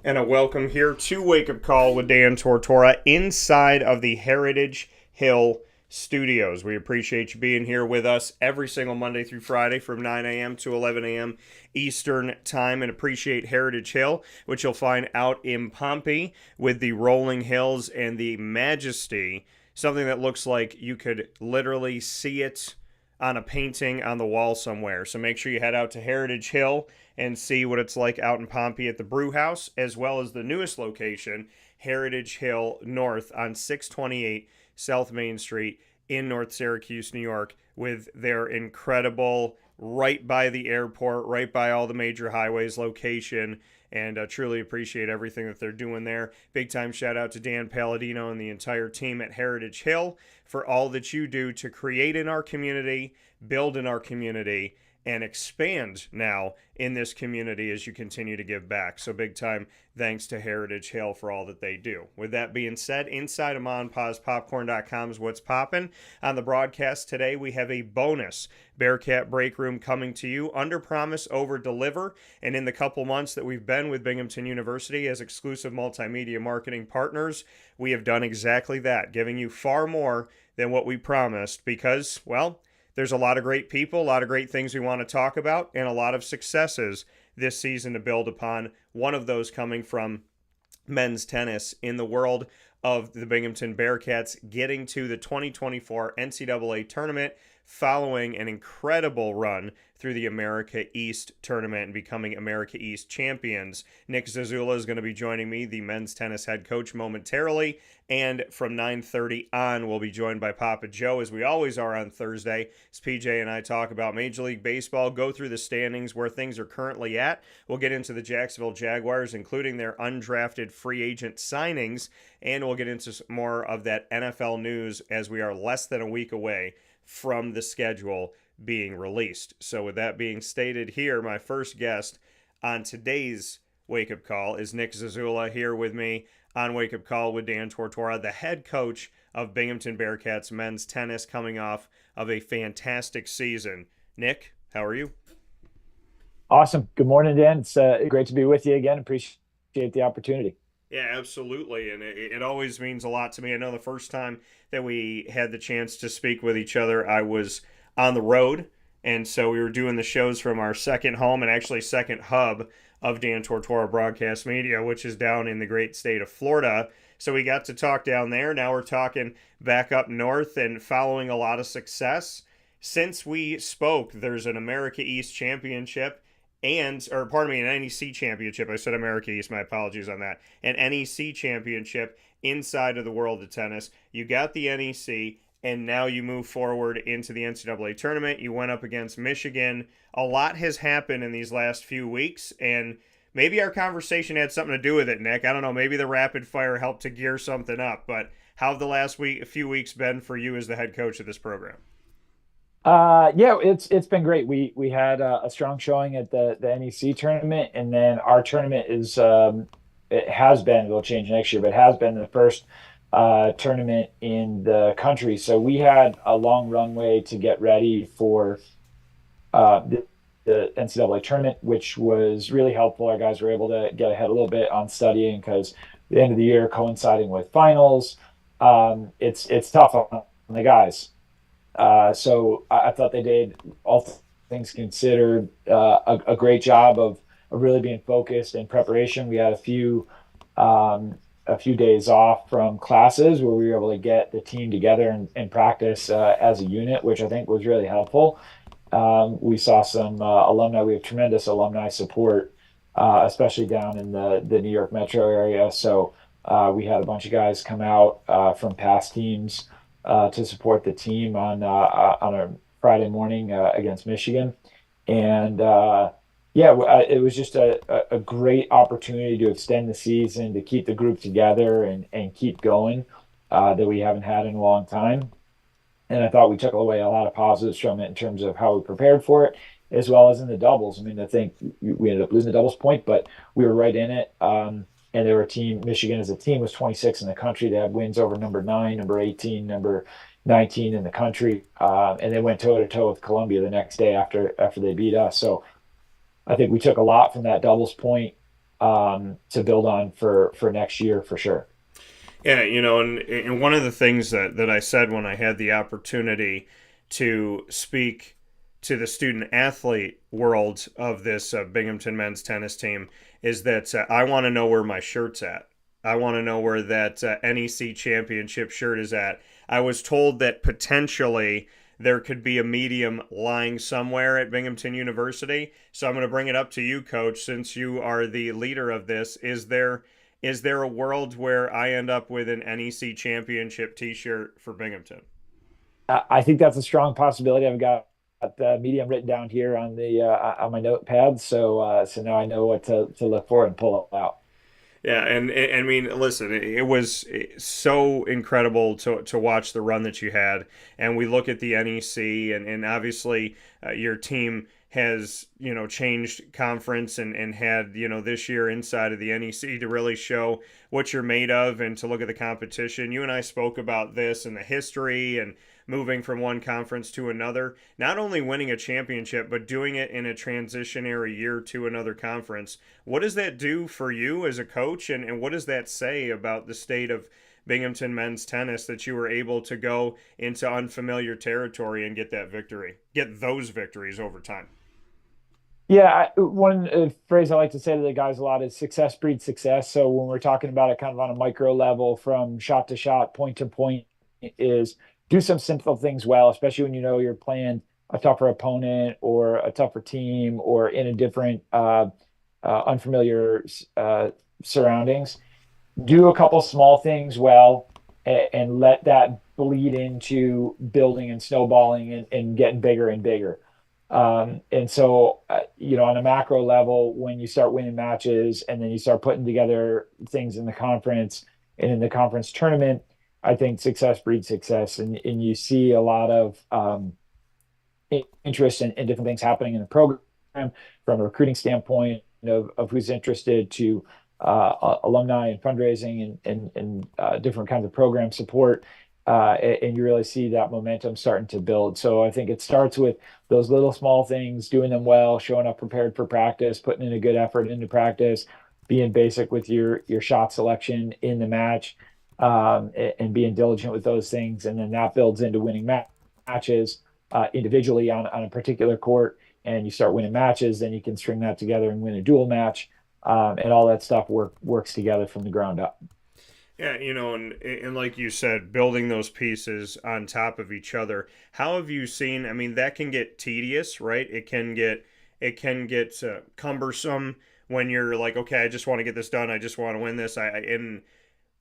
And a welcome here to Wake Up Call with Dan Tortora inside of the Heritage Hill Studios. We appreciate you being here with us every single Monday through Friday from 9 a.m. to 11 a.m. Eastern Time, and appreciate Heritage Hill, which you'll find out in Pompey with the rolling hills and the majesty, something that looks like you could literally see it on a painting on the wall somewhere. So make sure you head out to Heritage Hill and see what it's like out in Pompey at the Brew House, as well as the newest location, Heritage Hill North on 628 South Main Street in North Syracuse, New York, with their incredible, right by the airport, right by all the major highways location, and truly appreciate everything that they're doing there. Big time shout out to Dan Palladino and the entire team at Heritage Hill for all that you do to create in our community, build in our community, and expand now in this community as you continue to give back. So big time thanks to Heritage Hill for all that they do. With that being said, inside of MonPazPopcorn.com is what's popping. On the broadcast today, we have a bonus Bearcat Breakroom coming to you. Under promise, over deliver. And in the couple months that we've been with Binghamton University as exclusive multimedia marketing partners, we have done exactly that, giving you far more than what we promised because, well, there's a lot of great people, a lot of great things we want to talk about, and a lot of successes this season to build upon. One of those coming from men's tennis in the world of the Binghamton Bearcats getting to the 2024 NCAA Tournament following an incredible run through the America East Tournament and becoming America East champions. Nick Zieziula is going to be joining me, the men's tennis head coach, momentarily. And from 9:30 on, we'll be joined by Papa Joe, as we always are on Thursday, as PJ and I talk about Major League Baseball, go through the standings, where things are currently at. We'll get into the Jacksonville Jaguars, including their undrafted free agent signings, and we'll get into more of that NFL news as we are less than a week away from the schedule being released. So with that being stated here, my first guest on today's Wake Up Call is Nick Zieziula, here with me on Wake Up Call with Dan Tortora, the head coach of Binghamton Bearcats men's tennis, coming off of a fantastic season. Nick, how are you? Awesome. Good morning, Dan. It's great to be with you again. Appreciate the opportunity. Yeah, absolutely. And it always means a lot to me. I know the first time that we had the chance to speak with each other, I was on the road. And so we were doing the shows from our second home and actually second hub of Dan Tortora Broadcast Media, which is down in the great state of Florida. So we got to talk down there. Now we're talking back up north and following a lot of success. Since we spoke, there's an America East Championship an NEC Championship. I said America East, my apologies on that. An NEC Championship inside of the world of tennis. You got the NEC, and now you move forward into the NCAA Tournament. You went up against Michigan. A lot has happened in these last few weeks, and maybe our conversation had something to do with it, Nick. I don't know, maybe the rapid fire helped to gear something up, but how have the last few weeks been for you as the head coach of this program? Yeah, it's been great. We had a strong showing at the NEC tournament, and then our tournament it'll change next year, but has been the first tournament in the country. So we had a long runway to get ready for the NCAA tournament, which was really helpful. Our guys were able to get ahead a little bit on studying because the end of the year coinciding with finals, it's tough on the guys. So I thought they did, all things considered, a great job of really being focused in preparation. We had a few days off from classes where we were able to get the team together and practice as a unit, which I think was really helpful. We saw some alumni. We have tremendous alumni support, especially down in the New York metro area. So we had a bunch of guys come out from past teams to support the team on a Friday morning against Michigan, and yeah, it was just a great opportunity to extend the season, to keep the group together and keep going that we haven't had in a long time. And I thought we took away a lot of positives from it in terms of how we prepared for it, as well as in the doubles. I mean, I think we ended up losing the doubles point, but we were right in it. And they were a team, Michigan as a team was 26 in the country. They had wins over number 9, number 18, number 19 in the country. And they went toe to toe with Columbia the next day after they beat us. So I think we took a lot from that doubles point to build on for next year for sure. Yeah, and one of the things that I said when I had the opportunity to speak to the student athlete world of this Binghamton men's tennis team is that I want to know where my shirt's at. I want to know where that NEC championship shirt is at. I was told that potentially there could be a medium lying somewhere at Binghamton University. So I'm going to bring it up to you, Coach, since you are the leader of this. Is there a world where I end up with an NEC championship T-shirt for Binghamton? I think that's a strong possibility. I've got the medium written down here on my notepad, so now I know what to look for and pull it out. Yeah, and I mean, listen, it was so incredible to watch the run that you had, and we look at the NEC, and obviously your team has changed conference and had this year inside of the NEC to really show what you're made of and to look at the competition. You and I spoke about this and the history and moving from one conference to another, not only winning a championship, but doing it in a transitionary year to another conference. What does that do for you as a coach, and what does that say about the state of Binghamton men's tennis that you were able to go into unfamiliar territory and get that victory, get those victories over time? Yeah, one phrase I like to say to the guys a lot is success breeds success. So when we're talking about it kind of on a micro level, from shot to shot, point to point, is do some simple things well, especially when you know you're playing a tougher opponent or a tougher team or in a different unfamiliar surroundings. Do a couple small things well and let that bleed into building and snowballing and getting bigger and bigger. And so, on a macro level, when you start winning matches and then you start putting together things in the conference and in the conference tournament, I think success breeds success. And you see a lot of interest in different things happening in the program from a recruiting standpoint of who's interested to alumni and fundraising and different kinds of program support. And you really see that momentum starting to build. So I think it starts with those little small things, doing them well, showing up prepared for practice, putting in a good effort into practice, being basic with your shot selection in the match, and being diligent with those things. And then that builds into winning matches individually on a particular court. And you start winning matches, then you can string that together and win a dual match. And all that stuff works together from the ground up. Yeah, and like you said, building those pieces on top of each other. How have you seen? I mean, that can get tedious, right? It can get cumbersome when you're like, okay, I just want to get this done. I just want to win this. And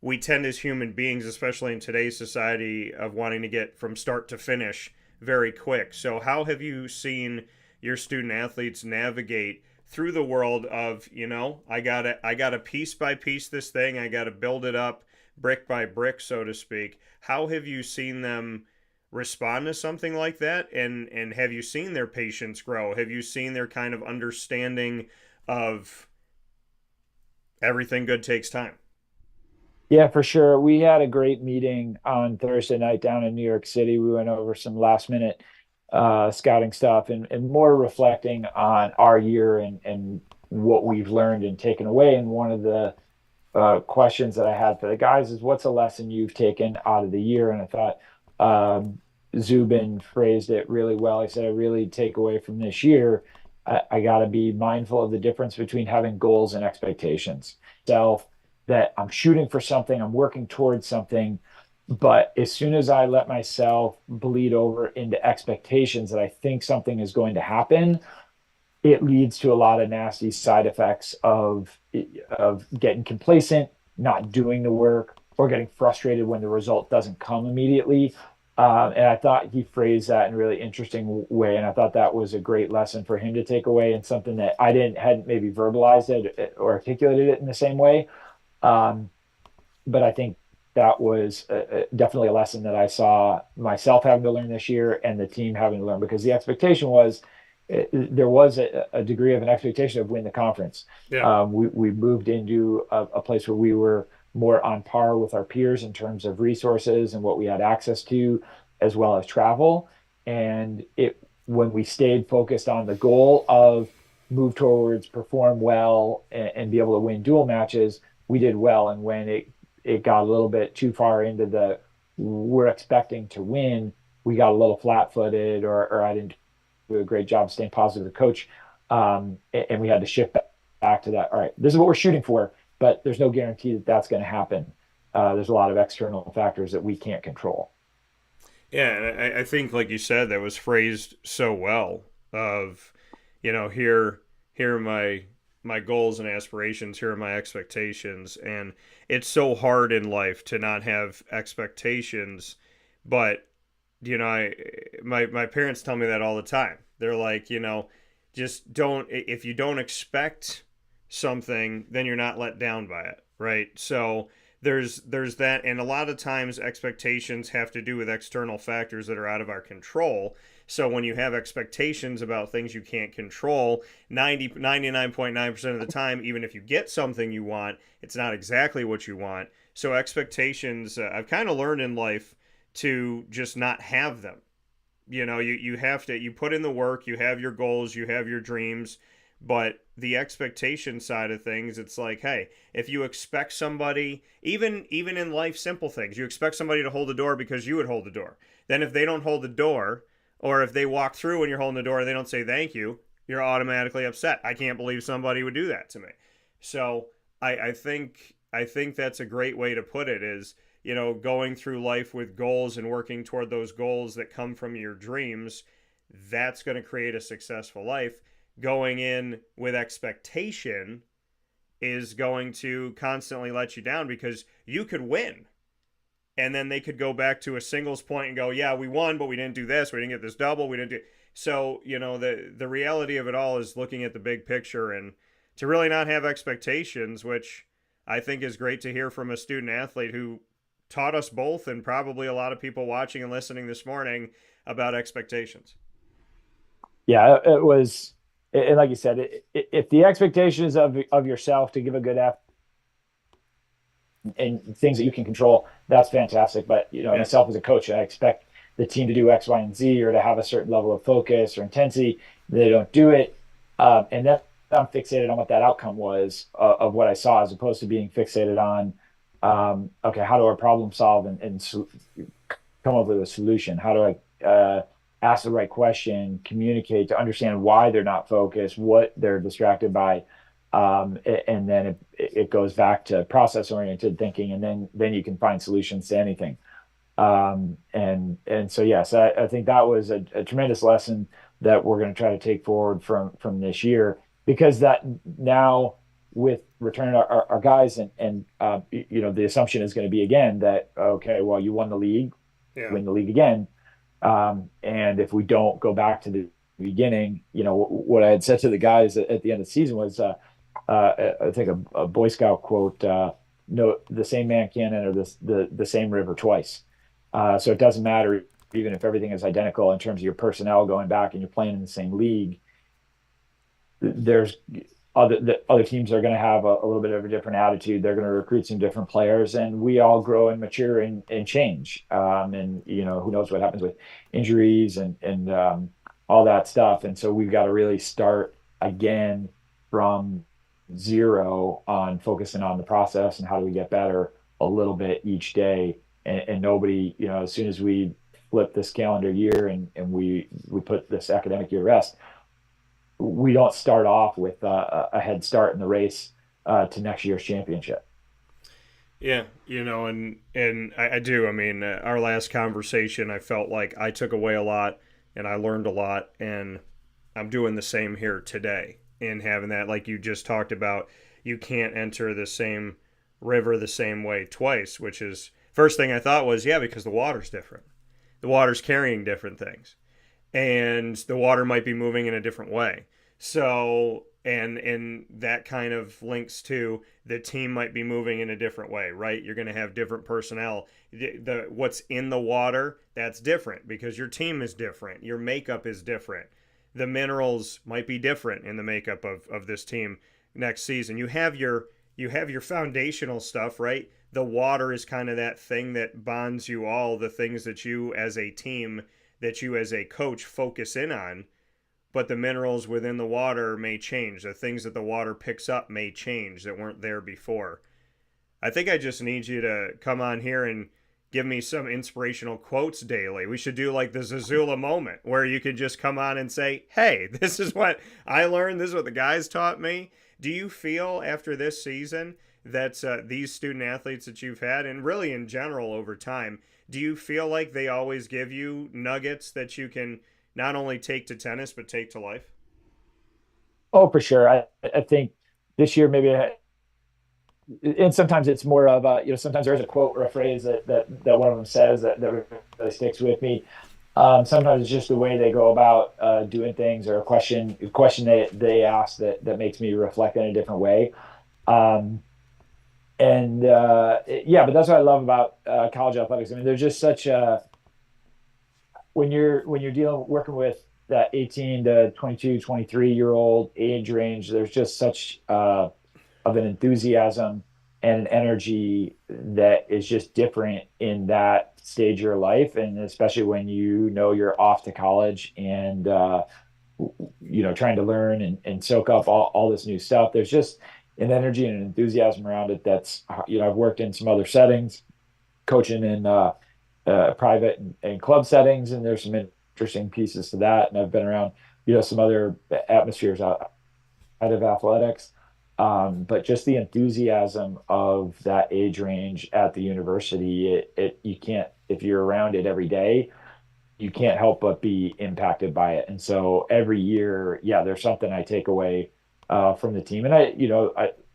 we tend as human beings, especially in today's society, of wanting to get from start to finish very quick. So, how have you seen your student athletes navigate through the world of I gotta piece by piece this thing, I gotta build it up brick by brick, so to speak? How have you seen them respond to something like that, and have you seen their patience grow? Have you seen their kind of understanding of everything good takes time? Yeah, for sure. We had a great meeting on Thursday night down in New York City. We went over some last minute scouting stuff and more reflecting on our year and what we've learned and taken away. And one of the questions that I had for the guys is, what's a lesson you've taken out of the year? And I thought Zubin phrased it really well. He said, I really take away from this year, I got to be mindful of the difference between having goals and expectations. Self, that I'm shooting for something, I'm working towards something, But as soon as I let myself bleed over into expectations that I think something is going to happen, it leads to a lot of nasty side effects of getting complacent, not doing the work, or getting frustrated when the result doesn't come immediately. And I thought he phrased that in a really interesting way, and I thought that was a great lesson for him to take away, and something that I didn't hadn't maybe verbalized it or articulated it in the same way. Um, but I think that was definitely a lesson that I saw myself having to learn this year and the team having to learn, because the expectation was there was a degree of an expectation of win the conference. Yeah. We moved into a place where we were more on par with our peers in terms of resources and what we had access to, as well as travel. And it when we stayed focused on the goal of move towards perform well and be able to win dual matches, we did well. And when it got a little bit too far into the we're expecting to win, we got a little flat-footed, or I didn't do a great job staying positive with the coach. And we had to shift back to that. All right, this is what we're shooting for, but there's no guarantee that that's going to happen. There's a lot of external factors that we can't control. Yeah, and I think, like you said, that was phrased so well. Of, here are my goals and aspirations. Here are my expectations, and it's so hard in life to not have expectations. But my parents tell me that all the time. They're like, just don't. If you don't expect something, then you're not let down by it, right? So there's that, and a lot of times expectations have to do with external factors that are out of our control. So when you have expectations about things you can't control, 99.9% of the time, even if you get something you want, it's not exactly what you want. So expectations, I've kind of learned in life to just not have them. You have to, you put in the work, you have your goals, you have your dreams, but the expectation side of things, it's like, hey, if you expect somebody, even in life, simple things, you expect somebody to hold the door because you would hold the door. Then if they don't hold the door, or if they walk through when you're holding the door and they don't say thank you, you're automatically upset. I can't believe somebody would do that to me. So I think that's a great way to put it, is, going through life with goals and working toward those goals that come from your dreams. That's going to create a successful life. Going in with expectation is going to constantly let you down, because you could win, and then they could go back to a singles point and go, yeah, we won, but we didn't do this, we didn't get this double, we didn't do. So the reality of it all is looking at the big picture, and to really not have expectations, which I think is great to hear from a student athlete who taught us both, and probably a lot of people watching and listening this morning, about expectations. Yeah, it was, and like you said, if the expectation is of yourself to give a good effort and things that you can control, that's fantastic. But Yeah. myself as a coach, I expect the team to do X, Y, and Z, or to have a certain level of focus or intensity. They don't do it, and then I'm fixated on what that outcome was of what I saw, as opposed to being fixated on, okay, how do I problem solve and come up with a solution? How do I ask the right question, communicate to understand why they're not focused, what they're distracted by, and then it goes back to process oriented thinking, and then you can find solutions to anything. And so yes, I think that was a tremendous lesson that we're going to try to take forward from this year, because that now, with returning our guys, and the assumption is going to be again that, okay, well, you won the league, Yeah. win the league again. And if we don't go back to the beginning, what I had said to the guys at the end of the season was, I think a Boy Scout quote, no, the same man can't enter the same river twice. So it doesn't matter, even if everything is identical in terms of your personnel going back and you're playing in the same league. There's other teams are going to have a little bit of a different attitude. They're going to recruit some different players, and we all grow and mature and change. And who knows what happens with injuries and all that stuff. And so we've got to really start again from zero on focusing on the process and how do we get better a little bit each day. And nobody, as soon as we flip this calendar year and we put this academic year rest, we don't start off with a head start in the race to next year's championship. Yeah, and I do. I mean, our last conversation, I felt like I took away a lot and I learned a lot, and I'm doing the same here today. In having that, like you just talked about, you can't enter the same river the same way twice. Which is first thing I thought was, yeah, because the water's different. The water's carrying different things, and the water might be moving in a different way. So, and that kind of links to the team might be moving in a different way, right? You're going to have different personnel. The what's in the water, that's different because your team is different. Your makeup is different. The minerals might be different in the makeup of this team next season. You have your foundational stuff, right? The water is kind of that thing that bonds you all, the things that you as a team, that you as a coach focus in on, but the minerals within the water may change. The things that the water picks up may change that weren't there before. I think I just need you to come on here and give me some inspirational quotes daily. We should do like the Zieziula moment where you could just come on and say, hey, this is what I learned. This is what the guys taught me. Do you feel after this season that these student athletes that you've had, and really in general over time, do you feel like they always give you nuggets that you can not only take to tennis, but take to life? Oh, for sure. I think this year maybe, and sometimes it's more of a, sometimes there's a quote or a phrase that one of them says that really sticks with me. Sometimes it's just the way they go about doing things, or a question they ask that makes me reflect in a different way. Um, and yeah, but that's what I love about college athletics. I mean, there's just such a when you're dealing working with that 18 to 22, 23-year old age range, there's just such of an enthusiasm and an energy that is just different in that stage of your life, and especially when you're off to college and trying to learn and soak up all this new stuff. There's just an energy and an enthusiasm around it that's, I've worked in some other settings, coaching in private and club settings, and there's some interesting pieces to that. And I've been around, some other atmospheres outside of athletics. But just the enthusiasm of that age range at the university, you can't, if you're around it every day, you can't help but be impacted by it. And so every year, yeah, there's something I take away from the team. And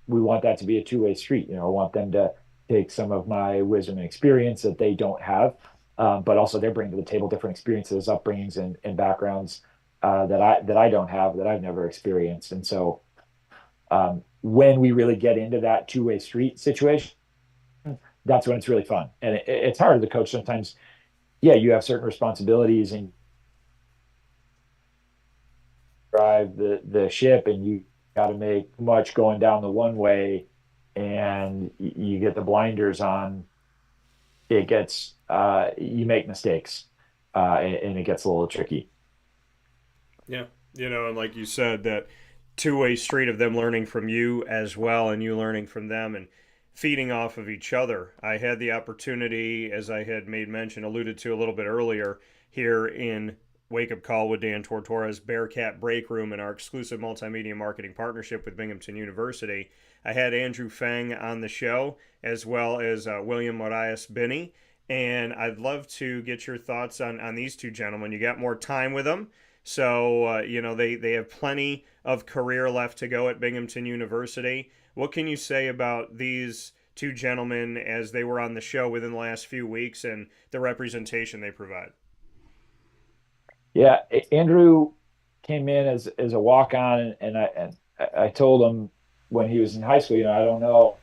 we want that to be a two-way street. I want them to take some of my wisdom and experience that they don't have, but also they're bringing to the table different experiences, upbringings, and backgrounds that I don't have, that I've never experienced. And so when we really get into that two-way street situation, that's when it's really fun. And it's hard to coach sometimes. Yeah, you have certain responsibilities and drive the ship, and you got to make much going down the one way, and you get the blinders on. It gets you make mistakes, and it gets a little tricky. Yeah. And like you said, that two-way street of them learning from you as well and you learning from them and feeding off of each other. I had the opportunity, as I had made mention, alluded to a little bit earlier, here in Wake Up Call with Dan Tortora's Bearcat Breakroom and our exclusive multimedia marketing partnership with Binghamton University. I had Andrew Fang on the show, as well as William Marias Binney. And I'd love to get your thoughts on these two gentlemen. You got more time with them. So, they have plenty of career left to go at Binghamton University. What can you say about these two gentlemen as they were on the show within the last few weeks and the representation they provide? Yeah, Andrew came in as a walk on, and I told him when he was in high school, I don't know,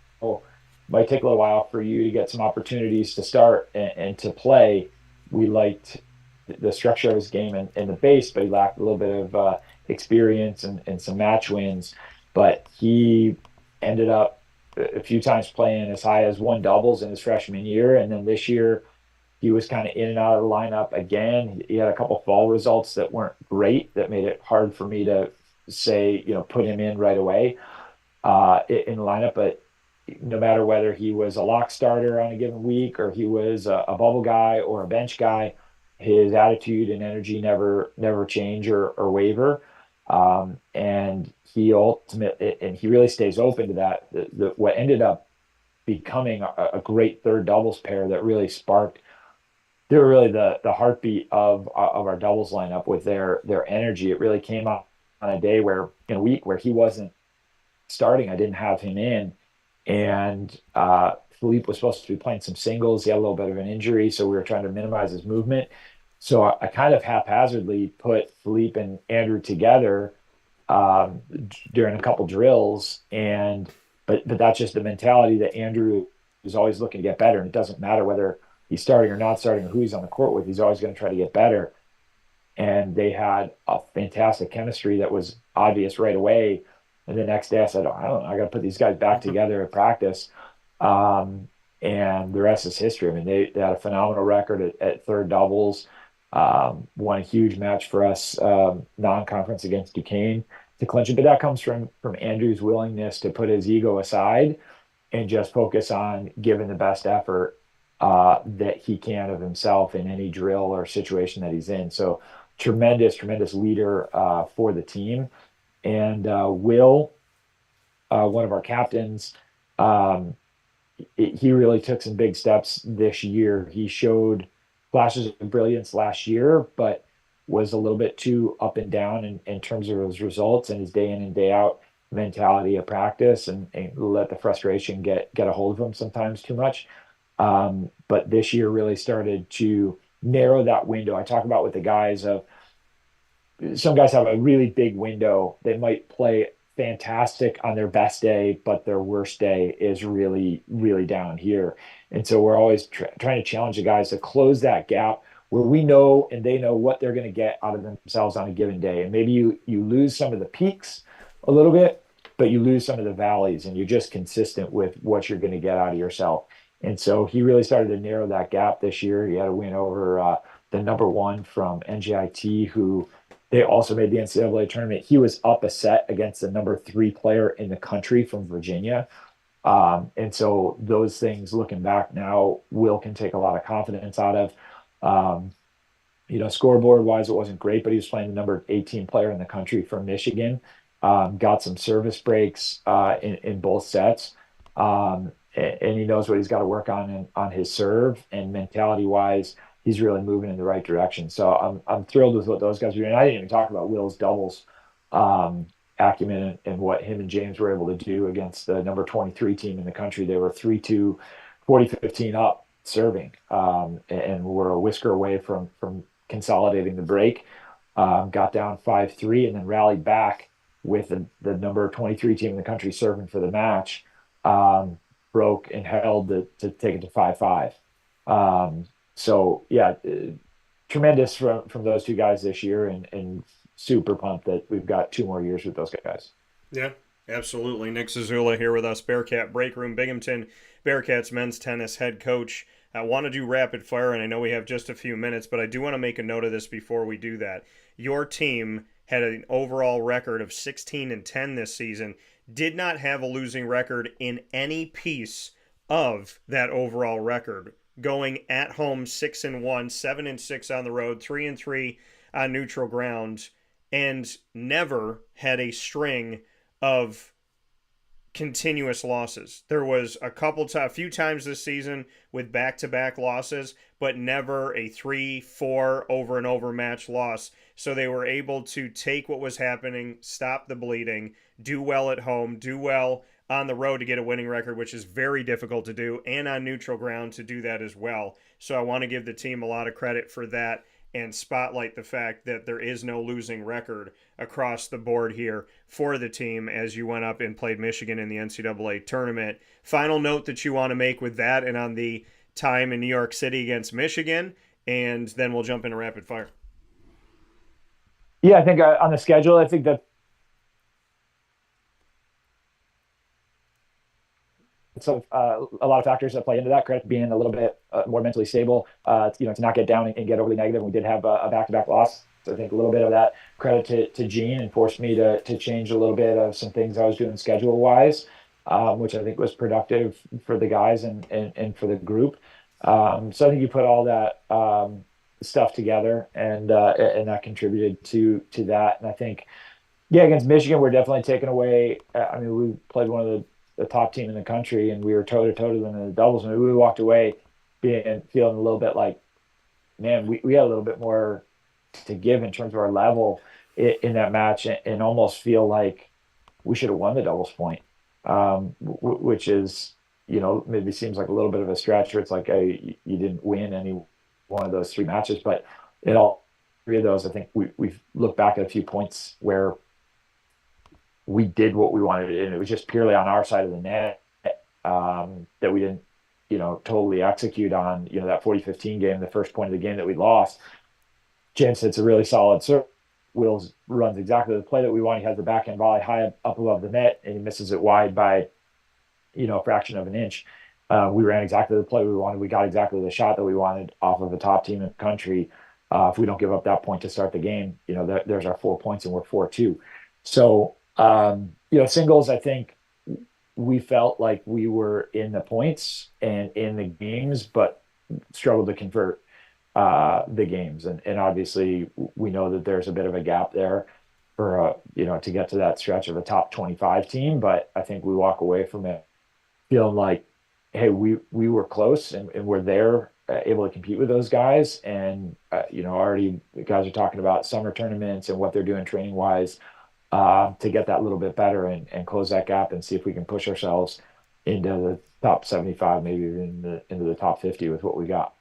might take a little while for you to get some opportunities to start and to play. We liked the structure of his game and the base, but he lacked a little bit of experience and some match wins. But he ended up a few times playing as high as one doubles in his freshman year, and then this year he was kind of in and out of the lineup again. He had a couple fall results that weren't great, that made it hard for me to say, put him in right away in the lineup. But no matter whether he was a lock starter on a given week, or he was a bubble guy or a bench guy, his attitude and energy never change or waver. And he really stays open to that. What ended up becoming a great third doubles pair that really sparked. They were really the heartbeat of our doubles lineup with their energy. It really came up on a day where in a week where he wasn't starting. I didn't have him in, and Philippe was supposed to be playing some singles. He had a little bit of an injury, so we were trying to minimize his movement. So I kind of haphazardly put Philippe and Andrew together during a couple drills, and but that's just the mentality that Andrew is always looking to get better, and it doesn't matter whether he's starting or not starting or who he's on the court with. He's always going to try to get better. And they had a fantastic chemistry that was obvious right away. And the next day I said, I don't know, I got to put these guys back together at practice. And the rest is history. I mean, they had a phenomenal record at third doubles, won a huge match for us, non-conference against Duquesne to clinch it. But that comes from Andrew's willingness to put his ego aside and just focus on giving the best effort that he can of himself in any drill or situation that he's in. So tremendous leader for the team. And Will, one of our captains, he really took some big steps this year. He showed flashes of brilliance last year, but was a little bit too up and down in terms of his results and his day in and day out mentality of practice, and let the frustration get a hold of him sometimes too much. But this year really started to narrow that window. I talk about with the guys of some guys have a really big window. They might play fantastic on their best day, but their worst day is really down here. And so we're always trying to challenge the guys to close that gap where we know and they know what they're going to get out of themselves on a given day. And maybe you lose some of the peaks a little bit, but you lose some of the valleys, and you're just consistent with what you're going to get out of yourself. And so he really started to narrow that gap this year. He had a win over the number one from NJIT, who they also made the NCAA tournament. He was up a set against the number three player in the country from Virginia. And so those things, looking back now, Will can take a lot of confidence out of. Scoreboard wise, it wasn't great, but he was playing the number 18 player in the country from Michigan. Got some service breaks in both sets. And he knows what he's got to work on his serve, and mentality wise, he's really moving in the right direction. So I'm thrilled with what those guys are doing. I didn't even talk about Will's doubles acumen and what him and James were able to do against the number 23 team in the country. They were 3-2, 40-15 up serving, and were a whisker away from consolidating the break. Got down 5-3 and then rallied back with the number 23 team in the country serving for the match. Broke and held to take it to 5-5. So yeah, tremendous from those two guys this year, and super pumped that we've got 2 more years with those guys. Yeah, absolutely. Nick Zieziula here with us, Bearcat Breakroom, Binghamton Bearcats men's tennis head coach. I want to do rapid fire, and I know we have just a few minutes, but I do want to make a note of this before we do that. Your team had an overall record of 16-10 this season, did not have a losing record in any piece of that overall record, going at home 6-1, 7-6 on the road, 3-3 on neutral ground, and never had a string of continuous losses. There was a few times this season with back-to-back losses, but never a 3-4 over and over match loss. So they were able to take what was happening, stop the bleeding, do well at home, do well on the road to get a winning record, which is very difficult to do, and on neutral ground to do that as well. So I want to give the team a lot of credit for that and spotlight the fact that there is no losing record across the board here for the team as you went up and played Michigan in the NCAA tournament. Final note that you want to make with that and on the time in New York City against Michigan, and then we'll jump into rapid fire. Yeah, I think on the schedule, I think that so a lot of factors that play into that. Credit being a little bit more mentally stable, to not get down and get overly negative. We did have a back-to-back loss. So I think a little bit of that credit to Gene, and forced me to change a little bit of some things I was doing schedule-wise, which I think was productive for the guys and for the group. So I think you put all that stuff together, and that contributed to that. And I think, yeah, against Michigan, we're definitely taking away. I mean, we played one of the top team in the country, and we were toe to toe to them in the doubles. And we walked away feeling a little bit like, man, we had a little bit more to give in terms of our level in that match, and almost feel like we should have won the doubles point, which is, maybe seems like a little bit of a stretch, or it's like you didn't win any one of those three matches, but in all three of those, I think we've looked back at a few points where we did what we wanted to do, and it was just purely on our side of the net, that we didn't, totally execute on, that 40-15 game, the first point of the game that we lost. James hits a really solid serve. Wills runs exactly the play that we want. He has the backhand volley high up above the net, and he misses it wide by, a fraction of an inch. We ran exactly the play we wanted. We got exactly the shot that we wanted off of the top team in the country. If we don't give up that point to start the game, there's our 4 points, and we're 4-2. So, singles, I think we felt like we were in the points and in the games, but struggled to convert the games. And obviously we know that there's a bit of a gap there for, to get to that stretch of a top 25 team. But I think we walk away from it feeling like, hey, we were close, and we're there, able to compete with those guys. And, already the guys are talking about summer tournaments and what they're doing training wise, to get that little bit better and close that gap and see if we can push ourselves into the top 75, maybe even into the top 50 with what we got.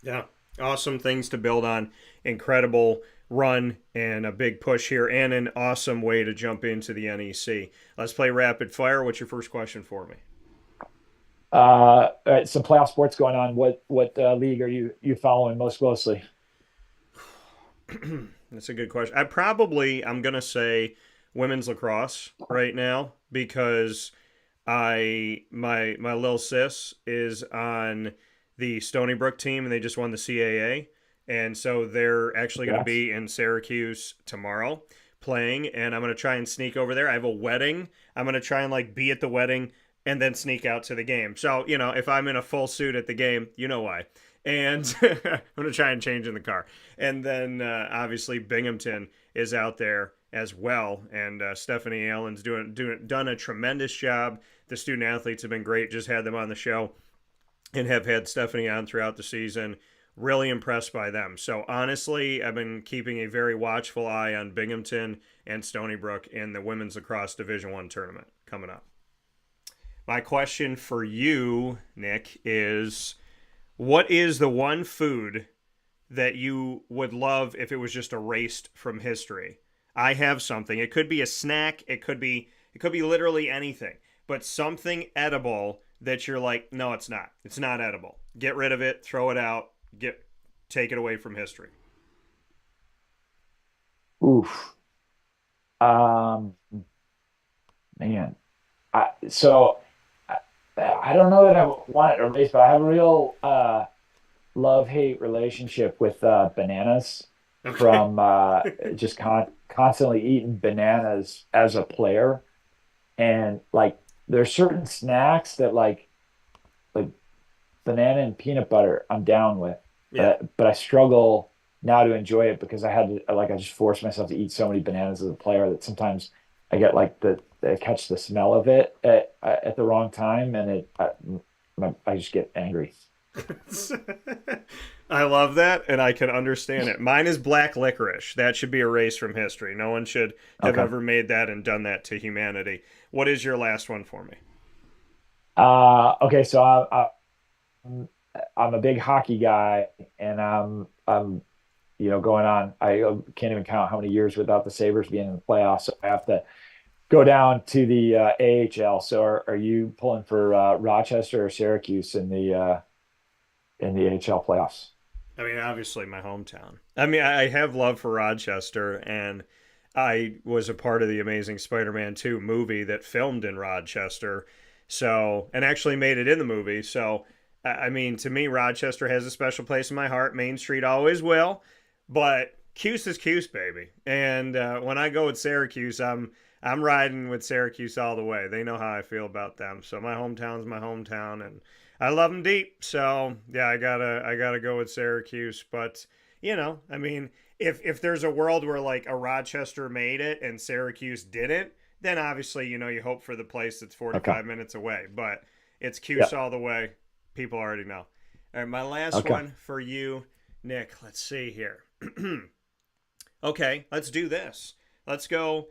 Yeah. Awesome things to build on. Incredible run and a big push here, and an awesome way to jump into the NEC. Let's play rapid fire. What's your first question for me? Some playoff sports going on. What league are you following most closely? That's a good question. I'm gonna say women's lacrosse right now, because my little sis is on the Stony Brook team, and they just won the CAA, and so they're actually going to be in Syracuse tomorrow playing, and I'm going to try and sneak over there. I have a wedding. I'm going to try and be at the wedding and then sneak out to the game. So, if I'm in a full suit at the game, you know why. And I'm going to try and change in the car. And then obviously Binghamton is out there as well, and Stephanie Allen's done a tremendous job. The student athletes have been great. Just had them on the show and have had Stephanie on throughout the season. Really impressed by them. So honestly, I've been keeping a very watchful eye on Binghamton and Stony Brook in the women's lacrosse Division I tournament coming up. My question for you, Nick, is what is the one food that you would love if it was just erased from history? I have something. It could be a snack. It could be literally anything, but something edible that you're like, no, it's not. It's not edible. Get rid of it. Throw it out. Take it away from history. Oof. Um, Man, so I don't know that I want it erased, but I have a real love-hate relationship with bananas, Okay. from just constantly eating bananas as a player. And there's certain snacks that like banana and peanut butter I'm down with, Yeah. but I struggle now to enjoy it because I just force myself to eat so many bananas as a player that sometimes I get I catch the smell of it at the wrong time, and I just get angry. I love that, and I can understand it. Mine is black licorice. That should be erased from history. No one should have Okay. ever made that and done that to humanity. What is your last one for me? Okay, so I'm I'm a big hockey guy, and I'm going on. I can't even count how many years without the Sabres being in the playoffs. So I have to go down to the AHL. So are you pulling for Rochester or Syracuse in the AHL playoffs? I mean, obviously, my hometown. I mean, I have love for Rochester, and I was a part of the Amazing Spider-Man 2 movie that filmed in Rochester, so, and actually made it in the movie. So, I mean, to me, Rochester has a special place in my heart. Main Street always will, but Cuse is Cuse, baby. And when I go with Syracuse, I'm riding with Syracuse all the way. They know how I feel about them. So my hometown's my hometown, and I love them deep. So yeah, I gotta go with Syracuse. But I mean, if there's a world where like a Rochester made it and Syracuse didn't, Then obviously, you hope for the place that's Okay. 45 minutes away, but it's Cuse Yep. all the way. People already know. All right, my last Okay. one for you, Nick. Let's see here. Okay, let's do this. Let's go.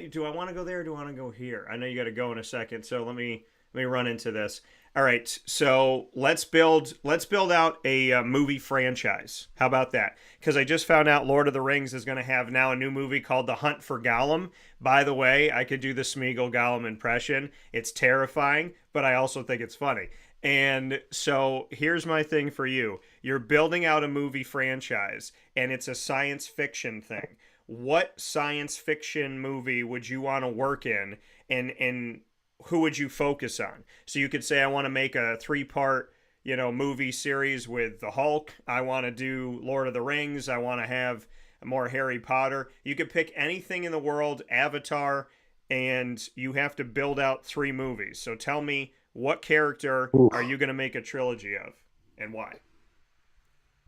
Do I want to go there or do I want to go here? I know you got to go in a second, so let me run into this. All right, so let's build out a movie franchise. How about that? Because I just found out Lord of the Rings is going to have now a new movie called The Hunt for Gollum. By the way, I could do the Smeagol Gollum impression. It's terrifying, but I also think it's funny. And so here's my thing for you. You're building out a movie franchise, and it's a science fiction thing. What science fiction movie would you want to work in, and who would you focus on? So you could say, I want to make a 3-part, movie series with the Hulk. I want to do Lord of the Rings. I want to have more Harry Potter. You could pick anything in the world, Avatar, and you have to build out 3 movies. So tell me, what character are Oof. you going to make a trilogy of, and why?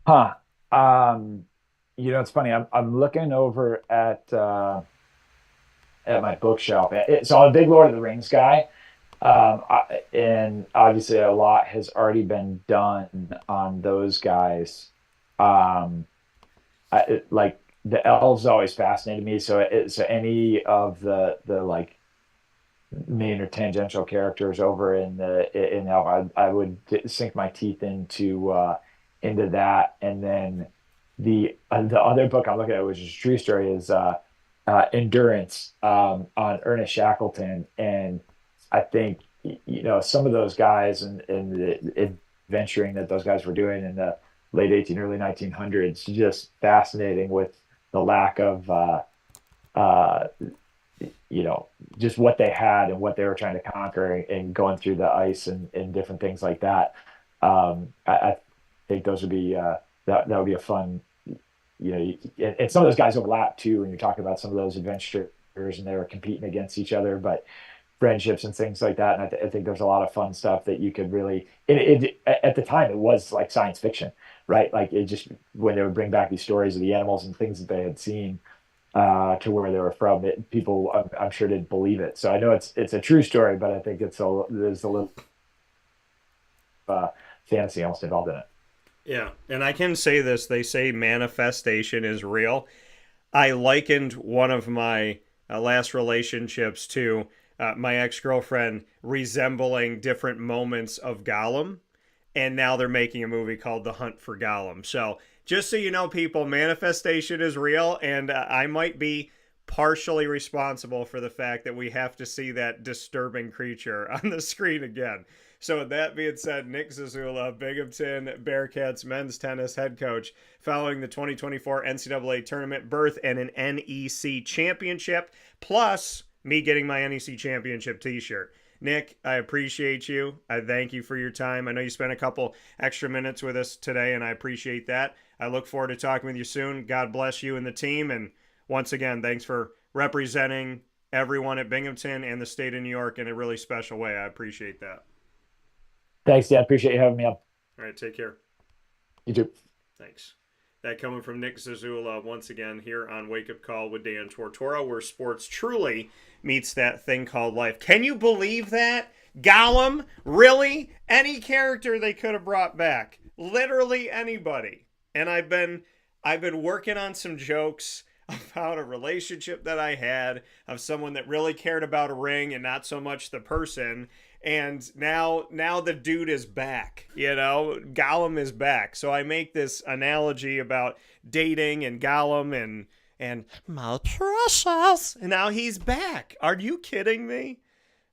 Huh. Um, it's funny. I'm looking over at my bookshelf. So I'm a big Lord of the Rings guy. And obviously a lot has already been done on those guys. Um, like the elves always fascinated me. So any of the like main or tangential characters over in elf, I would sink my teeth into that. And then the other book I'm looking at, which is a true story, is Endurance, on Ernest Shackleton. And I think some of those guys and the adventuring that those guys were doing in the late 18, early 1900s, just fascinating with the lack of uh, just what they had and what they were trying to conquer, and going through the ice and different things like that. I think those would be that would be a fun, and some of those guys overlap too when you're talking about some of those adventurers, and they were competing against each other, but friendships and things like that. And I think there's a lot of fun stuff that you could really, at the time it was like science fiction, right? Like it just, when they would bring back these stories of the animals and things that they had seen, to where they were from, people I'm sure didn't believe it. So I know it's a true story, but I think there's a little uh, fantasy almost involved in it. Yeah, and I can say this: they say manifestation is real. I likened one of my last relationships to my ex girlfriend resembling different moments of Gollum, and now they're making a movie called The Hunt for Gollum. So just so you know, people, manifestation is real, and I might be partially responsible for the fact that we have to see that disturbing creature on the screen again. So with that being said, Nick Zieziula, Binghamton Bearcats men's tennis head coach, following the 2024 NCAA Tournament berth and an NEC championship, plus me getting my NEC championship t-shirt. Nick, I appreciate you. I thank you for your time. I know you spent a couple extra minutes with us today, and I appreciate that. I look forward to talking with you soon. God bless you and the team. And once again, thanks for representing everyone at Binghamton and the state of New York in a really special way. I appreciate that. Thanks, Dan. Appreciate you having me on. All right, take care. You too. Thanks. That coming from Nick Zieziula once again here on Wake Up Call with Dan Tortora, where sports truly meets that thing called life. Can you believe that? Gollum? Really? Any character they could have brought back. Literally anybody. And I've been working on some jokes about a relationship that I had of someone that really cared about a ring and not so much the person. And now the dude is back. Gollum is back. So I make this analogy about dating and Gollum and my precious. And now he's back. Are you kidding me?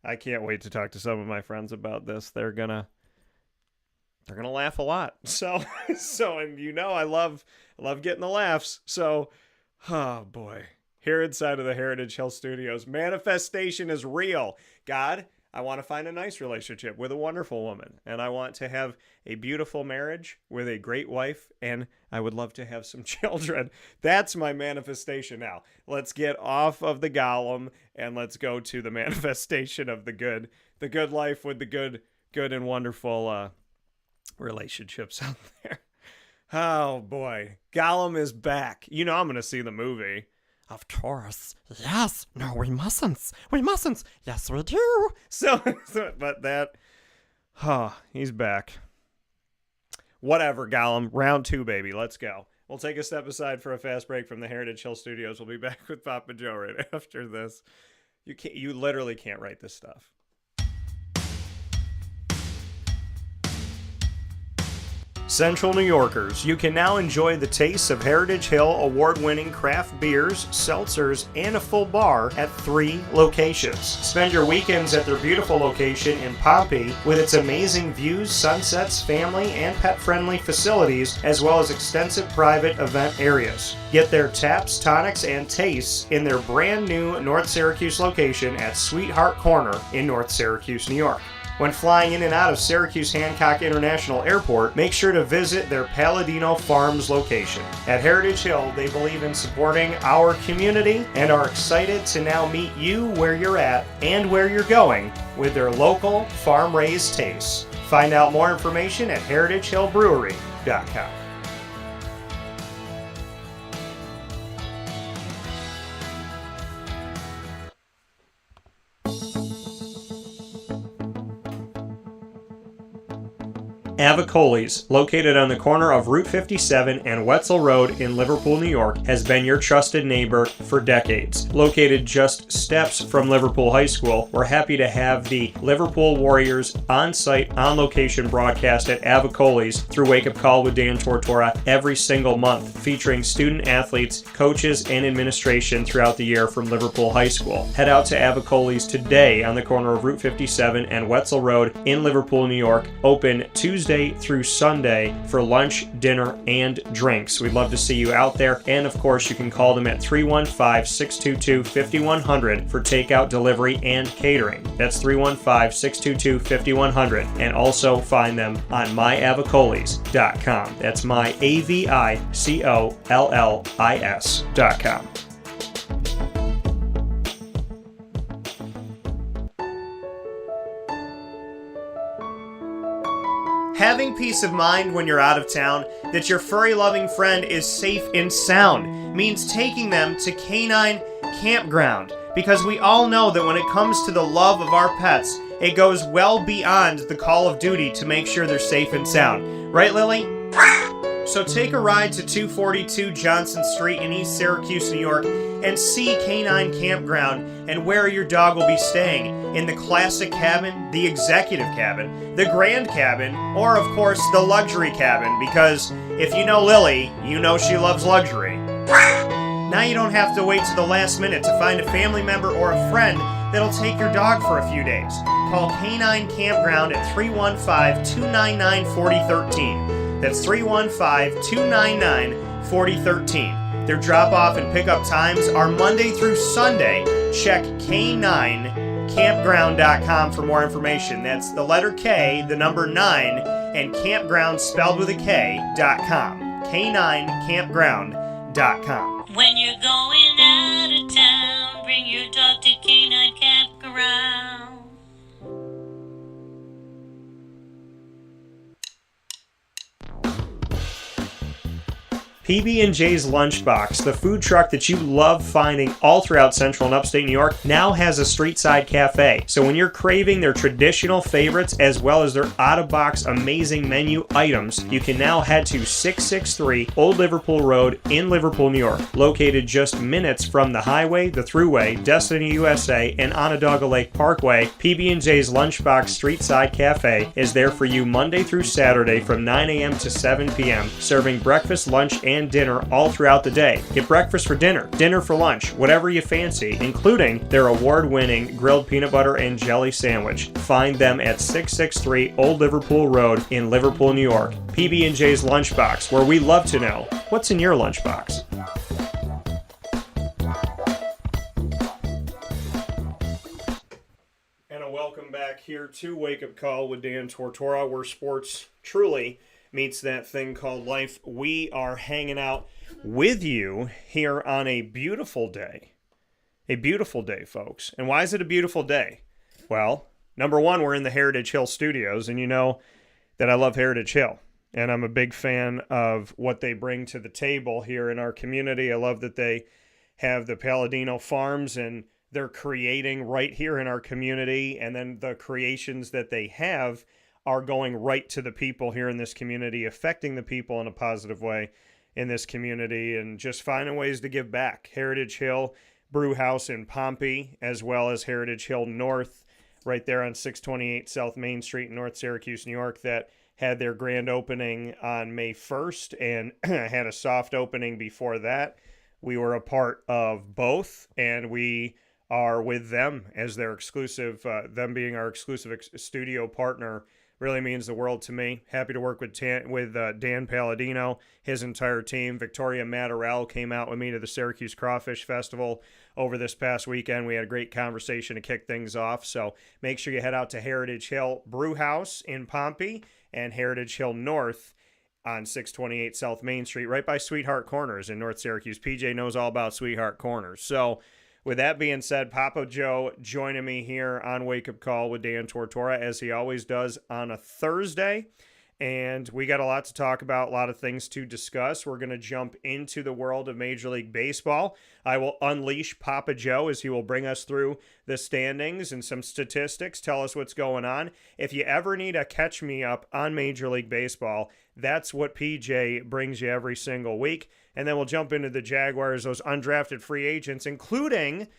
I can't wait to talk to some of my friends about this. They're gonna laugh a lot. So and I love getting the laughs. So oh boy. Here inside of the Heritage Hill Studios, manifestation is real. God, I want to find a nice relationship with a wonderful woman, and I want to have a beautiful marriage with a great wife, and I would love to have some children. That's my manifestation now. Let's get off of the Gollum and let's go to the manifestation of the good life with the good and wonderful relationships out there. Oh boy, Gollum is back. I'm going to see the movie. Of course. Yes. No, we mustn't. We mustn't. Yes, we do. But that, he's back. Whatever, Gollum. Round 2, baby. Let's go. We'll take a step aside for a fast break from the Heritage Hill Studios. We'll be back with Papa Joe right after this. You literally can't write this stuff. Central New Yorkers, you can now enjoy the taste of Heritage Hill award-winning craft beers, seltzers, and a full bar at 3 locations. Spend your weekends at their beautiful location in Pompey with its amazing views, sunsets, family, and pet-friendly facilities, as well as extensive private event areas. Get their taps, tonics, and tastes in their brand new North Syracuse location at Sweetheart Corner in North Syracuse, New York. When flying in and out of Syracuse Hancock International Airport, make sure to visit their Palladino Farms location. At Heritage Hill, they believe in supporting our community and are excited to now meet you where you're at and where you're going with their local farm-raised tastes. Find out more information at heritagehillbrewery.com. Avicoli's, located on the corner of Route 57 and Wetzel Road in Liverpool, New York, has been your trusted neighbor for decades. Located just steps from Liverpool High School, we're happy to have the Liverpool Warriors on-site, on-location broadcast at Avicoli's through Wake Up Call with Dan Tortora every single month, featuring student athletes, coaches, and administration throughout the year from Liverpool High School. Head out to Avicoli's today on the corner of Route 57 and Wetzel Road in Liverpool, New York, open Tuesday through Sunday for lunch, dinner, and drinks. We'd love to see you out there, and of course you can call them at 315-622-5100 for takeout, delivery, and catering. That's 315-622-5100, and also find them on myavicolis.com. That's myavicollis.com. Having peace of mind when you're out of town that your furry-loving friend is safe and sound means taking them to Canine Campground, because we all know that when it comes to the love of our pets, it goes well beyond the call of duty to make sure they're safe and sound. Right, Lily? So take a ride to 242 Johnson Street in East Syracuse, New York, and see Canine Campground and where your dog will be staying, in the classic cabin, the executive cabin, the grand cabin, or of course the luxury cabin, because if you know Lily, you know she loves luxury. Now you don't have to wait to the last minute to find a family member or a friend that'll take your dog for a few days. Call Canine Campground at 315-299-4013. That's 315-299-4013. Their drop-off and pickup times are Monday through Sunday. Check K9campground.com for more information. That's the letter K, the number 9, and campground spelled with a K.com. K9campground.com. When you're going out of town, bring your dog to Canine Campground. PB&J's Lunchbox, the food truck that you love finding all throughout Central and Upstate New York, now has a street-side cafe. So when you're craving their traditional favorites as well as their out-of-box amazing menu items, you can now head to 663 Old Liverpool Road in Liverpool, New York. Located just minutes from the highway, the Thruway, Destiny USA, and Onondaga Lake Parkway, PB&J's Lunchbox Street-Side Cafe is there for you Monday through Saturday from 9 a.m. to 7 p.m., serving breakfast, lunch, and dinner all throughout the day. Get breakfast for dinner, dinner for lunch, whatever you fancy, including their award-winning grilled peanut butter and jelly sandwich. Find them at 663 Old Liverpool Road in Liverpool, New York. PB&J's Lunchbox, where we love to know what's in your lunchbox. And a welcome back here to Wake Up Call with Dan Tortora, where sports truly meets that thing called life. We are hanging out with you here on a beautiful day. A beautiful day, folks. And why is it a beautiful day? Well, number one, we're in the Heritage Hill Studios, and you know that I love Heritage Hill. And I'm a big fan of what they bring to the table here in our community. I love that they have the Palladino Farms, and they're creating right here in our community, and then the creations that they have are going right to the people here in this community, affecting the people in a positive way in this community, and just finding ways to give back. Heritage Hill Brew House in Pompey, as well as Heritage Hill North, right there on 628 South Main Street in North Syracuse, New York, that had their grand opening on May 1st and had a soft opening before that. We were a part of both, and we are with them as their exclusive, them being our exclusive studio partner really means the world to me. Happy to work with Dan Palladino, his entire team. Victoria Matterell came out with me to the Syracuse Crawfish Festival over this past weekend. We had a great conversation to kick things off. So make sure you head out to Heritage Hill Brew House in Pompey and Heritage Hill North on 628 South Main Street, right by Sweetheart Corners in North Syracuse. PJ knows all about Sweetheart Corners. So with that being said, Papa Joe joining me here on Wake Up Call with Dan Tortora, as he always does on a Thursday. And we got a lot to talk about, a lot of things to discuss. We're going to jump into the world of Major League Baseball. I will unleash Papa Joe as he will bring us through the standings and some statistics, tell us what's going on. If you ever need a catch me up on Major League Baseball, that's what PJ brings you every single week. And then we'll jump into the Jaguars, those undrafted free agents, including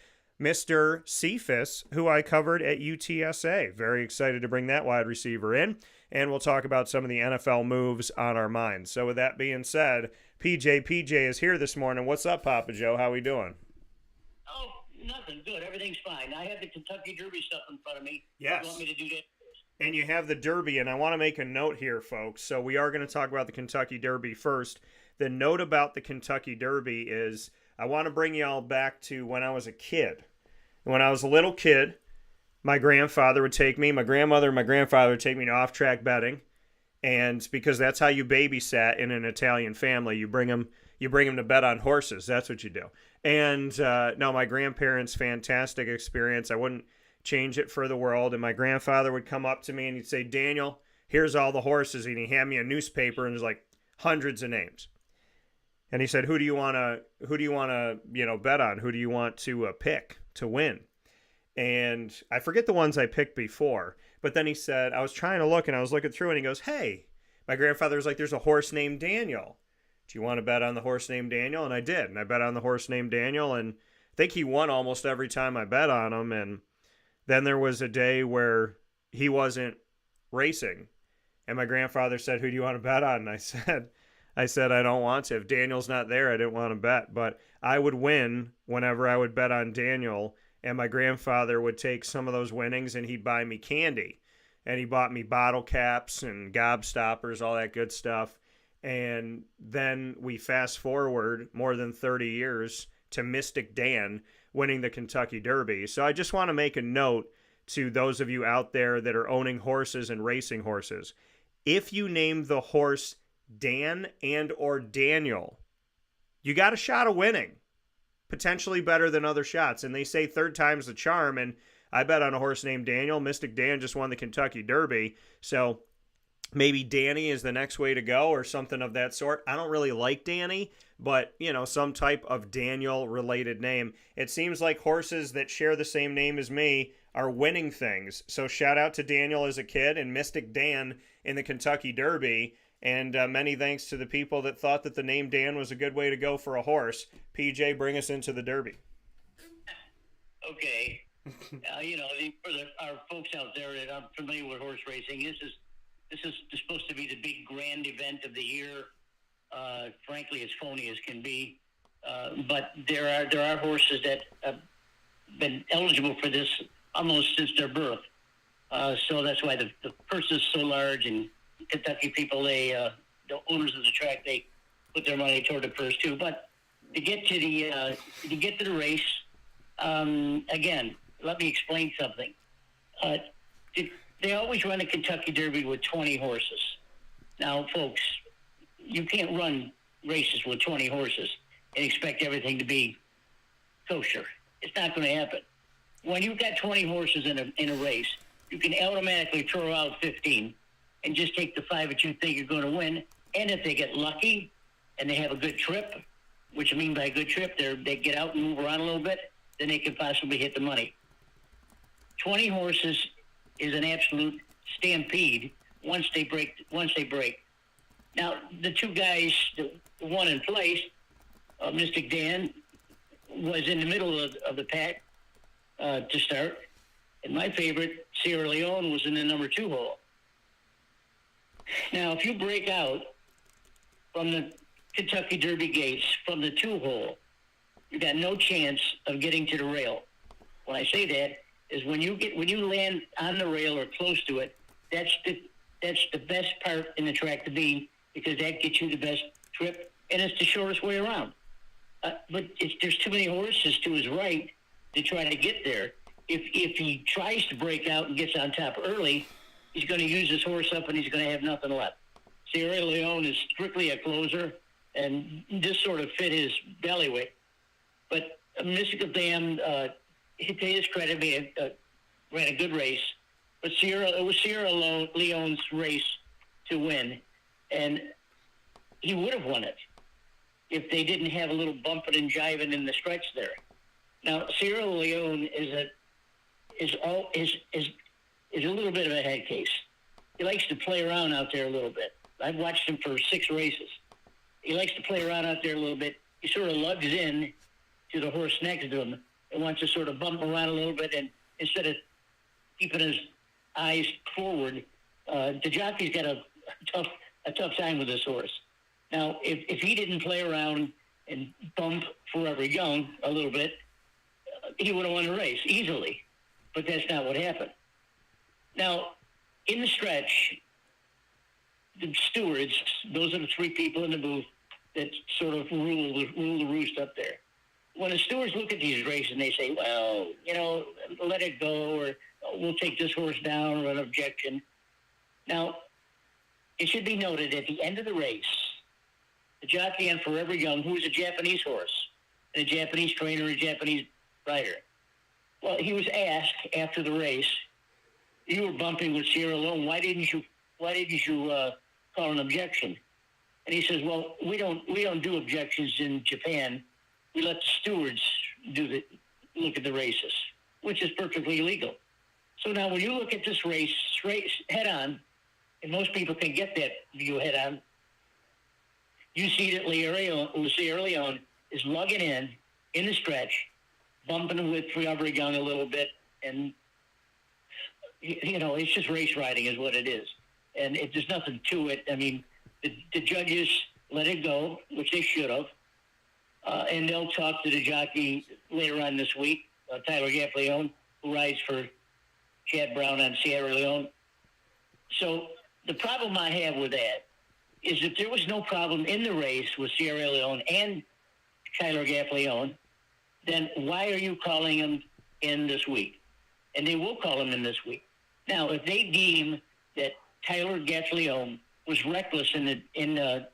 Mr. Cephas, who I covered at UTSA. Very excited to bring that wide receiver in. And we'll talk about some of the NFL moves on our minds. So with that being said, PJ is here this morning. What's up, Papa Joe? How we doing? Oh, nothing. Good. Everything's fine. I have the Kentucky Derby stuff in front of me. Yes. You want me to do that? And you have the Derby, and I want to make a note here, folks. So we are going to talk about the Kentucky Derby first. The note about the Kentucky Derby is I want to bring you all back to when I was a kid. When I was a little kid, my grandfather would take me, my grandmother and my grandfather would take me to off-track betting, and because that's how you babysat in an Italian family, you bring them to bet on horses. That's what you do. And no, my grandparents, fantastic experience. I wouldn't change it for the world. And my grandfather would come up to me and he'd say, "Daniel, here's all the horses," and he'd hand me a newspaper and there's like hundreds of names. And he said, "Who do you want to bet on? Who do you want to pick to win?" And I forget the ones I picked before, but then he said, I was trying to look and I was looking through and he goes, "Hey," my grandfather was like, "there's a horse named Daniel. Do you want to bet on the horse named Daniel?" And I did. And I bet on the horse named Daniel, and I think he won almost every time I bet on him. And then there was a day where he wasn't racing. And my grandfather said, "Who do you want to bet on?" And I said, "I don't want to. If Daniel's not there, I didn't want to bet." But I would win whenever I would bet on Daniel. And my grandfather would take some of those winnings and he'd buy me candy. And he bought me bottle caps and gobstoppers, all that good stuff. And then we fast forward more than 30 years to Mystic Dan winning the Kentucky Derby. So I just want to make a note to those of you out there that are owning horses and racing horses. If you name the horse Dan and or Daniel, you got a shot of winning. Potentially better than other shots. And they say third time's the charm. And I bet on a horse named Daniel. Mystic Dan just won the Kentucky Derby. So maybe Danny is the next way to go or something of that sort. I don't really like Danny, but, some type of Daniel-related name. It seems like horses that share the same name as me are winning things. So shout out to Daniel as a kid and Mystic Dan in the Kentucky Derby. And many thanks to the people that thought that the name Dan was a good way to go for a horse. PJ, bring us into the Derby. Okay. Our folks out there that aren't familiar with horse racing, this is supposed to be the big grand event of the year. Frankly, as phony as can be. But there are horses that have been eligible for this almost since their birth. So that's why the purse is so large, and Kentucky people, the owners of the track, they put their money toward the purse too. But to get to the race, again, let me explain something. They always run a Kentucky Derby with 20 horses. Now, folks, you can't run races with 20 horses and expect everything to be kosher. It's not going to happen. When you've got 20 horses in a race, you can automatically throw out 15 and just take the 5 that you think you're going to win. And if they get lucky and they have a good trip, which I mean by a good trip, they get out and move around a little bit, then they can possibly hit the money. 20 horses is an absolute stampede once they break. Now, the two guys, the one in place, Mystic Dan, was in the middle of the pack to start. And my favorite, Sierra Leone, was in the number 2 hole. Now, if you break out from the Kentucky Derby gates from the 2 hole, you got no chance of getting to the rail. When I say that, is when you land on the rail or close to it, that's the best part in the track to be, because that gets you the best trip, and it's the shortest way around. But there's too many horses to his right to try to get there. If he tries to break out and gets on top early, he's going to use his horse up and he's going to have nothing left. Sierra Leone is strictly a closer, and this sort of fit his bailiwick. But Mystical Dam, to his credit, ran a good race. But it was Sierra Leone's race to win, and he would have won it if they didn't have a little bumping and jiving in the stretch there. Now, Sierra Leone is a little bit of a head case. He likes to play around out there a little bit. I've watched him for 6 races. He likes to play around out there a little bit. He sort of lugs in to the horse next to him and wants to sort of bump around a little bit, and instead of keeping his eyes forward, the jockey's got a tough time with this horse. Now, if he didn't play around and bump Forever Young a little bit, he would have won the race easily. But that's not what happened. Now, in the stretch, the stewards, those are the 3 people in the booth that sort of rule the roost up there. When the stewards look at these races and they say, well, let it go, or we'll take this horse down, or an objection. Now, it should be noted at the end of the race, the jockey on Forever Young, who was a Japanese horse, and a Japanese trainer, a Japanese rider. Well, he was asked after the race, you were bumping with Sierra Leone. Why didn't you call an objection? And he says, well, we don't do objections in Japan. We let the stewards look at the races, which is perfectly legal. So now when you look at this race straight head on, and most people can get that view head on, you see that Sierra Leone is lugging in the stretch, bumping with Forever Young a little bit, and it's just race riding is what it is. And there's nothing to it. I mean, the judges let it go, which they should have. And they'll talk to the jockey later on this week, Tyler Gaffleone, who rides for Chad Brown on Sierra Leone. So the problem I have with that is that there was no problem in the race with Sierra Leone and Tyler Gaffleone, then why are you calling him in this week? And they will call him in this week. Now, if they deem that Tyler Gaffleone was reckless in the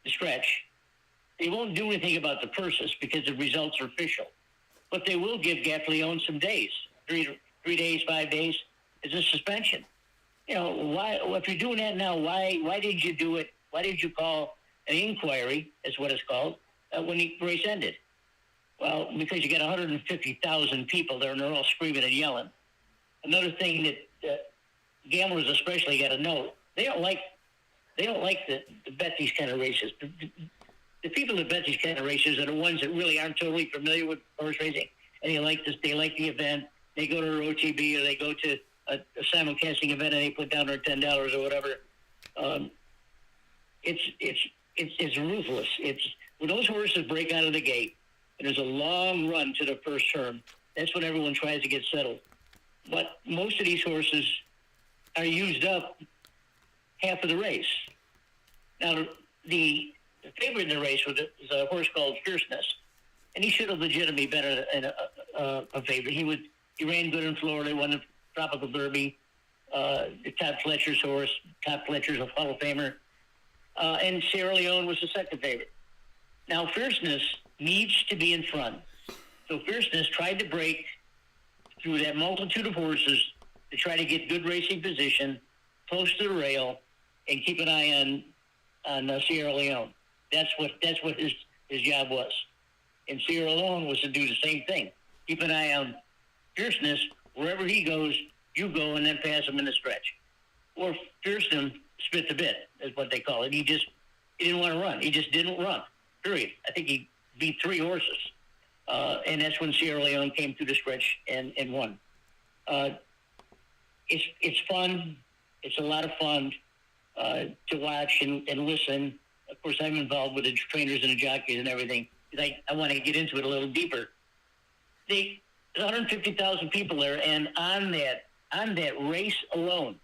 stretch, they won't do anything about the purses because the results are official. But they will give Gaffleone some days, 3 days, 5 days, as a suspension. Why? Well, if you're doing that now, why did you do it? Why did you call an inquiry, is what it's called, when the race ended? Well, because you got 150,000 people there, and they're all screaming and yelling. Another thing that gamblers especially got to know, they don't like to bet these kind of races. The people that bet these kind of races are the ones that really aren't totally familiar with horse racing, and they like the event. They go to their OTB, or they go to a simulcasting event, and they put down their $10 or whatever. It's ruthless. It's when those horses break out of the gate, and there's a long run to the first term. That's when everyone tries to get settled. But most of these horses are used up half of the race. Now, the favorite in the race is a horse called Fierceness, and he should have legitimately been a favorite. He ran good in Florida, won the Tropical Derby, Todd Fletcher's horse. Todd Fletcher's a Hall of Famer. And Sierra Leone was the second favorite. Now, Fierceness needs to be in front. So Fierceness tried to break through that multitude of horses to try to get good racing position, close to the rail, and keep an eye on Sierra Leone. That's what his his job was. And Sierra Leone was to do the same thing. Keep an eye on fierceness. Wherever he goes, you go and then pass him in the stretch. Or fierceness spit the bit, is what they call it. He didn't want to run. He just didn't run, period. I think he beat 3 horses. And that's when Sierra Leone came through the stretch and won. It's fun. It's a lot of fun to watch and listen. Of course, I'm involved with the trainers and the jockeys and everything. I want to get into it a little deeper. There's 150,000 people there, and on that race alone,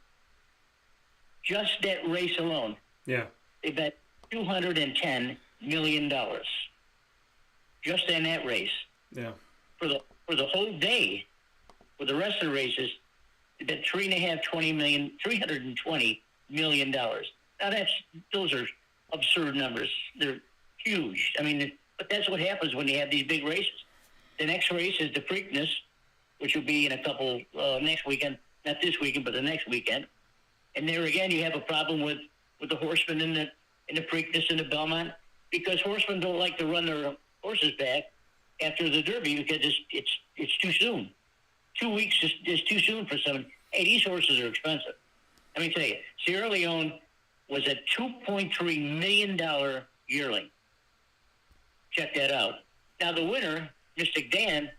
just that race alone, Yeah. they bet $210 million just in that race. Yeah. For the whole day, for the rest of the races, they bet $320 million. Now those are absurd numbers. They're huge. I mean, but that's what happens when you have these big races. The next race is the Preakness, which will be in a couple next weekend. Not this weekend, but the next weekend. And there again, you have a problem with the horsemen in the Preakness and the Belmont, because horsemen don't like to run their horses back after the Derby because it's too soon. 2 weeks is too soon for someone. Hey, these horses are expensive. Let me tell you, Sierra Leone was a $2.3 million yearling. Check that out. Now the winner, Mystic Dan,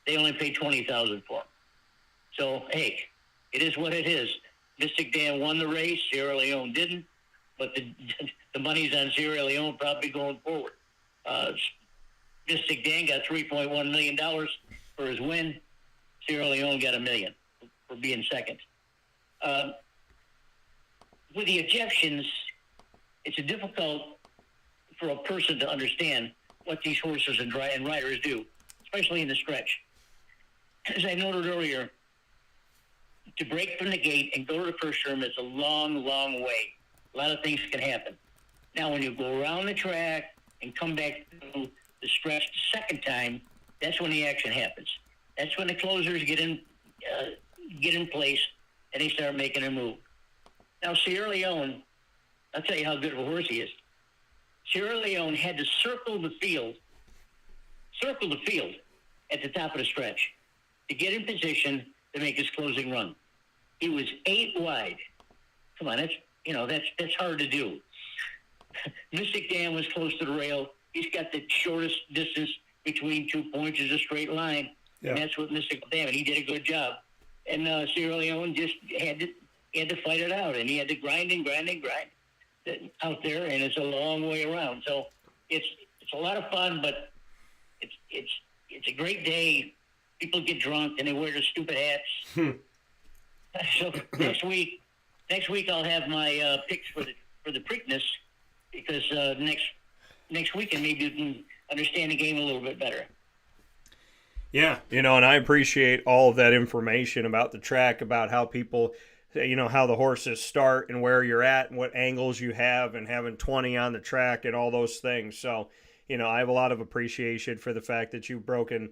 they only paid $20,000 for him. So hey, it is what it is. Mystic Dan won the race. Sierra Leone didn't, but the money's on Sierra Leone probably going forward. Mystic Dan got $3.1 million for his win. Sierra Leone got $1 million for being second. With the ejections, it's difficult for a person to understand what these horses and riders do, especially in the stretch. As I noted earlier, to break from the gate and go to the first term is a long, long way. A lot of things can happen. Now, when you go around the track and come back to the stretch the second time, that's when the action happens. That's when the closers get in place and they start making a move. Now, Sierra Leone, I'll tell you how good of a horse he is. Sierra Leone had to circle the field at the top of the stretch to get in position to make his closing run. He was 8 wide. Come on, that's hard to do. Mystic Dan was close to the rail. He's got the shortest distance between 2 points is a straight line. Yeah. And that's what Mystic Dan, and he did a good job. And Sierra Leone just had to fight it out, and he had to grind out there, and it's a long way around. So it's a lot of fun, but it's a great day. People get drunk and they wear their stupid hats. So next week I'll have my picks for the Preakness, because next weekend maybe you can understand the game a little bit better. Yeah, and I appreciate all of that information about the track, about how people, how the horses start and where you're at and what angles you have, and having 20 on the track and all those things. So, I have a lot of appreciation for the fact that you've breaking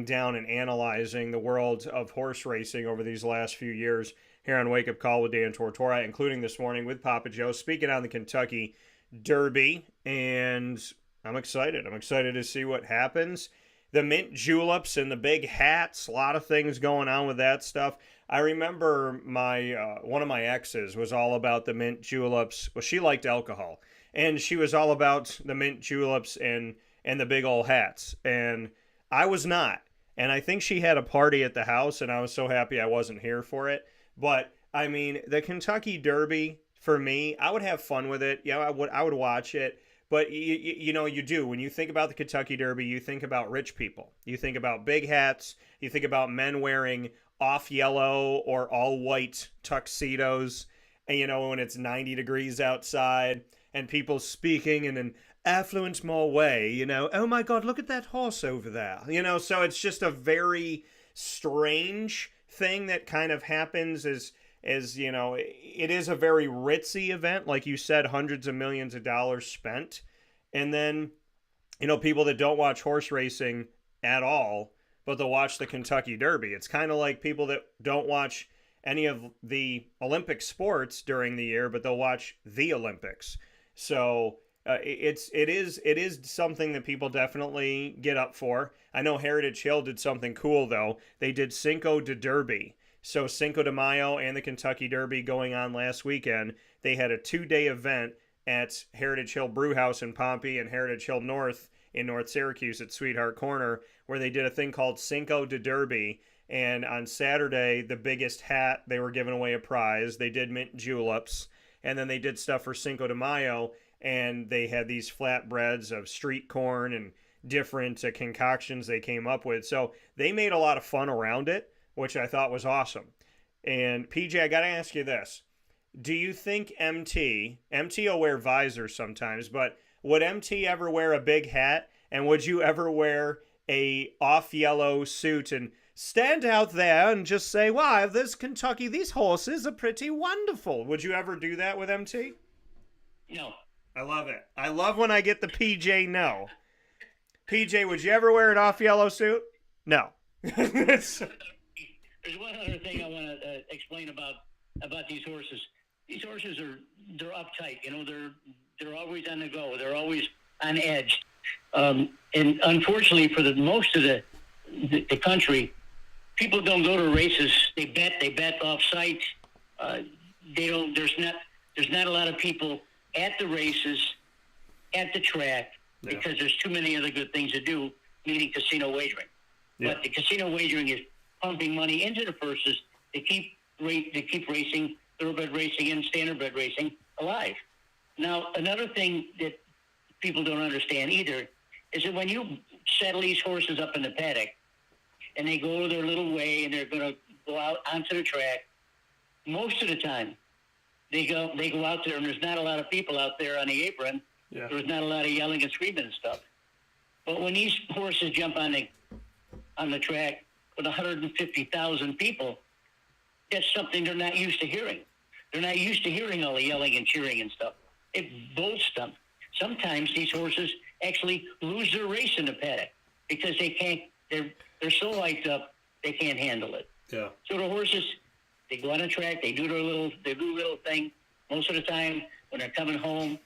down and analyzing the world of horse racing over these last few years here on Wake Up Call with Dan Tortora, including this morning with Papa Joe, speaking on the Kentucky Derby. And I'm excited. I'm excited to see what happens. The mint juleps and the big hats, a lot of things going on with that stuff. I remember one of my exes was all about the mint juleps. Well, she liked alcohol, and she was all about the mint juleps and the big old hats, and I was not. And I think she had a party at the house, and I was so happy I wasn't here for it. But I mean, the Kentucky Derby, for me, I would have fun with it. Yeah, I would watch it. But you do. When you think about the Kentucky Derby, you think about rich people. You think about big hats. You think about men wearing off yellow or all white tuxedos. And when it's 90 degrees outside, and people speaking in an affluent more way, oh my God, look at that horse over there. So it's just a very strange thing that kind of happens as it is a very ritzy event. Like you said, hundreds of millions of dollars spent. And then, people that don't watch horse racing at all, but they'll watch the Kentucky Derby. It's kind of like people that don't watch any of the Olympic sports during the year, but they'll watch the Olympics. So it is something that people definitely get up for. I know Heritage Hill did something cool though. They did Cinco de Derby. So Cinco de Mayo and the Kentucky Derby going on last weekend. They had a 2-day event at Heritage Hill Brewhouse in Pompey and Heritage Hill North in North Syracuse at Sweetheart Corner, where they did a thing called Cinco de Derby. And on Saturday, the biggest hat, they were giving away a prize. They did mint juleps. And then they did stuff for Cinco de Mayo, and they had these flatbreads of street corn and different concoctions they came up with. So they made a lot of fun around it, which I thought was awesome. And PJ, I got to ask you this. Do you think MT will wear visors sometimes, but would MT ever wear a big hat? And would you ever wear a off yellow suit and stand out there and just say, wow, this Kentucky, these horses are pretty wonderful? Would you ever do that with MT? No. I love it. I love when I get the PJ no. PJ, would you ever wear an off yellow suit? No. There's one other thing I want to explain about these horses. These horses they're uptight. You know, they're always on the go. They're always on edge. And unfortunately, for most of the country, people don't go to races. They bet off site. There's not a lot of people at the races, at the track, because there's too many other good things to do, meaning casino wagering. Yeah. But the casino wagering is pumping money into the purses to keep racing, thoroughbred racing, and standardbred racing alive. Now, another thing that people don't understand either is that when you settle these horses up in the paddock and they go their little way and they're going to go out onto the track, most of the time they go out there and there's not a lot of people out there on the apron. Yeah. There's not a lot of yelling and screaming and stuff. But when these horses jump on the track with 150,000 people, that's something they're not used to hearing. They're not used to hearing all the yelling and cheering and stuff. It bolts them. Sometimes these horses actually lose their race in the paddock because they can't. They're so hyped up they can't handle it. Yeah. So the horses, they go on the track. They do their little thing. Most of the time, when they're coming home,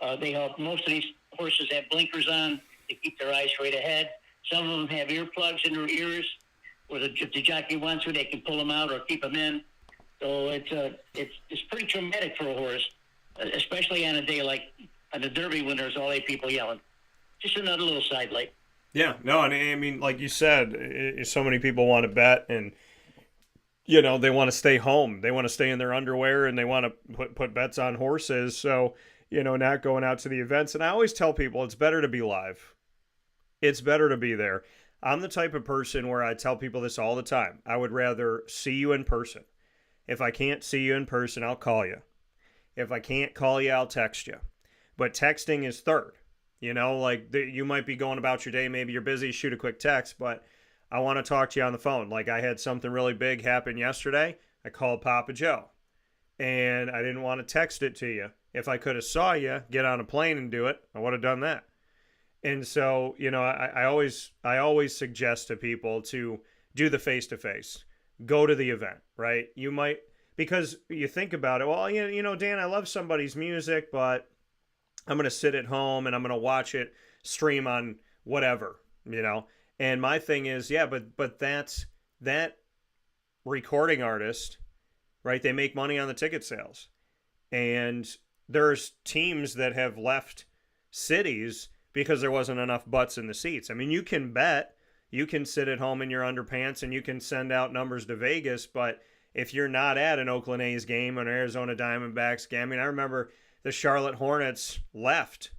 most of these horses have blinkers on to keep their eyes straight ahead. Some of them have earplugs in their ears, or if the jockey wants to, they can pull them out or keep them in. So it's pretty traumatic for a horse, especially on a day like on the Derby when there's all 8 people yelling. Just another little sidelight. Yeah, no, and I mean, like you said, so many people want to bet, and you know they want to stay home, they want to stay in their underwear, and they want to put bets on horses. So you know, not going out to the events. And I always tell people it's better to be live. It's better to be there. I'm the type of person where I tell people this all the time. I would rather see you in person. If I can't see you in person, I'll call you. If I can't call you, I'll text you. But texting is third. You know, like you might be going about your day. Maybe you're busy, shoot a quick text, but I want to talk to you on the phone. Like I had something really big happen yesterday. I called Papa Joe and I didn't want to text it to you. If I could have saw you get on a plane and do it, I would have done that. And so, you know, I always suggest to people to do the face-to-face. Go to the event, right? You might, because you think about it, well, you know, Dan, I love somebody's music, but I'm going to sit at home and I'm going to watch it stream on whatever, you know? And my thing is, yeah, but that recording artist, right? They make money on the ticket sales. And there's teams that have left cities because there wasn't enough butts in the seats. I mean, you can bet, you can sit at home in your underpants and you can send out numbers to Vegas, but if you're not at an Oakland A's game or an Arizona Diamondbacks game, I mean, I remember the Charlotte Hornets left.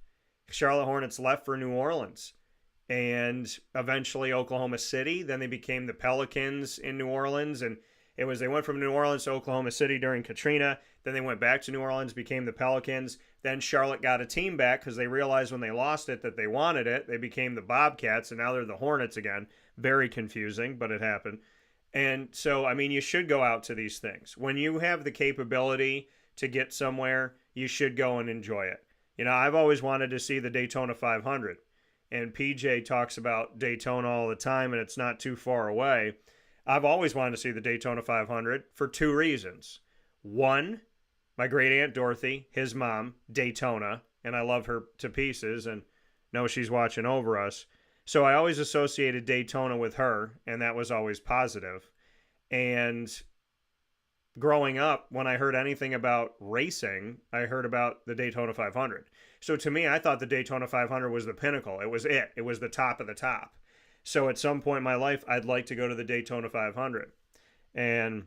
Charlotte Hornets left for New Orleans and eventually Oklahoma City. Then they became the Pelicans in New Orleans, and they went from New Orleans to Oklahoma City during Katrina. Then they went back to New Orleans, became the Pelicans. Then Charlotte got a team back because they realized when they lost it that they wanted it. They became the Bobcats, and now they're the Hornets again. Very confusing, but it happened. And so, I mean, you should go out to these things. When you have the capability to get somewhere, you should go and enjoy it. You know, I've always wanted to see the Daytona 500. And PJ talks about Daytona all the time, and it's not too far away. I've always wanted to see the Daytona 500 for 2 reasons. One, my great Aunt Dorothy, his mom, Daytona, and I love her to pieces and know she's watching over us. So I always associated Daytona with her, and that was always positive. And growing up, when I heard anything about racing, I heard about the Daytona 500. So to me, I thought the Daytona 500 was the pinnacle. It was it. It was the top of the top. So at some point in my life, I'd like to go to the Daytona 500. And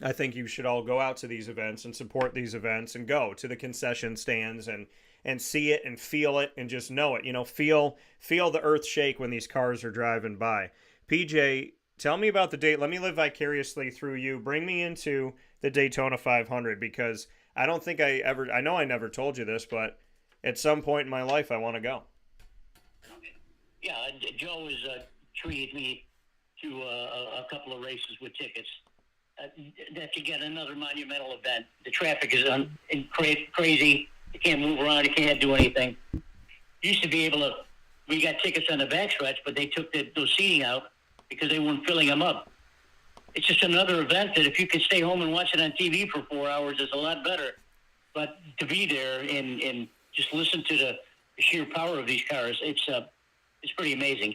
I think you should all go out to these events and support these events and go to the concession stands and see it and feel it and just know it. You know, feel the earth shake when these cars are driving by. PJ, tell me about the date. Let me live vicariously through you. Bring me into the Daytona 500, because I don't think I know I never told you this, but at some point in my life, I want to go. Yeah, Joe has treated me to a couple of races with tickets. That's, again, another monumental event. The traffic is crazy. You can't move around. You can't do anything. Used to be able to, we got tickets on the backstretch, but they took those seating out because they weren't filling them up. It's just another event that if you could stay home and watch it on TV for 4 hours, is a lot better. But to be there and just listen to the sheer power of these cars, it's pretty amazing.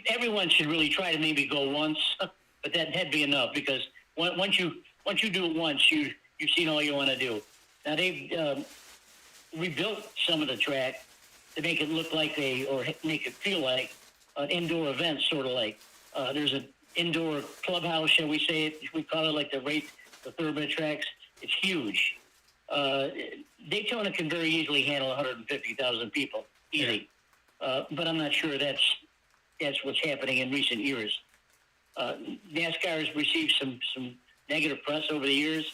Everyone should really try to maybe go once, but that'd be enough, because once you do it once, you've seen all you want to do. Now they've rebuilt some of the track to make it look like or make it feel like an indoor event, sort of like. There's an indoor clubhouse, shall we say it? We call it like the thoroughbred tracks. It's huge. Daytona can very easily handle 150,000 people, easy. But I'm not sure that's what's happening in recent years. NASCAR has received some negative press over the years.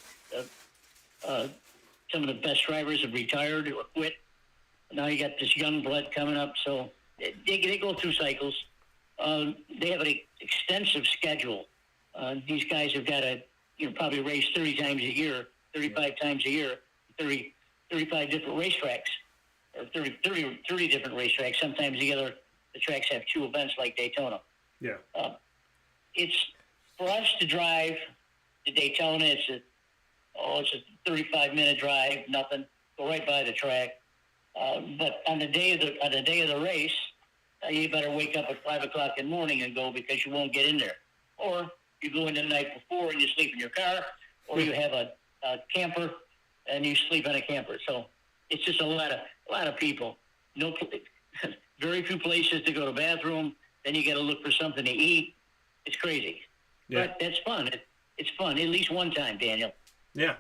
Some of the best drivers have retired or quit. Now you got this young blood coming up, so they go through cycles. They have an extensive schedule. These guys have got to probably race 30 times a year, 35 times a year, 35 different racetracks, or 30 different racetracks. Sometimes the tracks have two events like Daytona. Yeah. It's for us to drive to Daytona. It's a 35-minute drive, nothing. Go right by the track. But on the day of the race, you better wake up at 5 o'clock in the morning and go, because you won't get in there. Or you go in the night before and you sleep in your car, or you have a camper and you sleep in a camper. So it's just a lot of people. Very few places to go to the bathroom. Then you got to look for something to eat. It's crazy. Yeah. But that's fun. It's fun, at least one time, Daniel. Yeah.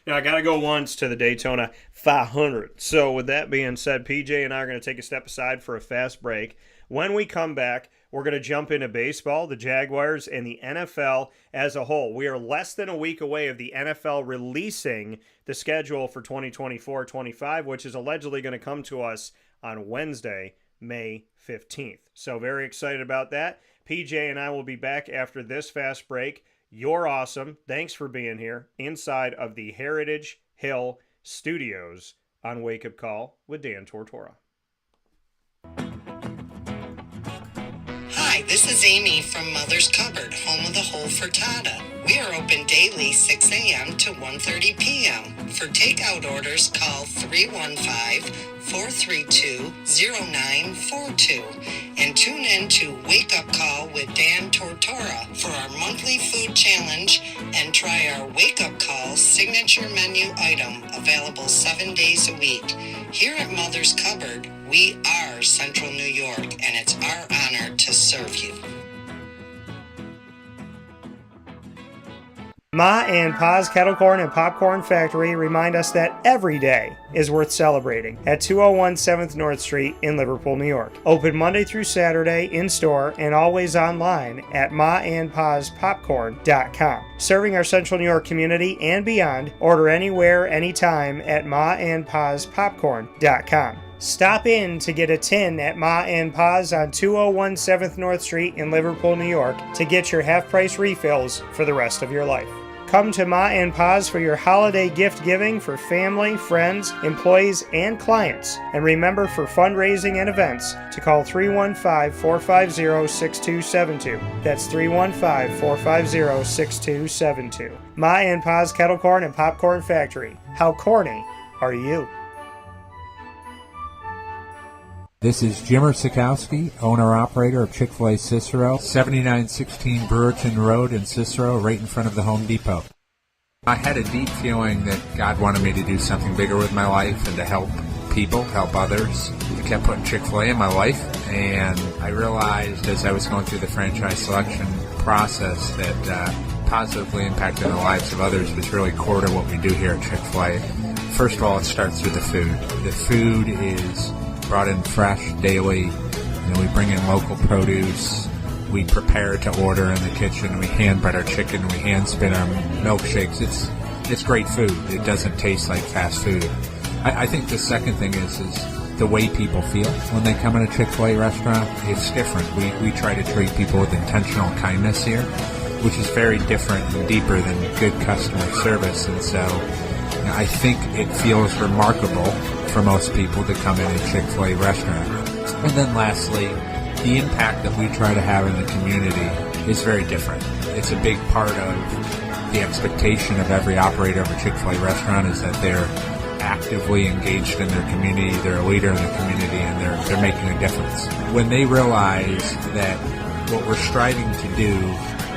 I got to go once to the Daytona 500. So with that being said, PJ and I are going to take a step aside for a fast break. When we come back, we're going to jump into baseball, the Jaguars, and the NFL as a whole. We are less than a week away of the NFL releasing the schedule for 2024-25, which is allegedly going to come to us on Wednesday, May 15th. So very excited about that. PJ and I will be back after this fast break. You're awesome. Thanks for being here inside of the Heritage Hill Studios on Wake Up Call with Dan Tortora. Hi, this is Amy from Mother's Cupboard, home of the whole frittata. We are open daily 6 a.m. to 1:30 p.m. For takeout orders, call 315-432-0942 and tune in to Wake Up Call with Dan Tortora for our monthly food challenge, and try our Wake Up Call signature menu item, available 7 days a week. Here at Mother's Cupboard, we are Central New York, and it's our honor to serve you. Ma and Pa's Kettle Corn and Popcorn Factory remind us that every day is worth celebrating at 201 7th North Street in Liverpool, New York. Open Monday through Saturday in-store and always online at maandpaspopcorn.com. Serving our Central New York community and beyond, order anywhere, anytime at maandpaspopcorn.com. Stop in to get a tin at Ma and Pa's on 201 7th North Street in Liverpool, New York to get your half-price refills for the rest of your life. Come to Ma and Pa's for your holiday gift giving for family, friends, employees, and clients. And remember, for fundraising and events, to call 315-450-6272. That's 315-450-6272. Ma and Pa's Kettle Corn and Popcorn Factory. How corny are you? This is Jimmer Sikowski, owner-operator of Chick-fil-A Cicero, 7916 Brewerton Road in Cicero, right in front of the Home Depot. I had a deep feeling that God wanted me to do something bigger with my life and to help people, help others. I kept putting Chick-fil-A in my life, and I realized as I was going through the franchise selection process that positively impacting the lives of others was really core to what we do here at Chick-fil-A. First of all, it starts with the food. The food is brought in fresh daily. We bring in local produce. We prepare to order in the kitchen. We hand bread our chicken. We hand spin our milkshakes. It's great food. It doesn't taste like fast food. I think the second thing is the way people feel when they come in a Chick-fil-A restaurant. It's different. We try to treat people with intentional kindness here, which is very different and deeper than good customer service. And so I think it feels remarkable for most people to come in a Chick-fil-A restaurant. And then lastly, the impact that we try to have in the community is very different. It's a big part of the expectation of every operator of a Chick-fil-A restaurant is that they're actively engaged in their community, they're a leader in the community, and they're making a difference. When they realize that what we're striving to do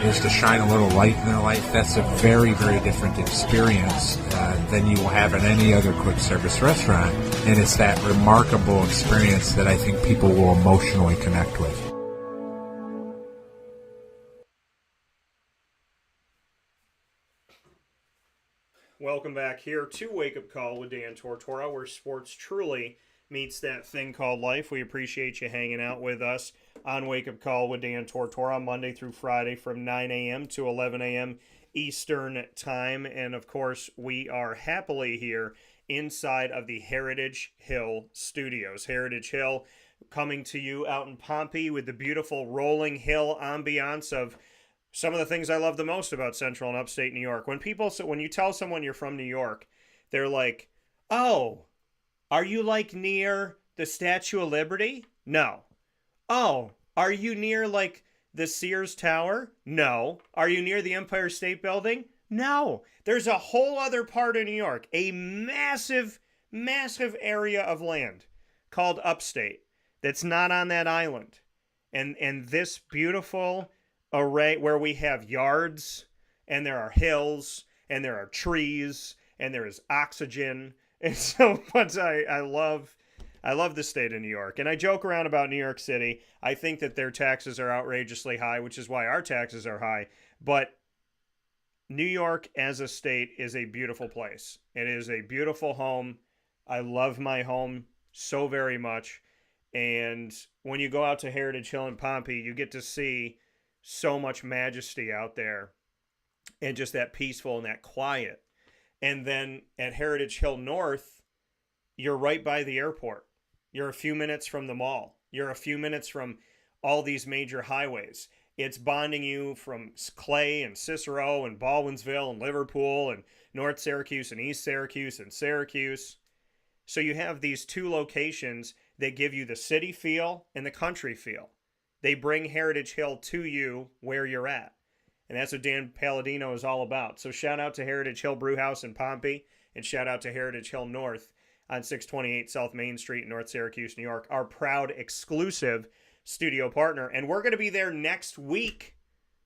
is to shine a little light in their life, that's a very, very different experience than you will have in any other quick service restaurant. And it's that remarkable experience that I think people will emotionally connect with. Welcome back here to Wake Up Call with Dan Tortora, where sports truly meets that thing called life. We appreciate you hanging out with us on Wake Up Call with Dan Tortora, Monday through Friday from 9 a.m. to 11 a.m. Eastern Time. And, of course, we are happily here inside of the Heritage Hill Studios. Heritage Hill coming to you out in Pompey with the beautiful rolling hill ambiance of some of the things I love the most about Central and Upstate New York. When you tell someone you're from New York, they're like, oh, are you like near the Statue of Liberty? No. Oh, are you near like the Sears Tower? No. Are you near the Empire State Building? No. There's a whole other part of New York, a massive, massive area of land called Upstate that's not on that island. And this beautiful array where we have yards and there are hills and there are trees and there is oxygen and so much. I love the state of New York, and I joke around about New York City. I think that their taxes are outrageously high, which is why our taxes are high. But New York as a state is a beautiful place. It is a beautiful home. I love my home so very much. And when you go out to Heritage Hill in Pompey, you get to see so much majesty out there and just that peaceful and that quiet. And then at Heritage Hill North, you're right by the airport. You're a few minutes from the mall. You're a few minutes from all these major highways. It's bonding you from Clay and Cicero and Baldwinsville and Liverpool and North Syracuse and East Syracuse and Syracuse. So you have these two locations that give you the city feel and the country feel. They bring Heritage Hill to you where you're at. And that's what Dan Palladino is all about. So shout out to Heritage Hill Brewhouse in Pompey, and shout out to Heritage Hill North on 628 South Main Street in North Syracuse, New York, our proud exclusive studio partner. And we're going to be there next week,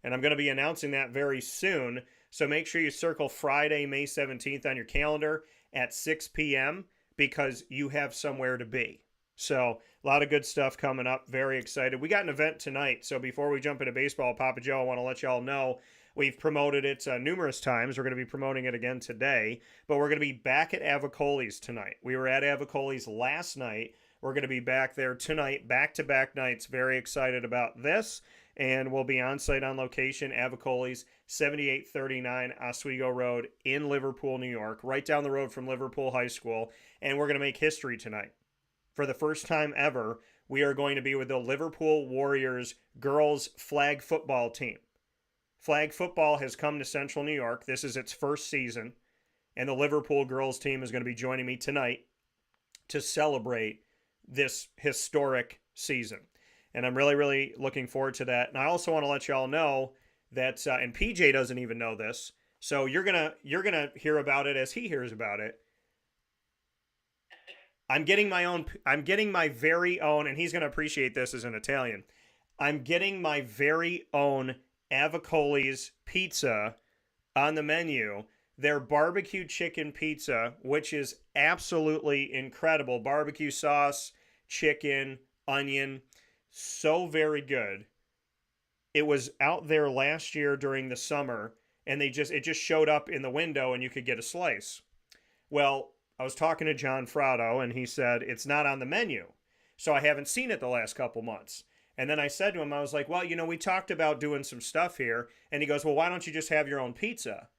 and I'm going to be announcing that very soon. So make sure you circle Friday, May 17th on your calendar at 6 p.m. because you have somewhere to be. So a lot of good stuff coming up. Very excited. We got an event tonight. So before we jump into baseball, Papa Joe, I want to let y'all know we've promoted it numerous times. We're going to be promoting it again today. But we're going to be back at Avicoli's tonight. We were at Avicoli's last night. We're going to be back there tonight, back-to-back nights. Very excited about this. And we'll be on site on location, Avicoli's, 7839 Oswego Road in Liverpool, New York, right down the road from Liverpool High School. And we're going to make history tonight. For the first time ever, we are going to be with the Liverpool Warriors girls flag football team. Flag football has come to Central New York. This is its first season. And the Liverpool girls team is going to be joining me tonight to celebrate this historic season. And I'm really, really looking forward to that. And I also want to let y'all know that, and PJ doesn't even know this, so you're gonna hear about it as he hears about it. I'm getting my very own, and he's going to appreciate this as an Italian. I'm getting my very own Avicoli's pizza on the menu. Their barbecue chicken pizza, which is absolutely incredible. Barbecue sauce, chicken, onion, so very good. It was out there last year during the summer, and it just showed up in the window and you could get a slice. Well, I was talking to John Frado, and he said it's not on the menu. So I haven't seen it the last couple months. And then I said to him, I was like, well, we talked about doing some stuff here. And he goes, well, why don't you just have your own pizza?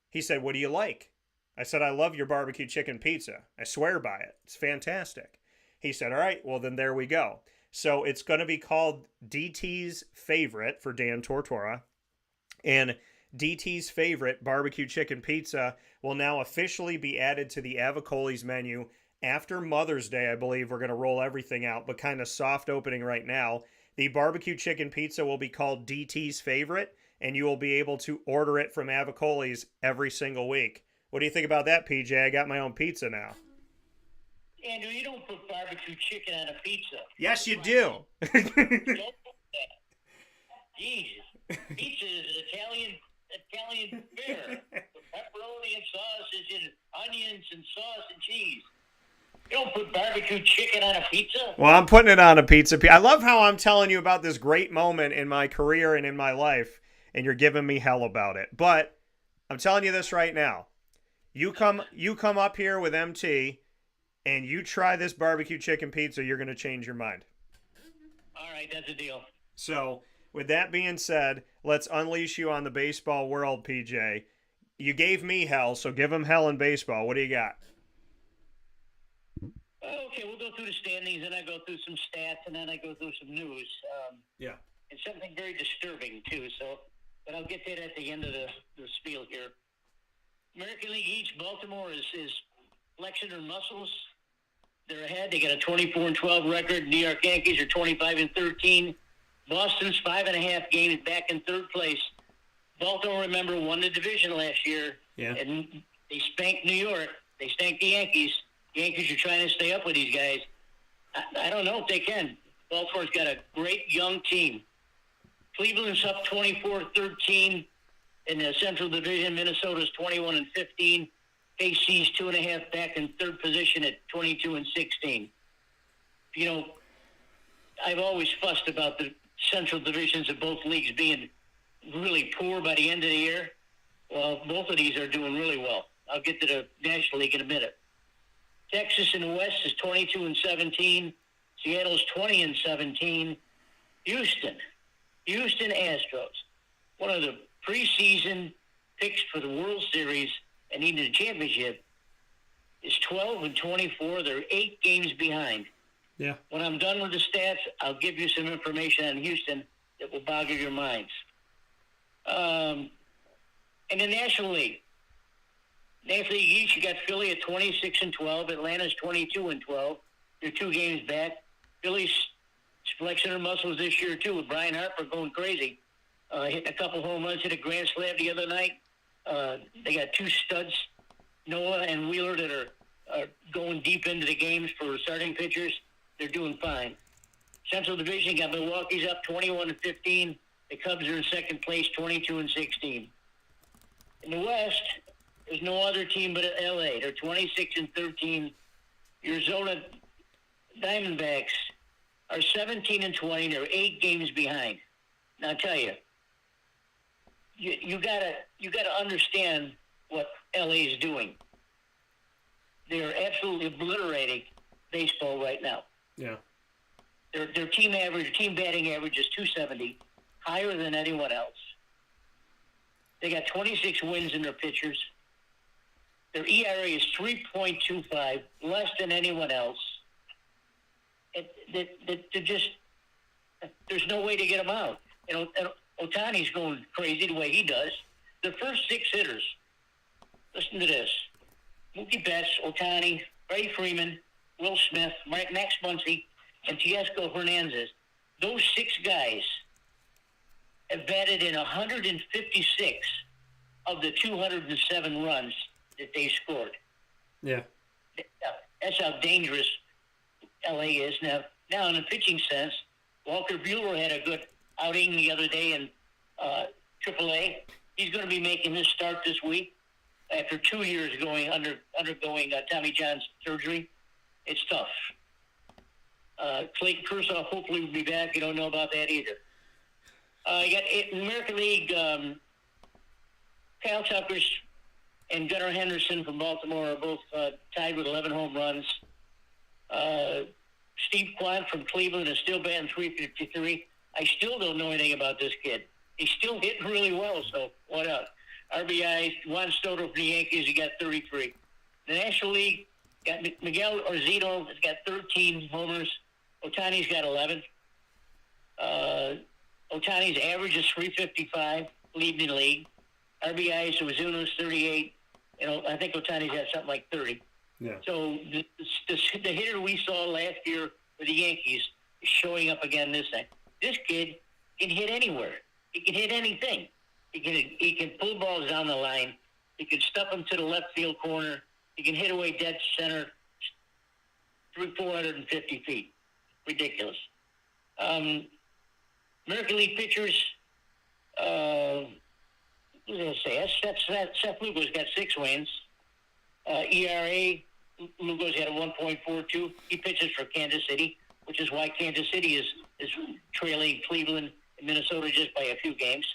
He said, what do you like? I said, I love your barbecue chicken pizza. I swear by it. It's fantastic. He said, all right, well, then there we go. So it's going to be called DT's Favorite for Dan Tortora. And DT's Favorite barbecue chicken pizza will now officially be added to the Avicoli's menu after Mother's Day. I believe we're going to roll everything out, but kind of soft opening right now. The barbecue chicken pizza will be called DT's Favorite, and you will be able to order it from Avicoli's every single week. What do you think about that, PJ? I got my own pizza now. Andrew, you don't put barbecue chicken on a pizza. Yes, you do. You don't put that. Jesus. Pizza is an Italian fare. Pepperoni and sausage and onions and sauce and cheese. You don't put barbecue chicken on a pizza? Well, I'm putting it on a pizza. I love how I'm telling you about this great moment in my career and in my life, and you're giving me hell about it. But I'm telling you this right now. You come up here with MT, and you try this barbecue chicken pizza, you're going to change your mind. All right, that's a deal. So, with that being said, let's unleash you on the baseball world, PJ. You gave me hell, so give him hell in baseball. What do you got? Okay, we'll go through the standings, and I go through some stats, and then I go through some news. Yeah. And something very disturbing, too, but I'll get to it at the end of the spiel here. American League East, Baltimore is flexing their muscles. They're ahead. They got a 24-12 record. New York Yankees are 25-13. Boston's 5.5 games back in third place. Baltimore, remember, won the division last year. Yeah. And they spanked New York. They spanked the Yankees. The Yankees are trying to stay up with these guys. I don't know if they can. Baltimore's got a great young team. Cleveland's up 24-13 in the Central Division. Minnesota's 21-15. KC's 2.5 back in third position at 22-16. I've always fussed about the Central Divisions of both leagues being really poor by the end of the year. Well, both of these are doing really well. I'll get to the National League in a minute. Texas in the West is 22-17. Seattle's 20-17. Houston Astros, one of the preseason picks for the World Series and even the championship, is 12-24. They're 8 games behind. Yeah. When I'm done with the stats, I'll give you some information on Houston that will boggle your minds. In the National League East, you got Philly at 26-12. Atlanta's 22-12. They're 2 games back. Philly's flexing their muscles this year, too, with Brian Harper going crazy. Hitting a couple home runs, hit a grand slam the other night. They got 2 studs, Noah and Wheeler, that are going deep into the games for starting pitchers. They're doing fine. Central Division got Milwaukee's up 21-15. The Cubs are in second place, 22-16. In the West, there's no other team but LA. They're 26-13. Arizona Diamondbacks are 17-20. They're 8 games behind. Now, I'll tell you, you gotta understand what LA is doing. They're absolutely obliterating baseball right now. Yeah. Their team batting average is 270, higher than anyone else. They got 26 wins in their pitchers. Their ERA is 3.25, less than anyone else. There's no way to get them out. And Ohtani's going crazy the way he does. The first 6 hitters, listen to this: Mookie Betts, Ohtani, Freddie Freeman, Will Smith, Max Muncy, and Teoscar Hernandez. Those 6 guys have batted in 156 of the 207 runs that they scored. Yeah. That's how dangerous LA is now. Now, in the pitching sense, Walker Buehler had a good outing the other day in AAA. He's going to be making his start this week after 2 years undergoing Tommy John's surgery. It's tough. Clayton Kershaw hopefully will be back. You don't know about that either. You got in American League, Kyle Tucker and Gunnar Henderson from Baltimore are both tied with 11 home runs. Steve Kwan from Cleveland is still batting .353. I still don't know anything about this kid. He's still hitting really well, so what up? RBI, Juan Soto from the Yankees, he got 33. The National League got Miguel Orzito has got 13 homers. Otani's got 11. Otani's average is .355, leading the league. RBI, so Ozuna's 38. I think Otani's got something like 30. Yeah. So the hitter we saw last year with the Yankees is showing up again this time. This kid can hit anywhere. He can hit anything. He can pull balls down the line. He can stuff them to the left field corner. He can hit away dead center 450 feet. Ridiculous. American League pitchers, what was I going to say? Seth Lugo's got 6 wins. ERA, Lugo's got a 1.42. He pitches for Kansas City, which is why Kansas City is trailing Cleveland and Minnesota just by a few games.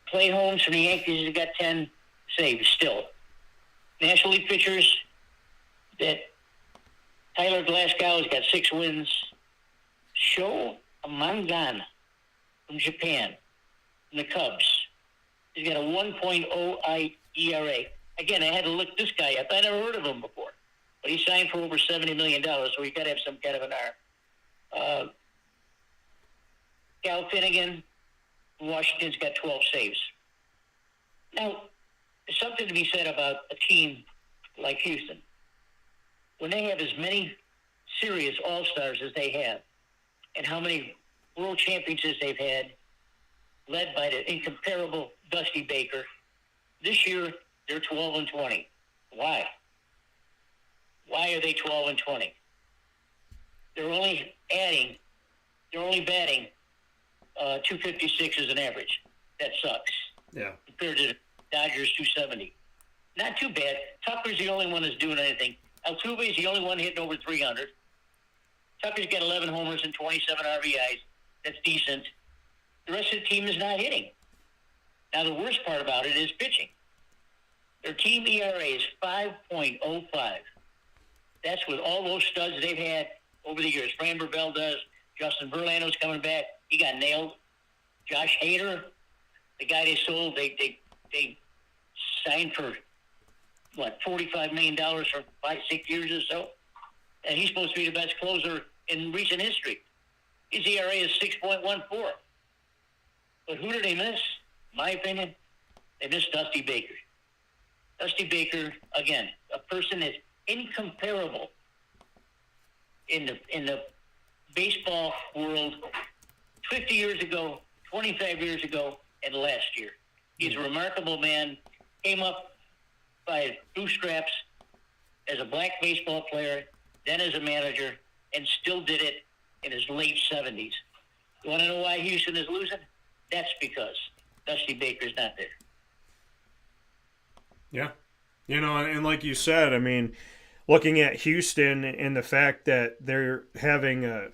Clay Holmes from the Yankees has got 10 saves still. National League pitchers, that Tyler Glasgow has got 6 wins. Sho Mangana from Japan, from the Cubs. He's got a 1.0 ERA. Again, I had to look this guy up. I never heard of him before. But he signed for over $70 million, so he's got to have some kind of an arm. Cal Finnegan from Washington's got 12 saves. Now, there's something to be said about a team like Houston. When they have as many serious all-stars as they have, and how many world championships they've had, led by the incomparable Dusty Baker, this year they're 12-20. Why? Why are they 12-20? They're only batting 256 as an average. That sucks. Yeah. Compared to the Dodgers 270. Not too bad. Tucker's the only one that's doing anything. Altuve's the only one hitting over 300. Tucker's got 11 homers and 27 RBIs. That's decent. The rest of the team is not hitting. Now, the worst part about it is pitching. Their team ERA is 5.05. That's with all those studs they've had over the years. Framber Valdez, Justin Verlander's coming back. He got nailed. Josh Hader, the guy they sold, they signed for, $45 million for 5-6 years or so? And he's supposed to be the best closer in recent history. His ERA is 6.14. But who did they miss? My opinion, they missed Dusty Baker. Dusty Baker, again, a person that's incomparable in the baseball world 50 years ago, 25 years ago, and last year. He's a remarkable man, came up by bootstraps as a black baseball player, then as a manager, and still did it in his late 70s. You want to know why Houston is losing? That's because Dusty Baker's not there. Yeah. And like you said, I mean, looking at Houston and the fact that they're having a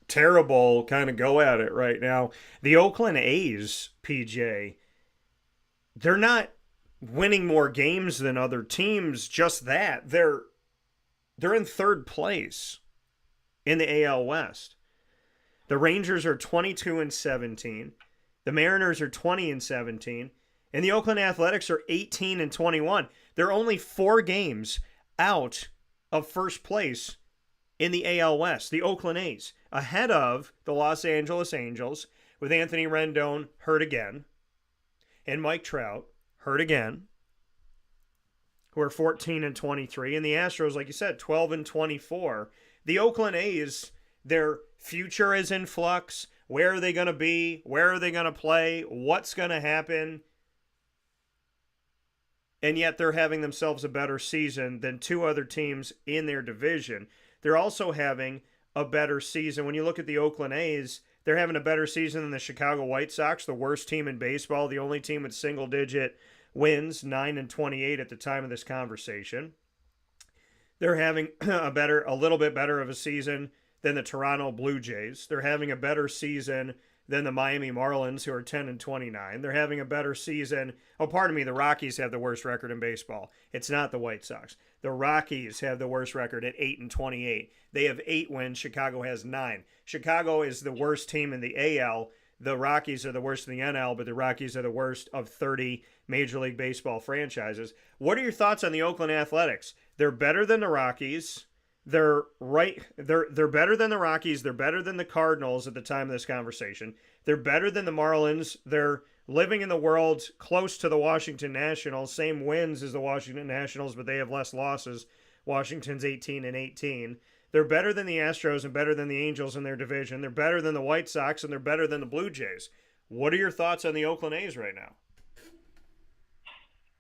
terrible kind of go at it right now, the Oakland A's, PJ, they're not winning more games than other teams, just that. They're in third place in the AL West. The Rangers are 22-17. The Mariners are 20-17. And the Oakland Athletics are 18-21. They're only 4 games out of first place in the AL West, the Oakland A's, ahead of the Los Angeles Angels, with Anthony Rendon hurt again, and Mike Trout hurt again, who are 14-23, and the Astros, like you said, 12-24. The Oakland A's, their future is in flux. Where are they going to be? Where are they going to play? What's going to happen? and yet they're having themselves a better season than two other teams in their division. They're also having a better season. When you look at the Oakland A's, they're having a better season than the Chicago White Sox, the worst team in baseball, the only team with single-digit wins, 9-28 at the time of this conversation. They're having a little bit better of a season than the Toronto Blue Jays. They're having a better season than the Miami Marlins, who are 10-29. They're having a better season. Oh, pardon me, the Rockies have the worst record in baseball. It's not the White Sox. The Rockies have the worst record at 8-28. They have 8 wins. Chicago has 9. Chicago is the worst team in the AL. The Rockies are the worst in the NL, but the Rockies are the worst of 30 Major League Baseball franchises. What are your thoughts on the Oakland Athletics? They're better than the Rockies. They're better than the Rockies. They're better than the Cardinals at the time of this conversation. They're better than the Marlins. They're living in the world close to the Washington Nationals. Same wins as the Washington Nationals, but they have less losses. Washington's 18-18. They're better than the Astros and better than the Angels in their division. They're better than the White Sox, and they're better than the Blue Jays. What are your thoughts on the Oakland A's right now?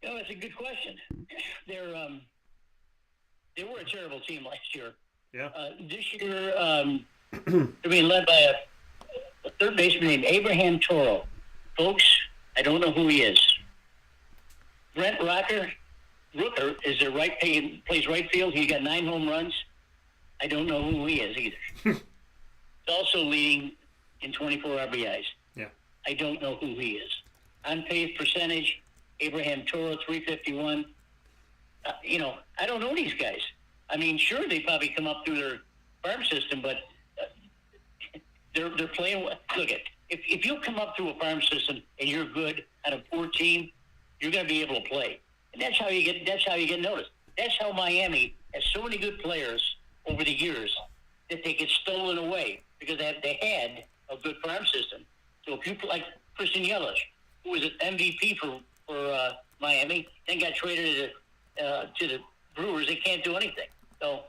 That's a good question. They were a terrible team last year. Yeah. This year, they're being led by a third baseman named Abraham Toro. Folks, I don't know who he is. Brent Rooker is their plays right field. He got 9 home runs. I don't know who he is either. He's also leading in 24 RBIs. Yeah. I don't know who he is. On pace percentage, Abraham Toro, 351. I don't know these guys. I mean, sure, they probably come up through their farm system, but they're playing. Look at if you come up through a farm system and you're good at a poor team, you're going to be able to play, and that's how you get noticed. That's how Miami has so many good players over the years that they get stolen away because they had a good farm system. So if you like Christian Yelich, who was an MVP for Miami, then got traded to the Brewers, they can't do anything. So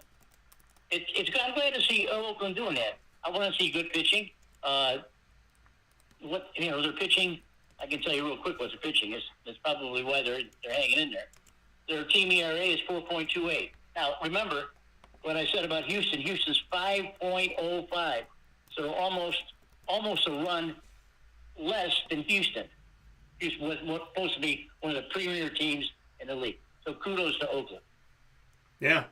I'm glad to see Oakland doing that. I want to see good pitching. Their pitching, I can tell you real quick what their pitching is. That's probably why they're hanging in there. Their team ERA is 4.28. Now, remember what I said about Houston. Houston's 5.05. So almost a run less than Houston. Houston was supposed to be one of the premier teams in the league. So kudos to Oakland. Yeah,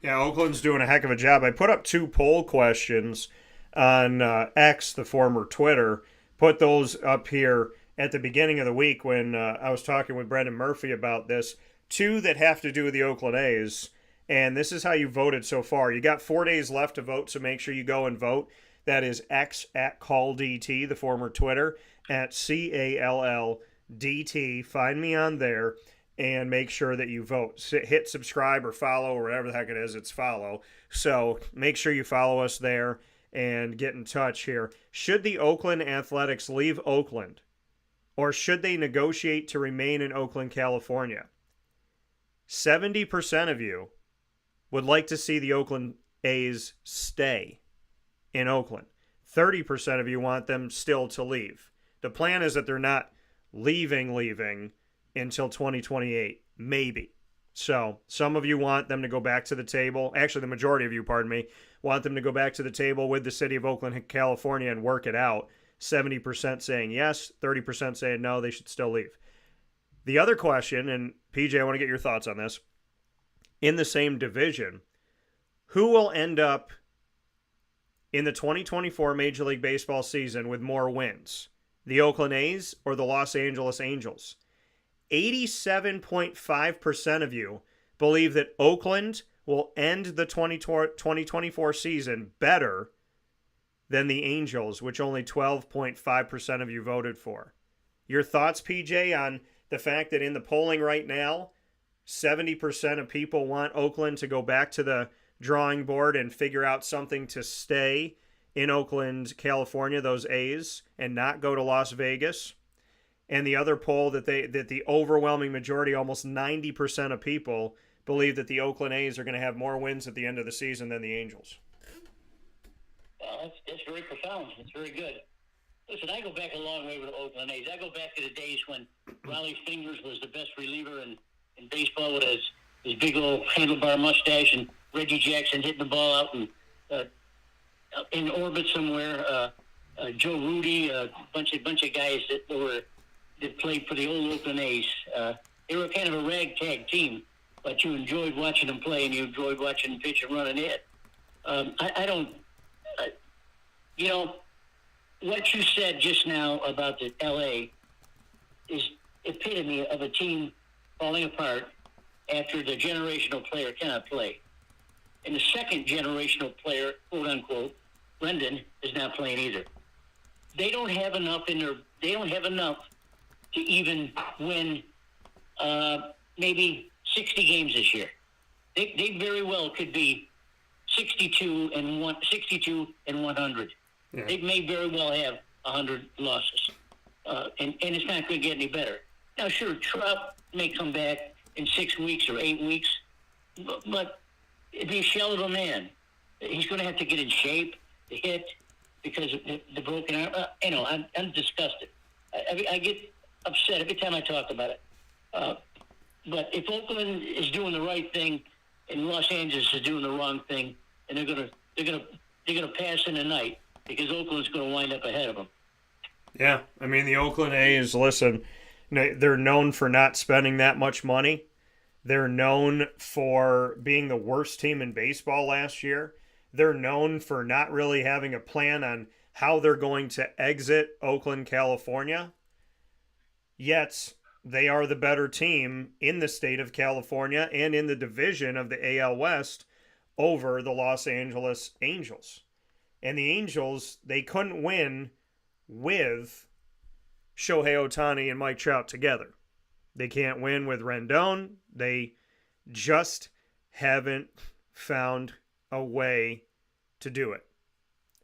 Oakland's doing a heck of a job. I put up 2 poll questions on X, the former Twitter. Put those up here at the beginning of the week when I was talking with Brendan Murphy about this. 2 that have to do with the Oakland A's, and this is how you voted so far. You got 4 days left to vote, so make sure you go and vote. That is X at CallDT, the former Twitter, at CALLDT. Find me on there. And make sure that you vote. Hit subscribe or follow or whatever the heck it is. It's follow. So make sure you follow us there and get in touch here. Should the Oakland Athletics leave Oakland, or should they negotiate to remain in Oakland, California? 70% of you would like to see the Oakland A's stay in Oakland. 30% of you want them still to leave. The plan is that they're not leaving until 2028, maybe. So some of you want them to go back to the table. Actually, the majority of you, want them to go back to the table with the city of Oakland, California, and work it out. 70% saying yes, 30% saying no, they should still leave. The other question, and PJ, I want to get your thoughts on this. In the same division, who will end up in the 2024 Major League Baseball season with more wins? The Oakland A's or the Los Angeles Angels? 87.5% of you believe that Oakland will end the 2024 season better than the Angels, which only 12.5% of you voted for. Your thoughts, PJ, on the fact that in the polling right now, 70% of people want Oakland to go back to the drawing board and figure out something to stay in Oakland, California, those A's, and not go to Las Vegas? And the other poll that the overwhelming majority, almost 90% of people, believe that the Oakland A's are going to have more wins at the end of the season than the Angels. Well, that's very profound. It's very good. Listen, I go back a long way with the Oakland A's. I go back to the days when Raleigh Fingers was the best reliever in in baseball with his big old handlebar mustache, and Reggie Jackson hitting the ball out in orbit somewhere. Joe Rudy, a bunch of guys that played for the old Oakland A's. They were kind of a ragtag team, but you enjoyed watching them play, and you enjoyed watching them pitch and run and hit. What you said just now about the L.A. is epitome of a team falling apart after the generational player cannot play. And the second generational player, quote unquote, Brendan, is not playing either. They don't have enough to even win maybe 60 games this year. They very well could be 62 and 100. Yeah. They may very well have 100 losses, and it's not going to get any better. Now, sure, Trout may come back in 6 weeks or 8 weeks, but it'd be a shell of a man. He's going to have to get in shape to hit because of the broken arm. I'm disgusted. I get upset every time I talk about it. But if Oakland is doing the right thing and Los Angeles is doing the wrong thing, and they're gonna pass in the night because Oakland's going to wind up ahead of them. Yeah, I mean the Oakland A's. Listen, they're known for not spending that much money. They're known for being the worst team in baseball last year. They're known for not really having a plan on how they're going to exit Oakland, California. Yet they are the better team in the state of California and in the division of the AL West over the Los Angeles Angels. And the Angels, they couldn't win with Shohei Ohtani and Mike Trout together. They can't win with Rendon. They just haven't found a way to do it.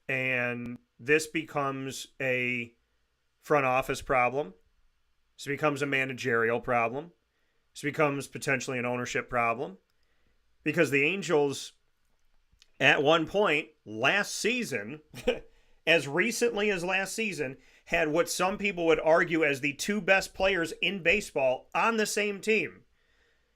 And this becomes a front office problem. This becomes a managerial problem. This becomes potentially an ownership problem. Because the Angels, at one point last season, as recently as last season, had what some people would argue as the two best players in baseball on the same team.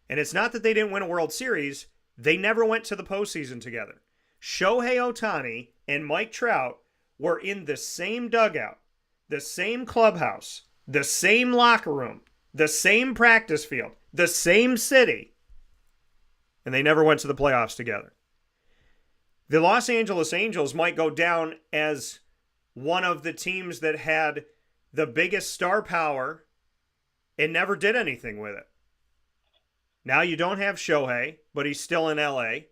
And it's not that they didn't win a World Series. They never went to the postseason together. Shohei Ohtani and Mike Trout were in the same dugout, the same clubhouse, the same locker room, the same practice field, the same city. And they never went to the playoffs together. The Los Angeles Angels might go down as one of the teams that had the biggest star power and never did anything with it. Now you don't have Shohei, but he's still in LA.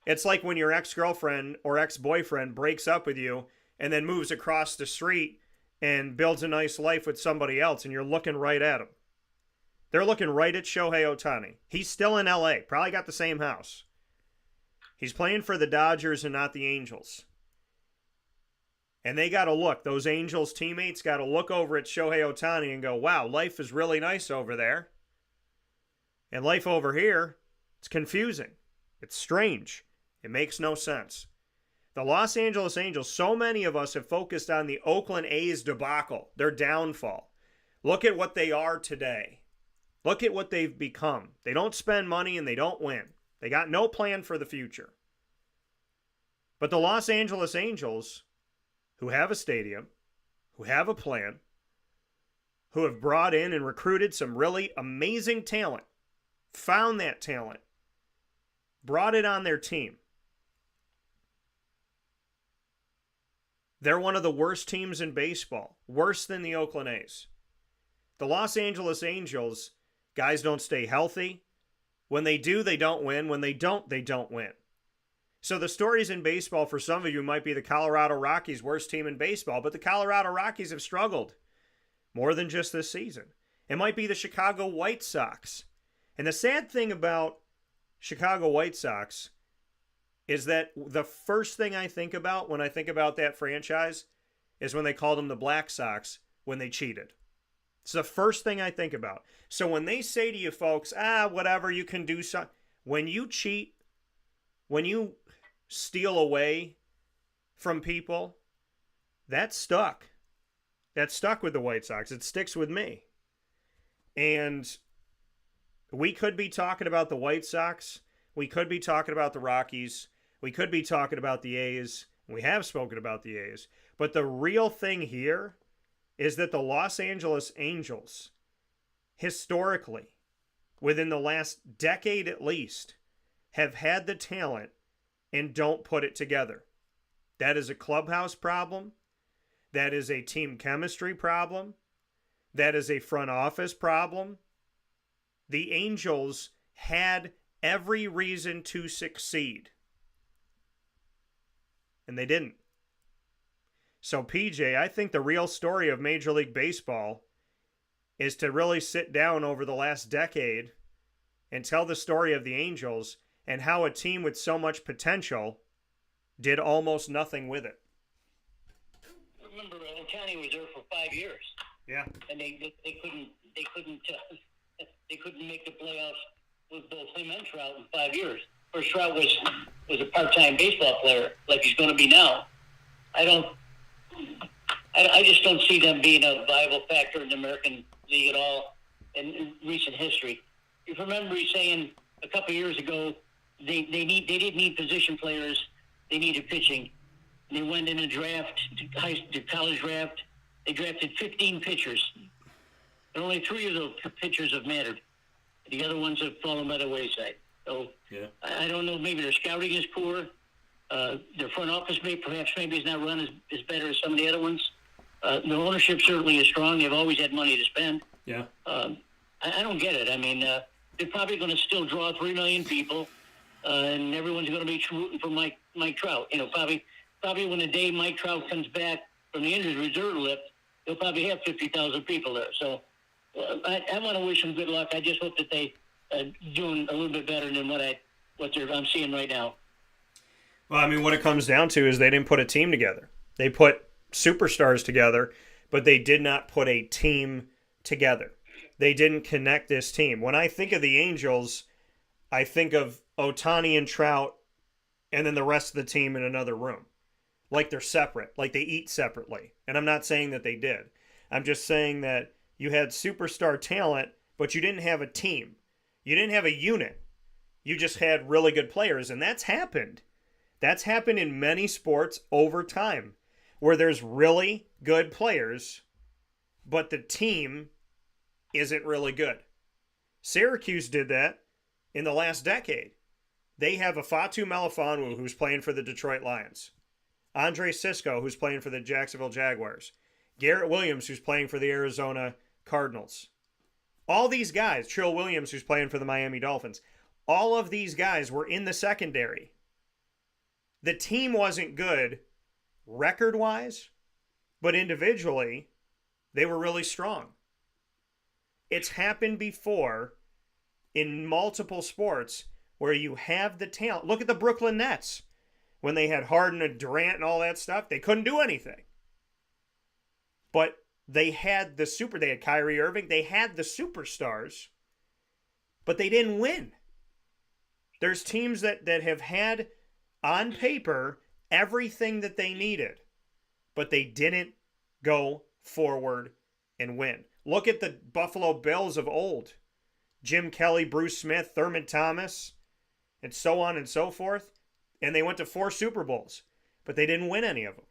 It's like when your ex-girlfriend or ex-boyfriend breaks up with you and then moves across the street and builds a nice life with somebody else, and you're looking right at him. They're looking right at Shohei Ohtani. He's still in LA, probably got the same house. He's playing for the Dodgers and not the Angels. And they got to look, those Angels teammates got to look over at Shohei Ohtani and go, wow, life is really nice over there. And life over here, it's confusing. It's strange. It makes no sense. The Los Angeles Angels, so many of us have focused on the Oakland A's debacle, their downfall. Look at what they are today. Look at what they've become. They don't spend money and they don't win. They got no plan for the future. But the Los Angeles Angels, who have a stadium, who have a plan, who have brought in and recruited some really amazing talent, found that talent, brought it on their team. They're one of the worst teams in baseball, worse than the Oakland A's. The Los Angeles Angels, guys don't stay healthy. When they do, they don't win. When they don't win. So the stories in baseball for some of you might be the Colorado Rockies, worst team in baseball, but the Colorado Rockies have struggled more than just this season. It might be the Chicago White Sox. And the sad thing about Chicago White Sox is that the first thing I think about when I think about that franchise is when they called them the Black Sox when they cheated. It's the first thing I think about. So when they say to you folks, whatever, you can do something. When you cheat, when you steal away from people, that's stuck. That's stuck with the White Sox. It sticks with me. And We could be talking about the White Sox. We could be talking about the Rockies. We could be talking about the A's. We have spoken about the A's. But the real thing here is that the Los Angeles Angels, historically, within the last decade at least, have had the talent and don't put it together. That is a clubhouse problem. That is a team chemistry problem. That is a front office problem. The Angels had every reason to succeed, and they didn't. So, PJ, I think the real story of Major League Baseball is to really sit down over the last decade and tell the story of the Angels and how a team with so much potential did almost nothing with it. Remember, Otani was there for 5 years. Yeah. And they couldn't make the playoffs with both him and Trout in 5 years. First, Trout was a part-time baseball player, like he's going to be now. I just don't see them being a viable factor in the American League at all in recent history. If you remember, he's saying a couple of years ago they didn't need position players, they needed pitching. They went in a draft, to college draft. They drafted 15 pitchers. And only 3 of those pitchers have mattered. The other ones have fallen by the wayside. So yeah. I don't know. Maybe their scouting is poor. Their front office maybe is not run as better as some of the other ones. The ownership certainly is strong. They've always had money to spend. Yeah. I don't get it. I mean, they're probably going to still draw 3 million people, and everyone's going to be rooting for Mike Trout. You know, probably when the day Mike Trout comes back from the injured reserve list, they'll probably have 50,000 people there. So I want to wish them good luck. I just hope that they doing a little bit better than what I'm seeing right now. Well, I mean, what it comes down to is they didn't put a team together. They put superstars together, but they did not put a team together. They didn't connect this team. When I think of the Angels, I think of Otani and Trout and then the rest of the team in another room. Like they're separate, like they eat separately. And I'm not saying that they did. I'm just saying that you had superstar talent, but you didn't have a team. You didn't have a unit. You just had really good players, and that's happened. That's happened in many sports over time, where there's really good players, but the team isn't really good. Syracuse did that in the last decade. They have a Fatu Melifonwu who's playing for the Detroit Lions, Andre Sisco who's playing for the Jacksonville Jaguars, Garrett Williams who's playing for the Arizona Cardinals. All these guys, Trill Williams who's playing for the Miami Dolphins, all of these guys were in the secondary. The team wasn't good record-wise, but individually, they were really strong. It's happened before in multiple sports where you have the talent. Look at the Brooklyn Nets. When they had Harden and Durant and all that stuff, they couldn't do anything. But they had they had Kyrie Irving, they had the superstars, but they didn't win. There's teams that have had, on paper, everything that they needed, but they didn't go forward and win. Look at the Buffalo Bills of old. Jim Kelly, Bruce Smith, Thurman Thomas, and so on and so forth. And they went to 4 Super Bowls, but they didn't win any of them.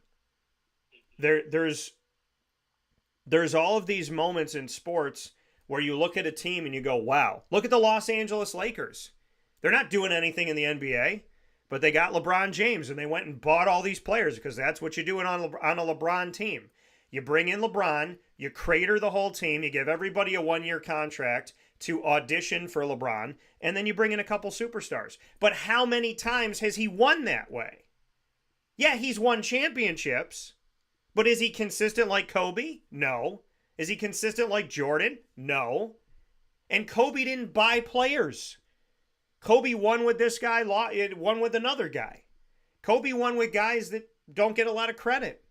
There's all of these moments in sports where you look at a team and you go, wow. Look at the Los Angeles Lakers. They're not doing anything in the NBA, but they got LeBron James, and they went and bought all these players because that's what you do on a LeBron team. You bring in LeBron, you crater the whole team, you give everybody a 1-year contract to audition for LeBron, and then you bring in a couple superstars. But how many times has he won that way? Yeah, he's won championships, but is he consistent like Kobe? No. Is he consistent like Jordan? No. And Kobe didn't buy players. Kobe won with this guy, won with another guy. Kobe won with guys that don't get a lot of credit.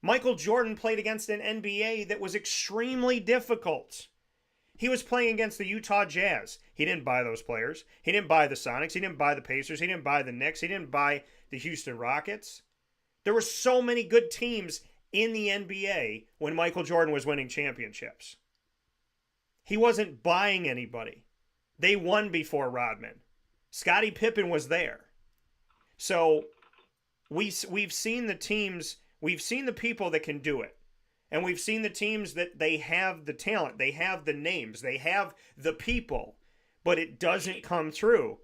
Michael Jordan played against an NBA that was extremely difficult. He was playing against the Utah Jazz. He didn't buy those players. He didn't buy the Sonics. He didn't buy the Pacers. He didn't buy the Knicks. He didn't buy the Houston Rockets. There were so many good teams in the NBA when Michael Jordan was winning championships. He wasn't buying anybody. They won before Rodman. Scottie Pippen was there. So we've seen the teams, we've seen the people that can do it. And we've seen the teams that they have the talent, they have the names, they have the people, but it doesn't come through.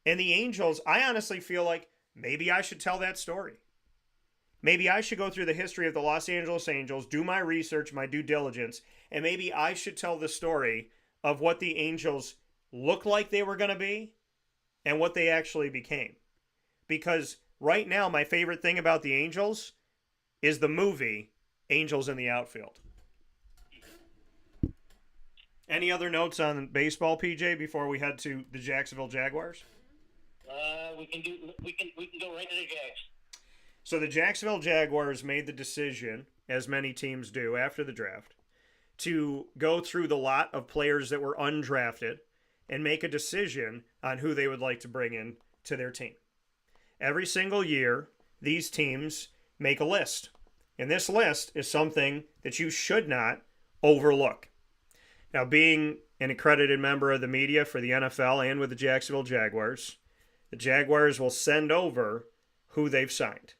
And the Angels, I honestly feel like maybe I should tell that story. Maybe I should go through the history of the Los Angeles Angels, do my research, my due diligence, and maybe I should tell the story of what the Angels looked like they were going to be and what they actually became. Because right now, my favorite thing about the Angels is the movie Angels in the Outfield. Any other notes on baseball, PJ, before we head to the Jacksonville Jaguars? We can go right to the Jags. So the Jacksonville Jaguars made the decision, as many teams do after the draft, to go through the lot of players that were undrafted and make a decision on who they would like to bring in to their team. Every single year, these teams make a list. And this list is something that you should not overlook. Now, being an accredited member of the media for the NFL and with the Jacksonville Jaguars, the Jaguars will send over who they've signed.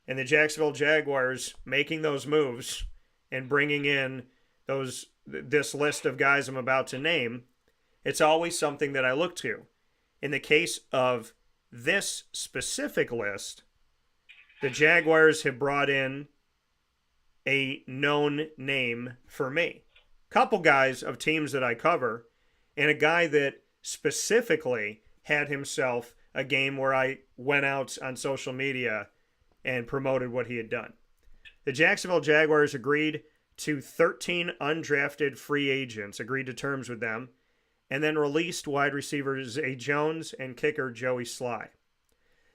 And the Jacksonville Jaguars making those moves and bringing in this list of guys I'm about to name, it's always something that I look to. In the case of this specific list, the Jaguars have brought in a known name for me. Couple guys of teams that I cover, and a guy that specifically had himself a game where I went out on social media and promoted what he had done. The Jacksonville Jaguars agreed to 13 undrafted free agents, agreed to terms with them, and then released wide receivers Zay Jones and kicker Joey Sly.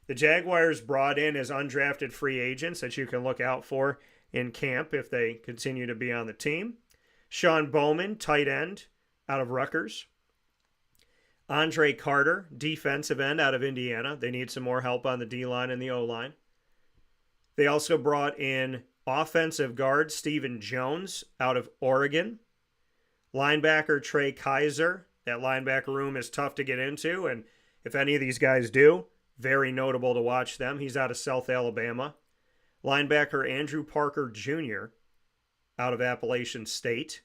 The Jaguars brought in as undrafted free agents that you can look out for in camp if they continue to be on the team. Sean Bowman, tight end, out of Rutgers. Andre Carter, defensive end out of Indiana. They need some more help on the D-line and the O-line. They also brought in offensive guard Stephen Jones out of Oregon. Linebacker Trey Kaiser. That linebacker room is tough to get into, and if any of these guys do, very notable to watch them. He's out of South Alabama. Linebacker Andrew Parker Jr. out of Appalachian State.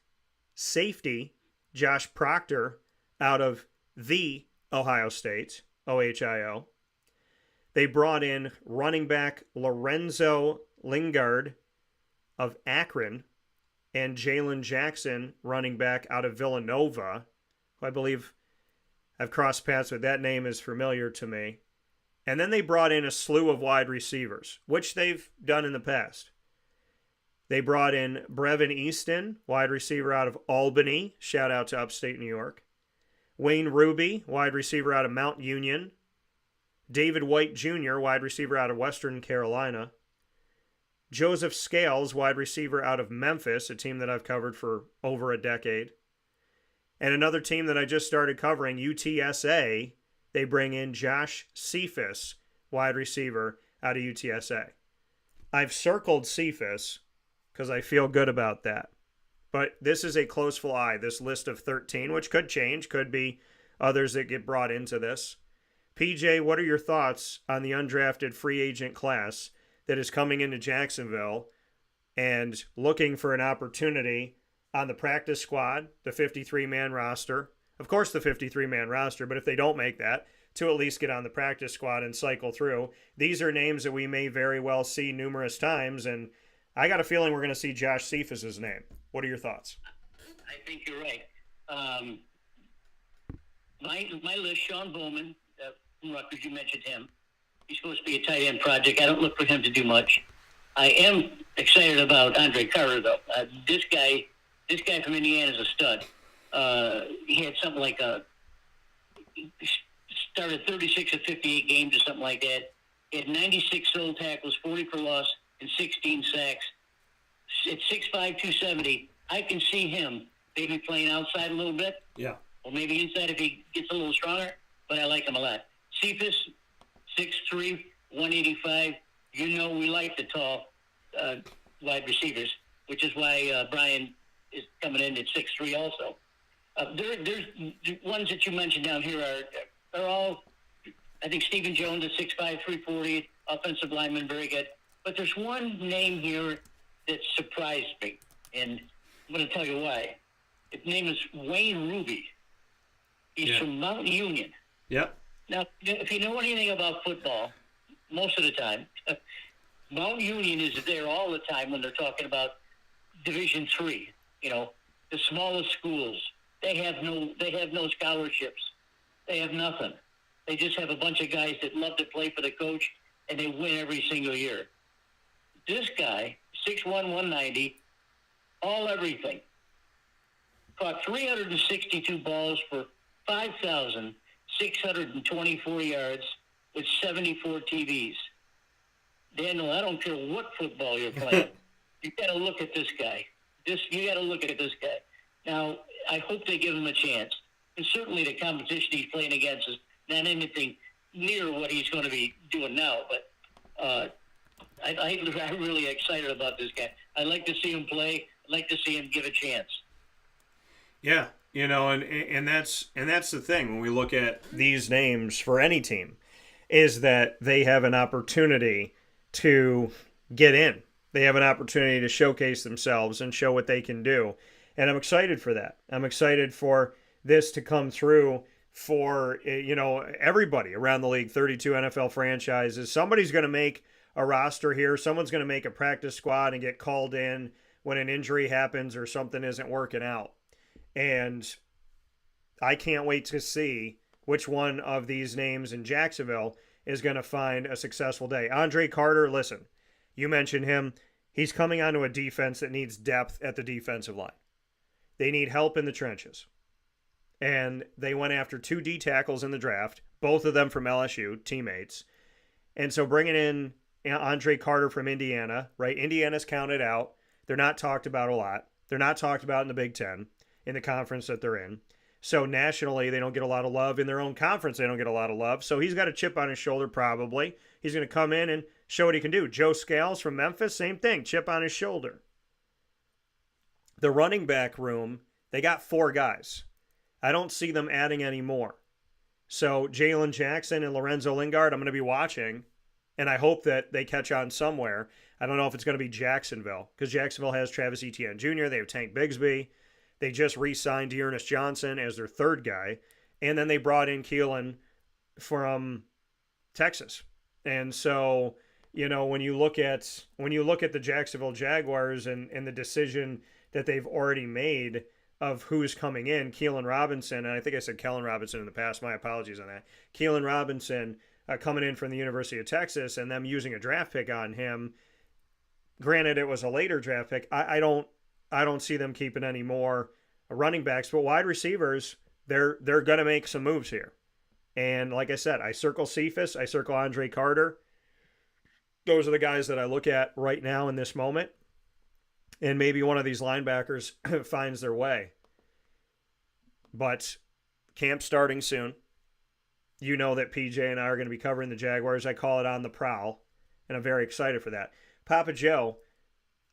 Safety Josh Proctor out of the Ohio State, OHIO. They brought in running back Lorenzo Lingard of Akron and Jalen Jackson, running back out of Villanova, who I believe I've crossed paths with. That name is familiar to me. And then they brought in a slew of wide receivers, which they've done in the past. They brought in Brevin Easton, wide receiver out of Albany. Shout out to upstate New York. Wayne Ruby, wide receiver out of Mount Union. David White Jr., wide receiver out of Western Carolina. Joseph Scales, wide receiver out of Memphis, a team that I've covered for over a decade. And another team that I just started covering, UTSA, they bring in Josh Cephas, wide receiver out of UTSA. I've circled Cephas because I feel good about that. But this is a close fly, this list of 13, which could change, could be others that get brought into this. PJ, what are your thoughts on the undrafted free agent class that is coming into Jacksonville and looking for an opportunity on the practice squad, the 53-man roster? Of course, the 53-man roster, but if they don't make that, to at least get on the practice squad and cycle through. These are names that we may very well see numerous times, and I got a feeling we're going to see Josh Cephas' name. What are your thoughts? I think you're right. My list, Sean Bowman, from Rutgers, you mentioned him. He's supposed to be a tight end project. I don't look for him to do much. I am excited about Andre Carter, though. This guy from Indiana is a stud. He had something like started 36 of 58 games or something like that. He had 96 solo tackles, 40 for loss, and 16 sacks. At 6'5", 270, I can see him maybe playing outside a little bit. Yeah. Or maybe inside if he gets a little stronger, but I like him a lot. Cephas, 6'3", 185. You know we like the tall wide receivers, which is why Brian is coming in at 6'3" also. There's the ones that you mentioned down here are all, I think Stephen Jones at 6'5", 340, offensive lineman, very good. But there's one name here that surprised me, and I'm going to tell you why. His name is Wayne Ruby. He's from Mount Union. Yep. Now, if you know anything about football, most of the time, Mount Union is there all the time when they're talking about Division III. You know, the smallest schools. They have no scholarships. They have nothing. They just have a bunch of guys that love to play for the coach, and they win every single year. This guy, 6'1", 190, all everything, caught 362 balls for 5,624 yards with 74 TVs. Daniel, I don't care what football you're playing. You got to look at this guy. You got to look at this guy. Now, I hope they give him a chance. And certainly the competition he's playing against is not anything near what he's going to be doing now. But I'm really excited about this guy. I like to see him play. I'd like to see him give a chance. Yeah, you know, and that's the thing when we look at these names for any team, is that they have an opportunity to get in. They have an opportunity to showcase themselves and show what they can do. And I'm excited for that. I'm excited for this to come through for, you know, everybody around the league, 32 NFL franchises. Somebody's going to make a roster here. Someone's going to make a practice squad and get called in when an injury happens or something isn't working out. And I can't wait to see which one of these names in Jacksonville is going to find a successful day. Andre Carter, listen, you mentioned him. He's coming onto a defense that needs depth at the defensive line. They need help in the trenches. And they went after 2 D tackles in the draft, both of them from LSU, teammates. And so bringing in Andre Carter from Indiana, right? Indiana's counted out. They're not talked about a lot. They're not talked about in the Big Ten, in the conference that they're in. So nationally, they don't get a lot of love. In their own conference, they don't get a lot of love. So he's got a chip on his shoulder probably. He's going to come in and show what he can do. Joe Scales from Memphis, same thing, chip on his shoulder. The running back room, they got 4 guys. I don't see them adding any more. So Jalen Jackson and Lorenzo Lingard, I'm going to be watching, and I hope that they catch on somewhere. I don't know if it's going to be Jacksonville, because Jacksonville has Travis Etienne Jr., they have Tank Bigsby. They just re-signed Dearness Johnson as their 3rd guy, and then they brought in Keelan from Texas. And so, you know, when you look at the Jacksonville Jaguars and the decision that they've already made of who's coming in, Keelan Robinson, and I think I said Kellen Robinson in the past, my apologies on that. Keelan Robinson coming in from the University of Texas and them using a draft pick on him. Granted, it was a later draft pick. I don't see them keeping any more running backs, but wide receivers, they're going to make some moves here. And like I said, I circle Cephas, I circle Andre Carter. Those are the guys that I look at right now in this moment. And maybe one of these linebackers finds their way. But camp's starting soon. You know that PJ and I are going to be covering the Jaguars. I call it On the Prowl, and I'm very excited for that. Papa Joe,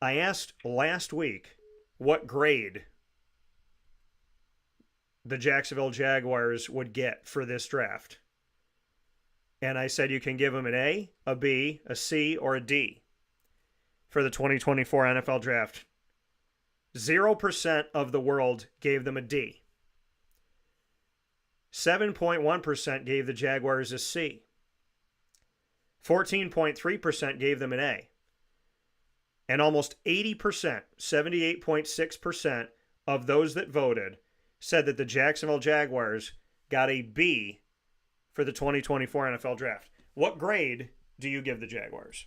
I asked last week what grade the Jacksonville Jaguars would get for this draft. And I said you can give them an A, a B, a C, or a D for the 2024 NFL Draft. 0% of the world gave them a D. 7.1% gave the Jaguars a C. 14.3% gave them an A. And almost 80%, 78.6% of those that voted said that the Jacksonville Jaguars got a B for the 2024 NFL Draft. What grade do you give the Jaguars?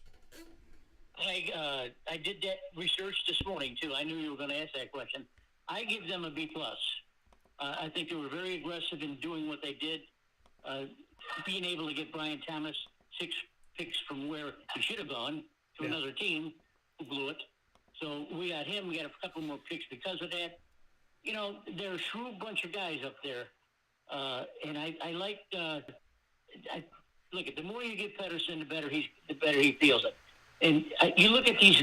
I did that research this morning, too. I knew you were going to ask that question. I give them a B+. I think they were very aggressive in doing what they did, being able to get Brian Thomas 6 picks from where he should have gone to another team who blew it. So we got him. We got a couple more picks because of that. You know, they're a shrewd bunch of guys up there. And I like look, the more you give Pedersen, the better he feels it. And you look at these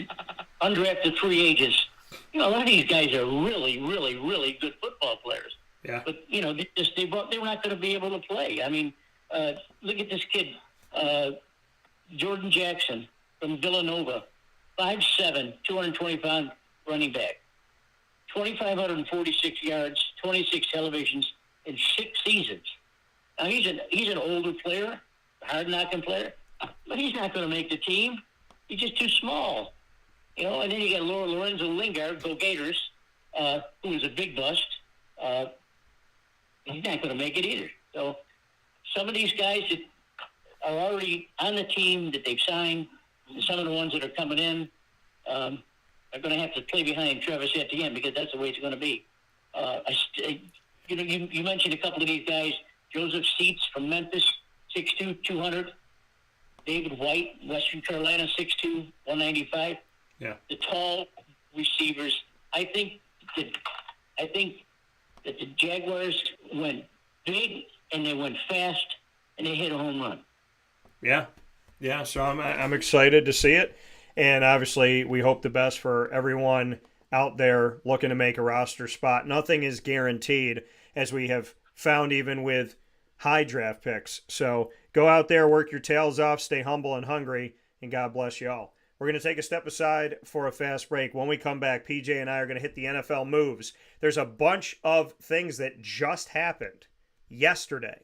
undrafted free agents You know, a lot of these guys are really, really, really good football players. Yeah. But, you know, they were not going to be able to play. I mean, look at this kid, Jordan Jackson from Villanova, 5'7", 220-pound running back, 2,546 yards, 26 televisions in 6 seasons. Now, he's an older player, hard-knocking player, but he's not going to make the team. He's just too small. You know, and then you got Lorenzo Lingard, go Gators, who was a big bust. He's not going to make it either. So some of these guys that are already on the team that they've signed, and some of the ones that are coming in, are going to have to play behind Travis Etienne because that's the way it's going to be. You mentioned a couple of these guys. Joseph Seats from Memphis, 6'2", 200. David White, Western Carolina, 6'2", 195. Yeah. The tall receivers. I think that the Jaguars went big and they went fast and they hit a home run. Yeah. Yeah, so I'm excited to see it. And obviously we hope the best for everyone out there looking to make a roster spot. Nothing is guaranteed, as we have found even with high draft picks. So go out there, work your tails off, stay humble and hungry, and God bless you all. We're going to take a step aside for a fast break. When we come back, PJ and I are going to hit the NFL moves. There's a bunch of things that just happened yesterday.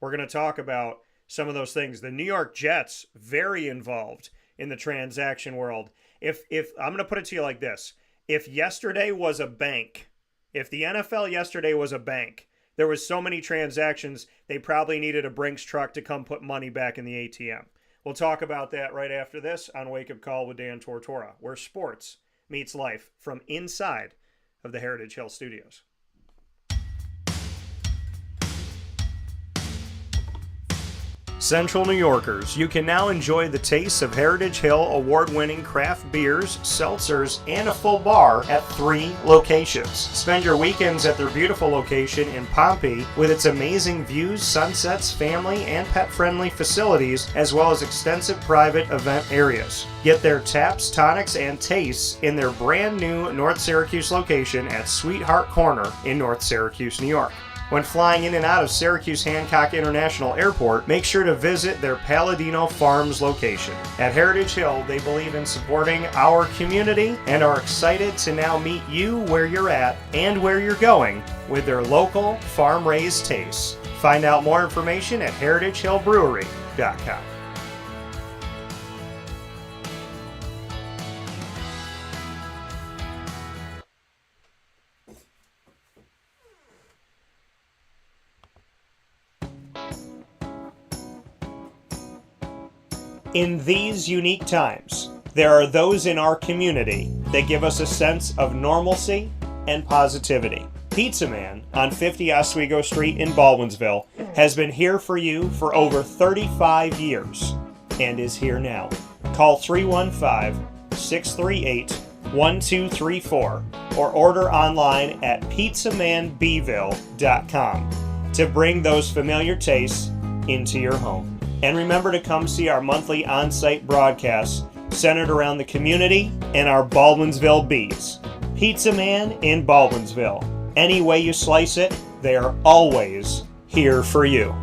We're going to talk about some of those things. The New York Jets, very involved in the transaction world. If I'm going to put it to you like this. If yesterday was a bank, if the NFL yesterday was a bank, there was so many transactions, they probably needed a Brinks truck to come put money back in the ATM. We'll talk about that right after this on Wake Up Call with Dan Tortora, where sports meets life from inside of the Heritage Hill Studios. Central New Yorkers, you can now enjoy the taste of Heritage Hill award-winning craft beers, seltzers, and a full bar at 3 locations. Spend your weekends at their beautiful location in Pompey with its amazing views, sunsets, family, and pet-friendly facilities, as well as extensive private event areas. Get their taps, tonics, and tastes in their brand new North Syracuse location at Sweetheart Corner in North Syracuse, New York. When flying in and out of Syracuse Hancock International Airport, make sure to visit their Palladino Farms location. At Heritage Hill, they believe in supporting our community and are excited to now meet you where you're at and where you're going with their local farm-raised tastes. Find out more information at heritagehillbrewery.com. In these unique times, there are those in our community that give us a sense of normalcy and positivity. Pizza Man on 50 Oswego Street in Baldwinsville has been here for you for over 35 years and is here now. Call 315-638-1234 or order online at pizzamanbville.com to bring those familiar tastes into your home. And remember to come see our monthly on-site broadcasts centered around the community and our Baldwinsville Bees. Pizza Man in Baldwinsville. Any way you slice it, they are always here for you.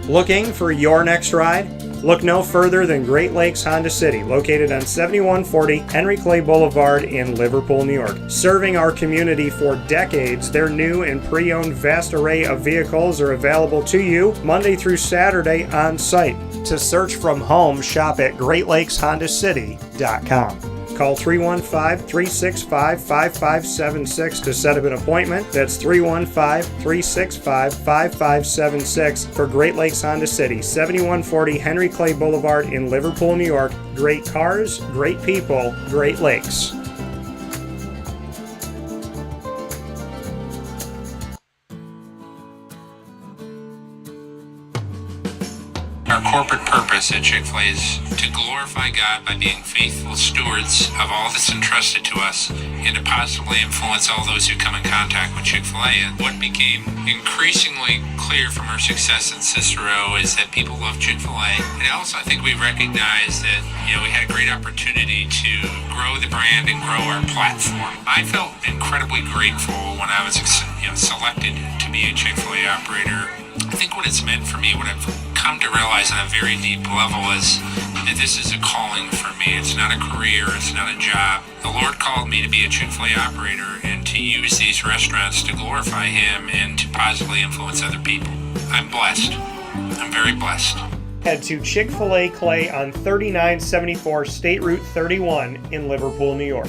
Looking for your next ride? Look no further than Great Lakes Honda City, located on 7140 Henry Clay Boulevard in Liverpool, New York. Serving our community for decades, their new and pre-owned vast array of vehicles are available to you Monday through Saturday on site. To search from home, shop at GreatLakesHondaCity.com. Call 315-365-5576 to set up an appointment. That's 315-365-5576 for Great Lakes Honda City, 7140 Henry Clay Boulevard in Liverpool, New York. Great cars, great people, Great Lakes. corporate purpose at Chick-fil-A is to glorify God by being faithful stewards of all that's entrusted to us and to positively influence all those who come in contact with Chick-fil-A. And what became increasingly clear from our success in Cicero is that people love Chick-fil-A. And also I think we recognized that, we had a great opportunity to grow the brand and grow our platform. I felt incredibly grateful when I was selected to be a Chick-fil-A operator. I think what it's meant for me, what I've come to realize on a very deep level is that this is a calling for me. It's not a career, it's not a job. The Lord called me to be a Chick-fil-A operator and to use these restaurants to glorify Him and to positively influence other people. I'm blessed. I'm very blessed. Head to Chick-fil-A Clay on 3974 State Route 31 in Liverpool, New York.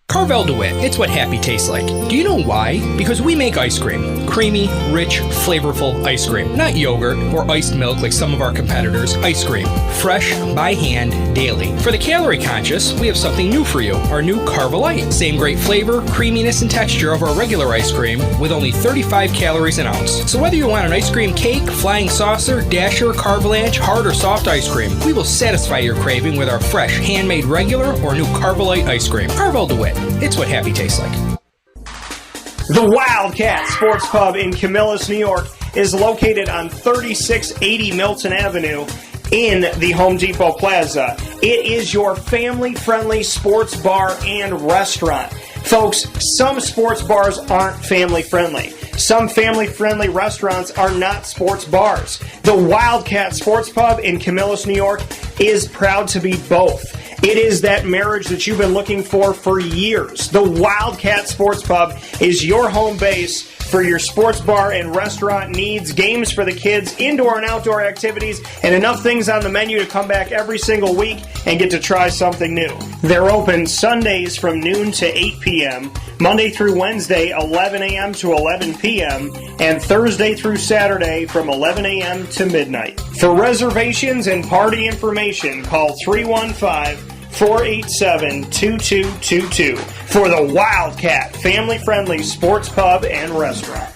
Carvel DeWitt, it's what happy tastes like. Do you know why? Because we make ice cream. Creamy, rich, flavorful ice cream. Not yogurt or iced milk like some of our competitors. Ice cream. Fresh, by hand, daily. For the calorie conscious, we have something new for you. Our new Carvelite. Same great flavor, creaminess, and texture of our regular ice cream with only 35 calories an ounce. So whether you want an ice cream cake, flying saucer, dasher, carvalanche, hard or soft ice cream, we will satisfy your craving with our fresh, handmade regular or new Carvelite ice cream. Carvel DeWitt. It's what happy tastes like. The Wildcat Sports Pub in Camillus, New York is located on 3680 Milton Avenue in the Home Depot Plaza. It is your family-friendly sports bar and restaurant. Folks, some sports bars aren't family-friendly. Some family-friendly restaurants are not sports bars. The Wildcat Sports Pub in Camillus, New York is proud to be both. It is that marriage that you've been looking for years. The Wildcat Sports Pub is your home base for your sports bar and restaurant needs, games for the kids, indoor and outdoor activities, and enough things on the menu to come back every single week and get to try something new. They're open Sundays from noon to 8 p.m., Monday through Wednesday, 11 a.m. to 11 p.m., and Thursday through Saturday from 11 a.m. to midnight. For reservations and party information, call 315-487-2222 for the Wildcat family-friendly sports pub and restaurant.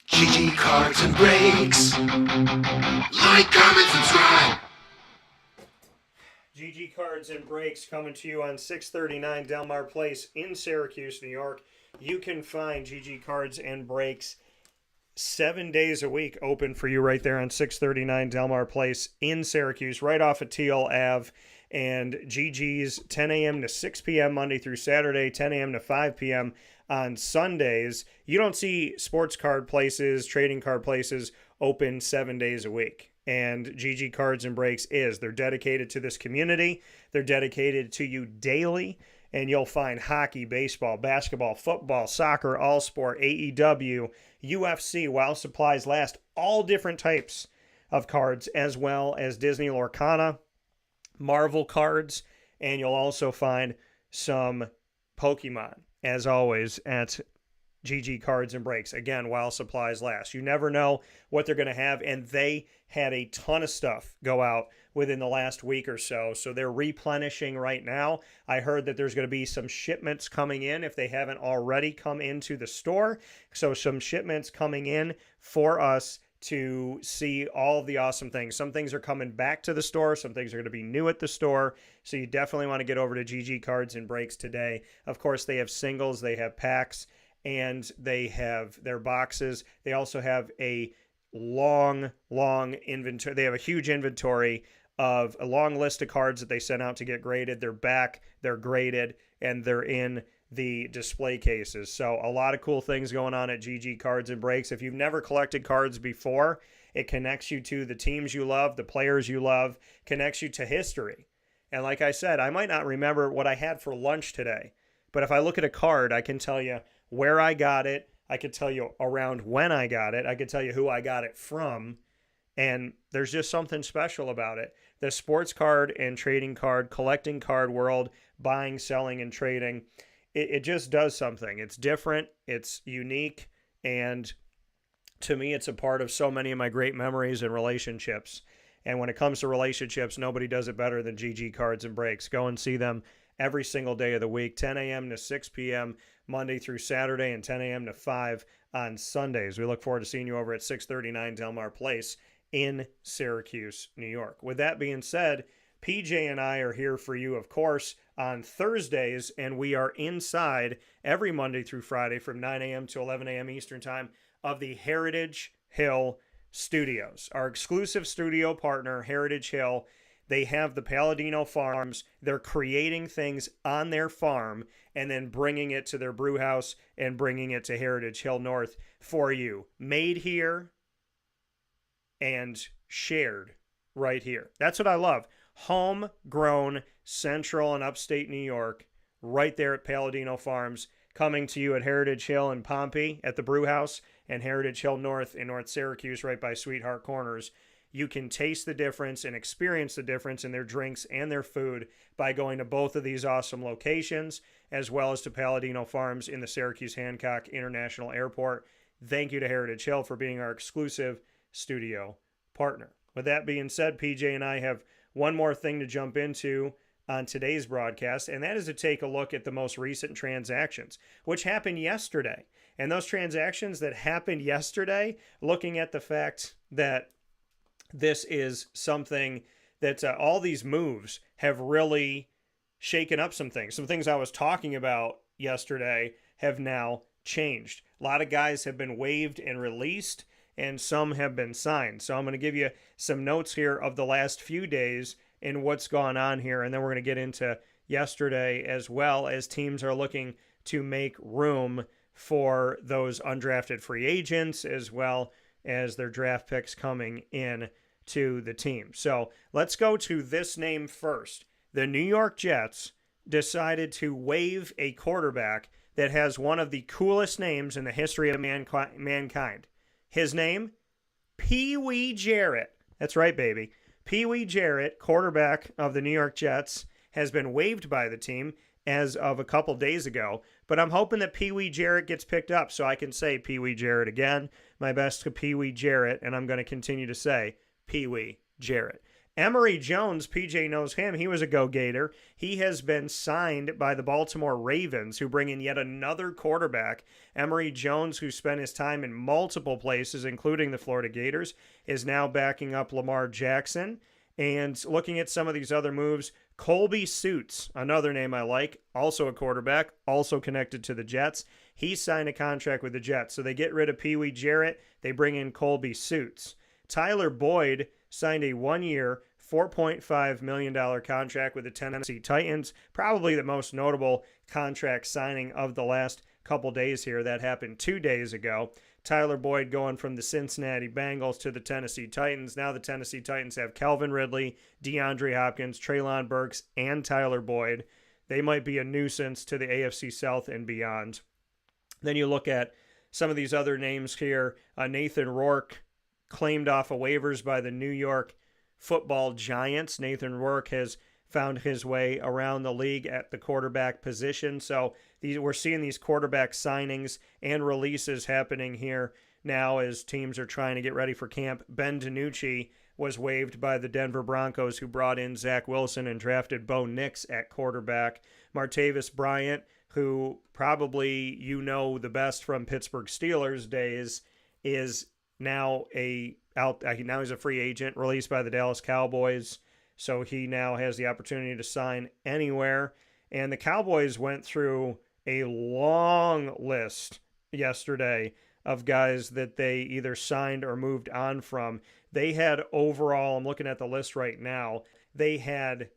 GG Cards and Breaks. Like, comment, subscribe. GG Cards and Breaks coming to you on 639 Delmar Place in Syracuse, New York. You can find GG Cards and Breaks 7 days a week open for you right there on 639 Delmar Place in Syracuse, right off of Teal Ave. And GG's 10 a.m. to 6 p.m. Monday through Saturday, 10 a.m. to 5 p.m. on Sundays. You don't see sports card places, trading card places open 7 days a week. And GG Cards and Breaks is. They're dedicated to this community. They're dedicated to you daily. And you'll find hockey, baseball, basketball, football, soccer, all sport, AEW, UFC, while supplies last, all different types of cards, as well as Disney Lorcana, Marvel cards, and you'll also find some Pokemon, as always, at GG Cards and Breaks. Again, while supplies last. You never know what they're going to have, and they had a ton of stuff go out within the last week or so, so they're replenishing right now. I heard that there's going to be some shipments coming in if they haven't already come into the store, so some shipments coming in for us to see all of the awesome things. Some things are coming back to the store. Some things are going to be new at the store. So you definitely want to get over to GG Cards and Breaks today. Of course, they have singles, they have packs, and they have their boxes. They also have a long inventory. They have a huge inventory of a long list of cards that they sent out to get graded. They're back, they're graded, and they're in the display cases. So a lot of cool things going on at GG Cards and Breaks. If you've never collected cards before, it connects you to the teams you love, the players you love, connects you to history. And like I said, I might not remember what I had for lunch today, but if I look at a card, I can tell you where I got it. I could tell you around when I got it. I could tell you who I got it from. And there's just something special about it. The sports card and trading card, collecting card world, buying, selling, and trading it just does something. It's different, it's unique, and to me, it's a part of so many of my great memories and relationships. And when it comes to relationships, nobody does it better than GG Cards and Breaks. Go and see them every single day of the week, 10 a.m. to 6 p.m. Monday through Saturday, and 10 a.m. to 5 on Sundays. We look forward to seeing you over at 639 Delmar Place in Syracuse, New York. With that being said, PJ and I are here for you, of course, on Thursdays, and we are inside every Monday through Friday from 9 a.m. to 11 a.m. Eastern Time of the Heritage Hill Studios. Our exclusive studio partner, Heritage Hill, they have the Palladino farms. They're creating things on their farm and then bringing it to their brew house and bringing it to Heritage Hill North for you. Made here and shared right here. That's what I love. Homegrown Central and Upstate New York, right there at Palladino Farms, coming to you at Heritage Hill in Pompey at the brew house and Heritage Hill North in North Syracuse right by Sweetheart Corners. You can taste the difference and experience the difference in their drinks and their food by going to both of these awesome locations, as well as to Palladino Farms in the Syracuse Hancock International Airport. Thank you to Heritage Hill for being our exclusive studio partner. With that being said, PJ and I have one more thing to jump into on today's broadcast, and that is to take a look at the most recent transactions, which happened yesterday. And those transactions that happened yesterday, looking at the fact that this is something that all these moves have really shaken up some things. Some things I was talking about yesterday have now changed. A lot of guys have been waived and released, and some have been signed. So I'm going to give you some notes here of the last few days and what's gone on here, and then we're going to get into yesterday as well, as teams are looking to make room for those undrafted free agents as well as their draft picks coming in to the team. So let's go to this name first. The New York Jets decided to waive a quarterback that has one of the coolest names in the history of mankind. His name? Pee Wee Jarrett. That's right, baby. Pee Wee Jarrett, quarterback of the New York Jets, has been waived by the team as of a couple days ago. But I'm hoping that Pee Wee Jarrett gets picked up so I can say Pee Wee Jarrett again. My best to Pee Wee Jarrett, and I'm going to continue to say Pee Wee Jarrett. Emory Jones, PJ knows him. He was a go-gator. He has been signed by the Baltimore Ravens, who bring in yet another quarterback. Emory Jones, who spent his time in multiple places, including the Florida Gators, is now backing up Lamar Jackson. And looking at some of these other moves, Colby Suits, another name I like, also a quarterback, also connected to the Jets. He signed a contract with the Jets. So they get rid of Pee Wee Jarrett. They bring in Colby Suits. Tyler Boyd signed a one-year, $4.5 million contract with the Tennessee Titans. Probably the most notable contract signing of the last couple days here. That happened 2 days ago. Tyler Boyd going from the Cincinnati Bengals to the Tennessee Titans. Now the Tennessee Titans have Calvin Ridley, DeAndre Hopkins, Treylon Burks, and Tyler Boyd. They might be a nuisance to the AFC South and beyond. Then you look at some of these other names here. Nathan Rourke, claimed off of waivers by the New York Football Giants. Nathan Rourke has found his way around the league at the quarterback position. So we're seeing these quarterback signings and releases happening here now as teams are trying to get ready for camp. Ben DiNucci was waived by the Denver Broncos, who brought in Zach Wilson and drafted Bo Nix at quarterback. Martavis Bryant, who probably you know the best from Pittsburgh Steelers days, is now he's a free agent released by the Dallas Cowboys, so he now has the opportunity to sign anywhere. And the Cowboys went through a long list yesterday of guys that they either signed or moved on from. They had overall, I'm looking at the list right now, they had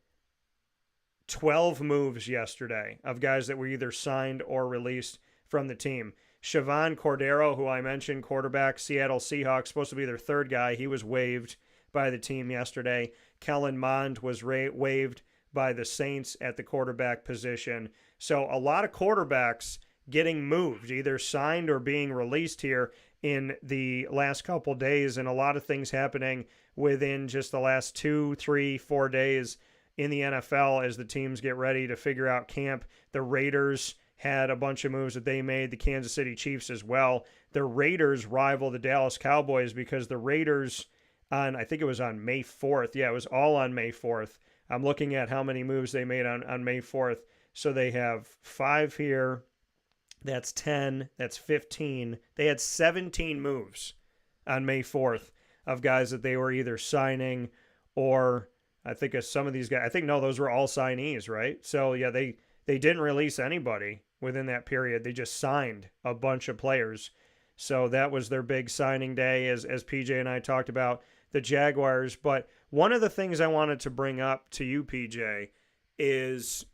12 moves yesterday of guys that were either signed or released from the team. Siobhan Cordero, who I mentioned, quarterback, Seattle Seahawks, supposed to be their third guy. He was waived by the team yesterday. Kellen Mond was waived by the Saints at the quarterback position. So a lot of quarterbacks getting moved, either signed or being released here in the last couple days, and a lot of things happening within just the last 2, 3, 4 days in the NFL as the teams get ready to figure out camp. The Raiders had a bunch of moves that they made, the Kansas City Chiefs as well. The Raiders rival the Dallas Cowboys because the Raiders I think it was on May 4th. Yeah, it was all on May 4th. I'm looking at how many moves they made on May 4th. So they have 5 here. That's 10. That's 15. They had 17 moves on May 4th of guys that they were either signing or I think some of these guys, those were all signees, right? So yeah, they didn't release anybody within that period. They just signed a bunch of players. So that was their big signing day, as PJ and I talked about the Jaguars. But one of the things I wanted to bring up to you, PJ, is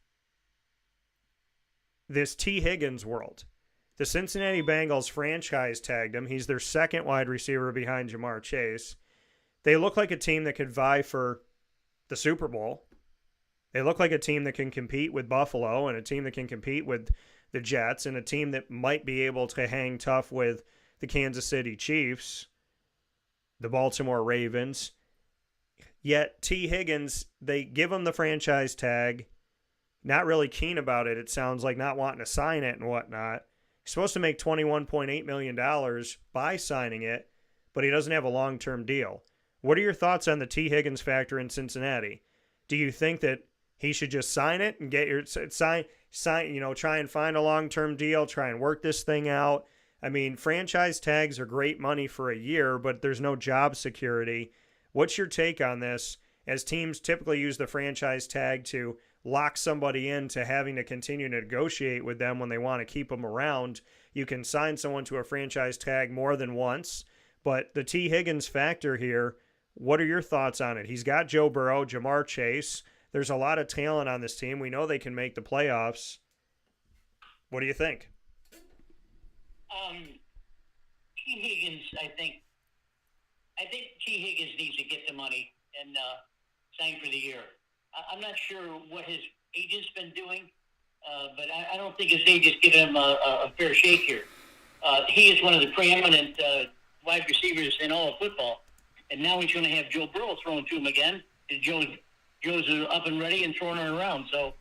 this T. Higgins world. The Cincinnati Bengals franchise tagged him. He's their second wide receiver behind Jamar Chase. They look like a team that could vie for the Super Bowl. They look like a team that can compete with Buffalo and a team that can compete with the Jets and a team that might be able to hang tough with the Kansas City Chiefs, the Baltimore Ravens. Yet T. Higgins, they give him the franchise tag, not really keen about it. It sounds like not wanting to sign it and whatnot. He's supposed to make $21.8 million by signing it, but he doesn't have a long-term deal. What are your thoughts on the T. Higgins factor in Cincinnati? Do you think that he should just sign it and get your sign, try and find a long-term deal, try and work this thing out? I mean, franchise tags are great money for a year, but there's no job security. What's your take on this, as teams typically use the franchise tag to lock somebody into having to continue to negotiate with them when they want to keep them around? You can sign someone to a franchise tag more than once, but the T. Higgins factor here, what are your thoughts on it? He's got Joe Burrow, Jamar Chase. There's a lot of talent on this team. We know they can make the playoffs. What do you think? T. Higgins, I think T. Higgins needs to get the money and sign for the year. I'm not sure what his agent's been doing, but I don't think his agent's giving him a fair shake here. He is one of the preeminent wide receivers in all of football, and now he's going to have Joe Burrow thrown to him again. Joe's up and ready and throwing it around, so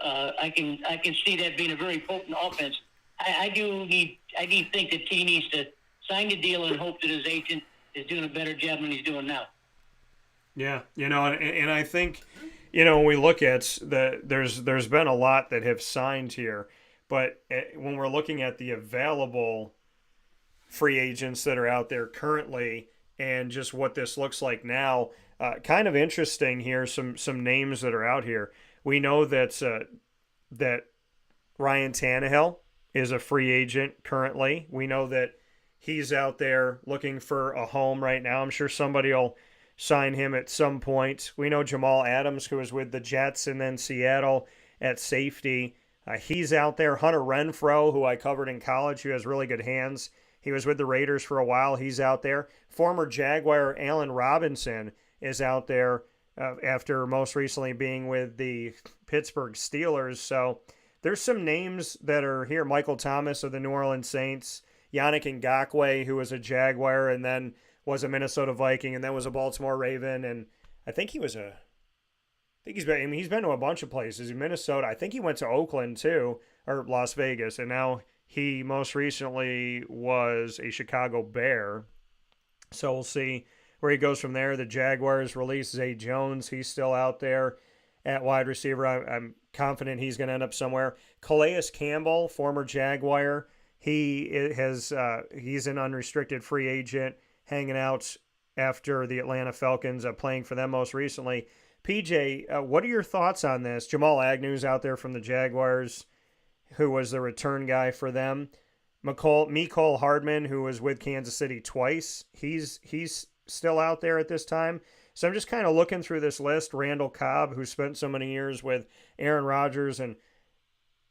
I can see that being a very potent offense. I do think that T needs to sign the deal and hope that his agent is doing a better job than he's doing now. Yeah, and I think, when we look at there's been a lot that have signed here, but when we're looking at the available free agents that are out there currently and just what this looks like now, kind of interesting here, some names that are out here. We know that Ryan Tannehill is a free agent currently. We know that he's out there looking for a home right now. I'm sure somebody will sign him at some point. We know Jamal Adams, who was with the Jets and then Seattle at safety. He's out there. Hunter Renfrow, who I covered in college, who has really good hands. He was with the Raiders for a while. He's out there. Former Jaguar Allen Robinson is out there after most recently being with the Pittsburgh Steelers. So there's some names that are here. Michael Thomas of the New Orleans Saints. Yannick Ngakoue, who was a Jaguar and then was a Minnesota Viking and then was a Baltimore Raven. And I think he's been to a bunch of places in Minnesota. I think he went to Oakland too, or Las Vegas. And now he most recently was a Chicago Bear. So we'll see where he goes from there. The Jaguars released Zay Jones. He's still out there at wide receiver. I'm confident he's going to end up somewhere. Calais Campbell, former Jaguar, he's an unrestricted free agent hanging out after the Atlanta Falcons, playing for them most recently. PJ, what are your thoughts on this? Jamal Agnew's out there from the Jaguars, who was the return guy for them. Mecole Hardman, who was with Kansas City twice, he's still out there at this time. So I'm just kind of looking through this list. Randall Cobb, who spent so many years with Aaron Rodgers and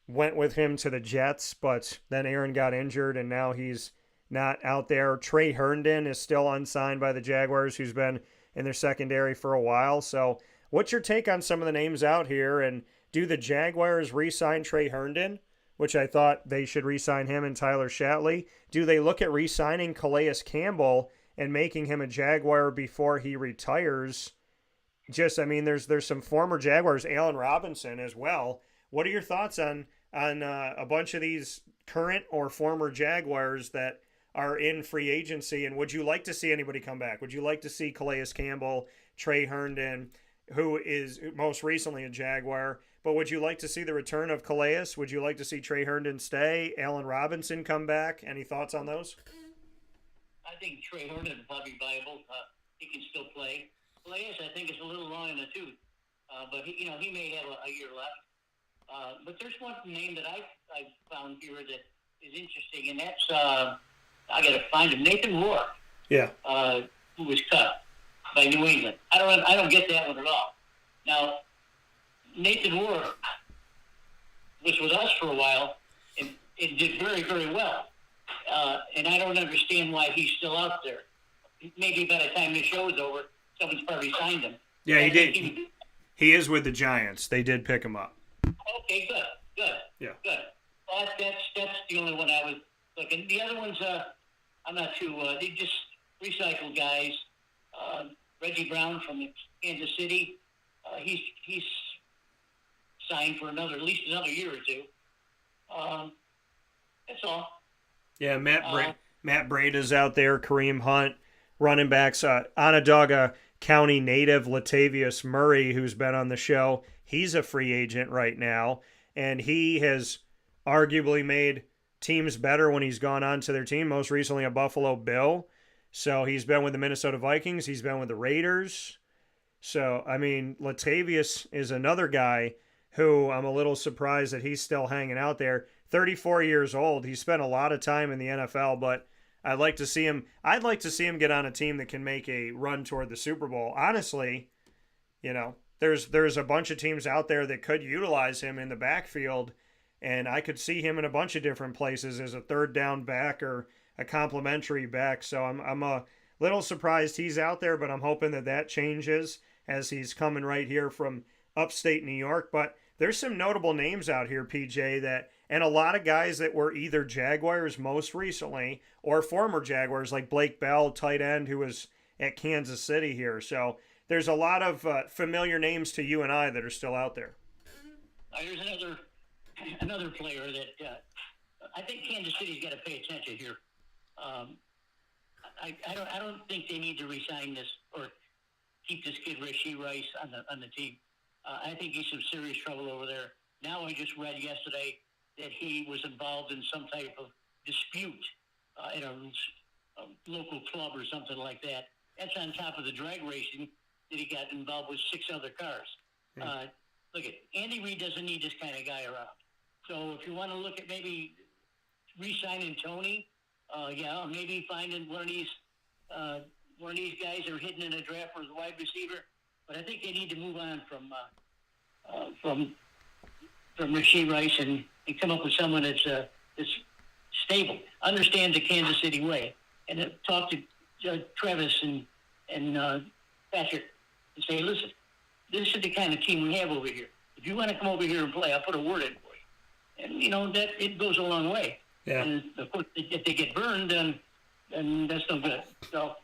went with him to the Jets, but then Aaron got injured and now he's not out there. Trey Herndon is still unsigned by the Jaguars, who's been in their secondary for a while. So what's your take on some of the names out here? And do the Jaguars re-sign Trey Herndon, which I thought they should re-sign him and Tyler Shatley? Do they look at re-signing Calais Campbell and making him a Jaguar before he retires? There's some former Jaguars, Allen Robinson as well. What are your thoughts on on a bunch of these current or former Jaguars that are in free agency? And would you like to see anybody come back? Would you like to see Calais Campbell, Trey Herndon, who is most recently a Jaguar, but would you like to see the return of Calais? Would you like to see Trey Herndon stay? Allen Robinson come back? Any thoughts on those? I think Trey Herndon is probably viable. He can still play. Calais, I think, is a little long in the tooth, but he may have a year left. But there's one name that I found here that is interesting, and that's I got to find him, Nathan Rourke. Yeah. Who was cut by New England. I don't get that one at all. Now, Nathan Rourke was with us for a while and did very, very well. And I don't understand why he's still out there. Maybe by the time the show is over, someone's probably signed him. Yeah, he did. He is with the Giants. They did pick him up. Okay, good. Yeah. Good. Well, that's the only one I was looking. The other ones, I'm not too. They just recycle guys. Reggie Brown from Kansas City. He's signed for at least another year or two. That's all. Yeah, Matt Breida's out there. Kareem Hunt, running backs. Onondaga County native Latavius Murray, who's been on the show. He's a free agent right now, and he has arguably made teams better when he's gone on to their team. Most recently, a Buffalo Bill. So he's been with the Minnesota Vikings. He's been with the Raiders. So, I mean, Latavius is another guy who I'm a little surprised that he's still hanging out there. 34 years old. He spent a lot of time in the NFL, but I'd like to see him get on a team that can make a run toward the Super Bowl. Honestly, there's a bunch of teams out there that could utilize him in the backfield, and I could see him in a bunch of different places as a third down back or a complimentary back. So I'm a little surprised he's out there, but I'm hoping that changes as he's coming right here from upstate New York. But there's some notable names out here, PJ, and a lot of guys that were either Jaguars most recently or former Jaguars, like Blake Bell, tight end, who was at Kansas City here. So there's a lot of familiar names to you and I that are still out there. Here's another player that I think Kansas City's got to pay attention here. I don't think they need to resign this or keep this kid Rashee Rice on the team. I think he's some serious trouble over there. Now I just read yesterday that he was involved in some type of dispute at a local club or something like that. That's on top of the drag racing that he got involved with 6 other cars. Look, Andy Reid doesn't need this kind of guy around. So if you want to look at maybe re-signing Tony, maybe finding one of these guys that are hitting in a draft for the wide receiver. But I think they need to move on from Rashee Rice and come up with someone that's stable, understands the Kansas City way, and talk to Travis and Patrick and say, listen, this is the kind of team we have over here. If you want to come over here and play, I'll put a word in for you. And that it goes a long way. Yeah. And of course, if they get burned, then that's no good. So,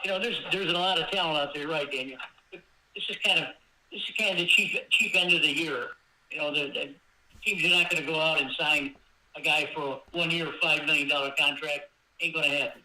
there's a lot of talent out there, right, Daniel? This is kind of the cheap end of the year. The teams are not going to go out and sign a guy for a 1 year, $5 million contract. Ain't going to happen.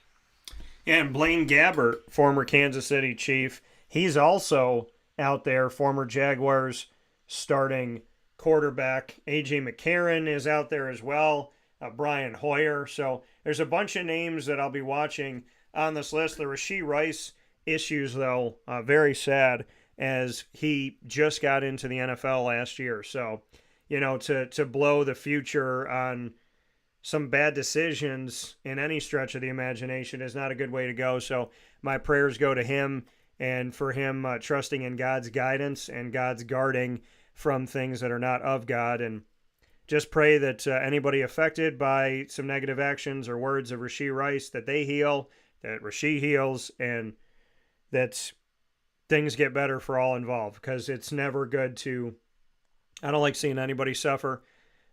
Yeah, and Blaine Gabbert, former Kansas City Chief, he's also out there, former Jaguars starting quarterback. A.J. McCarron is out there as well, Brian Hoyer. So there's a bunch of names that I'll be watching on this list. The Rashee Rice issues, though, very sad, as he just got into the NFL last year. So, to blow the future on some bad decisions in any stretch of the imagination is not a good way to go. So my prayers go to him, and for him trusting in God's guidance and God's guarding from things that are not of God. And just pray that anybody affected by some negative actions or words of Rashee Rice, that they heal, that Rashee heals, and that things get better for all involved, because it's never good I don't like seeing anybody suffer,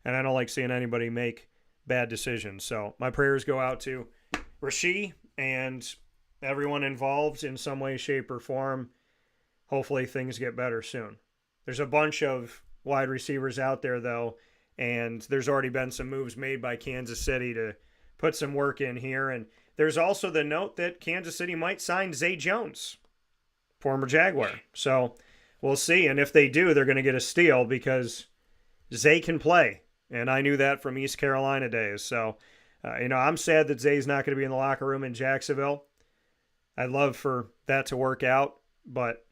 and I don't like seeing anybody make bad decisions. So my prayers go out to Rashee and everyone involved in some way, shape, or form. Hopefully things get better soon. There's a bunch of wide receivers out there, though, And there's already been some moves made by Kansas City to put some work in here. And there's also the note that Kansas City might sign Zay Jones, former Jaguar. So we'll see. And if they do, they're going to get a steal because Zay can play. And I knew that from East Carolina days. So, I'm sad that Zay's not going to be in the locker room in Jacksonville. I'd love for that to work out, but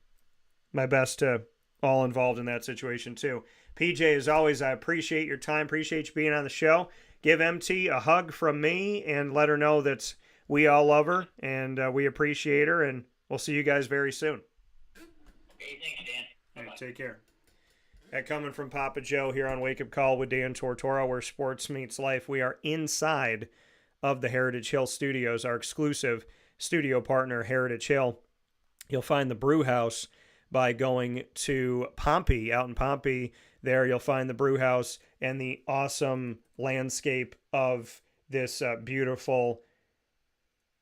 my best to all involved in that situation too. PJ, as always, I appreciate your time. Appreciate you being on the show. Give MT a hug from me and let her know that we all love her and we appreciate her, and we'll see you guys very soon. Hey, thanks, Dan. All right, take care. That coming from Papa Joe here on Wake Up Call with Dan Tortora, where sports meets life. We are inside of the Heritage Hill Studios, our exclusive studio partner, Heritage Hill. You'll find the brew house by going to Pompey. Out in Pompey, there you'll find the brew house and the awesome landscape of this beautiful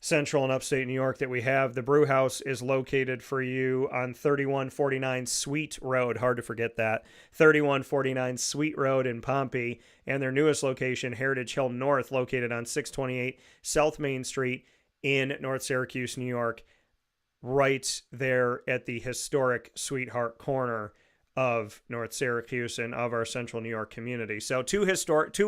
central and upstate New York that we have. The brew house is located for you on 3149 Sweet Road. Hard to forget that. 3149 Sweet Road in Pompey. And their newest location, Heritage Hill North, located on 628 South Main Street in North Syracuse, New York, right there at the historic Sweetheart corner of North Syracuse and of our central New York community. So two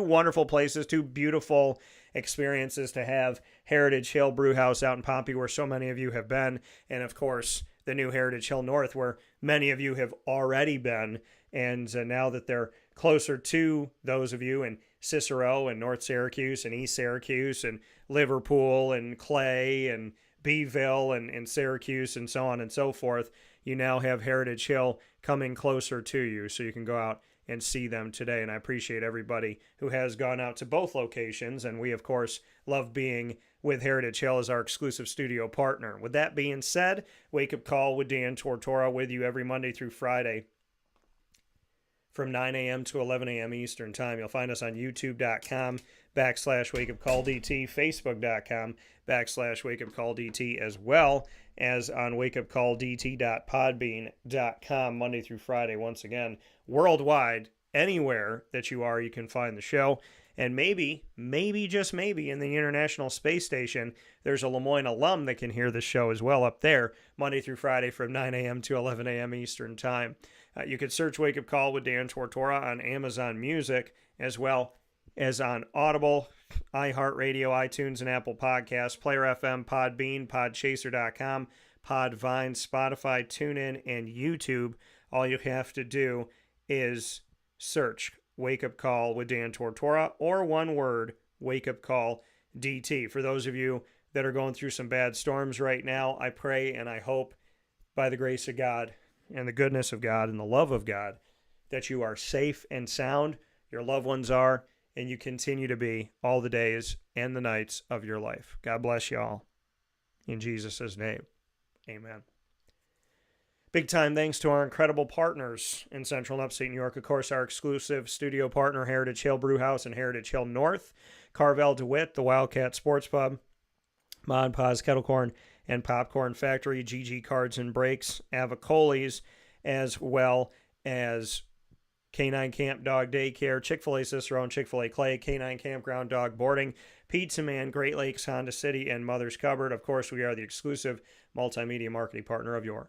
wonderful places, two beautiful experiences to have. Heritage Hill Brewhouse out in Pompey, where so many of you have been, and of course the new Heritage Hill North, where many of you have already been. And now that they're closer to those of you in Cicero and North Syracuse and East Syracuse and Liverpool and Clay and Beeville and Syracuse and so on and so forth, you now have Heritage Hill coming closer to you, so you can go out and see them today. And I appreciate everybody who has gone out to both locations, and we, of course, love being with Heritage Hill as our exclusive studio partner. With that being said, Wake Up Call with Dan Tortora with you every Monday through Friday from 9 a.m. to 11 a.m. Eastern Time. You'll find us on youtube.com/wakeupcalldt, facebook.com/wakeupcalldt, as well as on wakeupcalldt.podbean.com Monday through Friday. Once again, worldwide, anywhere that you are, you can find the show. And maybe, just maybe, in the International Space Station, there's a Lemoyne alum that can hear the show as well up there, Monday through Friday from 9 a.m. to 11 a.m. Eastern Time. You can search Wake Up Call with Dan Tortora on Amazon Music, as well as on Audible, iHeartRadio, iTunes, and Apple Podcasts, Player FM, Podbean, Podchaser.com, Podvine, Spotify, TuneIn, and YouTube. All you have to do is search Wake Up Call with Dan Tortora, or one word, Wake Up Call DT. For those of you that are going through some bad storms right now, I pray and I hope by the grace of God and the goodness of God and the love of God that you are safe and sound, your loved ones are, and you continue to be all the days and the nights of your life. God bless you all. In Jesus' name, amen. Big time thanks to our incredible partners in Central and Upstate New York. Of course, our exclusive studio partner, Heritage Hill Brewhouse and Heritage Hill North, Carvel DeWitt, the Wildcat Sports Pub, Mon Pa's Kettle Corn and Popcorn Factory, GG Cards and Breaks, Avicoli's, as well as Canine Camp Dog Daycare, Chick-fil-A Cicero and Chick-fil-A Clay, Canine Campground Dog Boarding, Pizza Man, Great Lakes, Honda City, and Mother's Cupboard. Of course, we are the exclusive multimedia marketing partner of your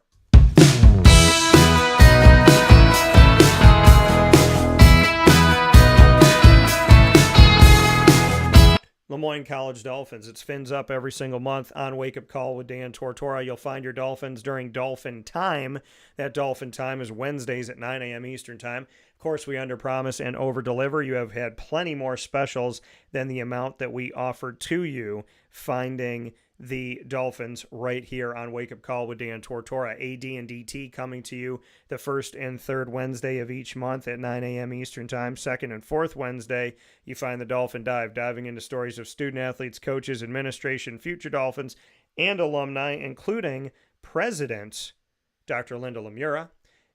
Lemoyne College Dolphins. It's Fins Up every single month on Wake Up Call with Dan Tortora. You'll find your Dolphins during Dolphin Time. That Dolphin Time is Wednesdays at 9 a.m. Eastern Time. Of course, we underpromise and overdeliver. You have had plenty more specials than the amount that we offered to you, finding the Dolphins right here on Wake Up Call with Dan Tortora. AD and DT coming to you the first and third Wednesday of each month at 9 a.m. Eastern Time. Second and fourth Wednesday, you find the Dolphin Dive, diving into stories of student athletes, coaches, administration, future Dolphins, and alumni, including President Dr. Linda Lemura.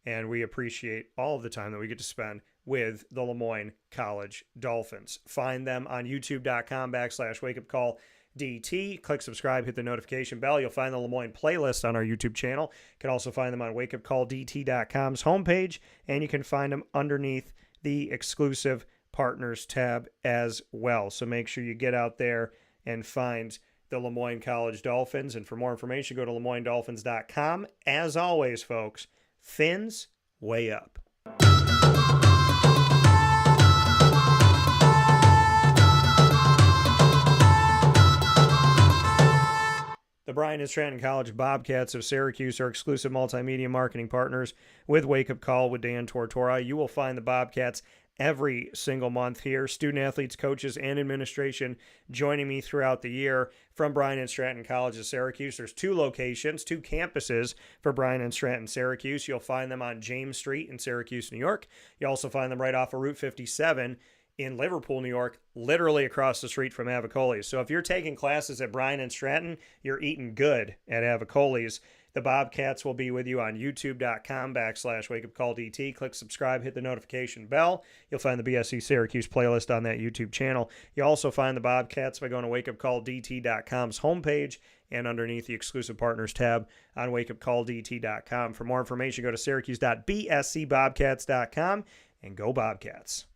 And we appreciate all of the time that we get to spend with the Lemoyne College Dolphins. Find them on youtube.com/wakeupcall DT. Click subscribe, hit the notification bell. You'll find the Lemoyne playlist on our YouTube channel. You can also find them on wakeupcalldt.com's homepage, and you can find them underneath the exclusive Partners tab as well. So make sure you get out there and find the Lemoyne College Dolphins. And for more information, go to LeMoyneDolphins.com. As always, folks, fins way up. The Bryan and Stratton College Bobcats of Syracuse are exclusive multimedia marketing partners with Wake Up Call with Dan Tortora. You will find the Bobcats every single month here. Student athletes, coaches, and administration joining me throughout the year from Bryan and Stratton College of Syracuse. There's 2 locations, 2 campuses for Bryan and Stratton Syracuse. You'll find them on James Street in Syracuse, New York. You also find them right off of Route 57 in Liverpool, New York, literally across the street from Avicoli's. So if you're taking classes at Bryan and Stratton, you're eating good at Avicoli's. The Bobcats will be with you on youtube.com/wakeupcalldt. Click subscribe, hit the notification bell. You'll find the BSC Syracuse playlist on that YouTube channel. You also find the Bobcats by going to wakeupcalldt.com's homepage and underneath the exclusive partners tab on wakeupcalldt.com. For more information, go to syracuse.bscbobcats.com and go Bobcats.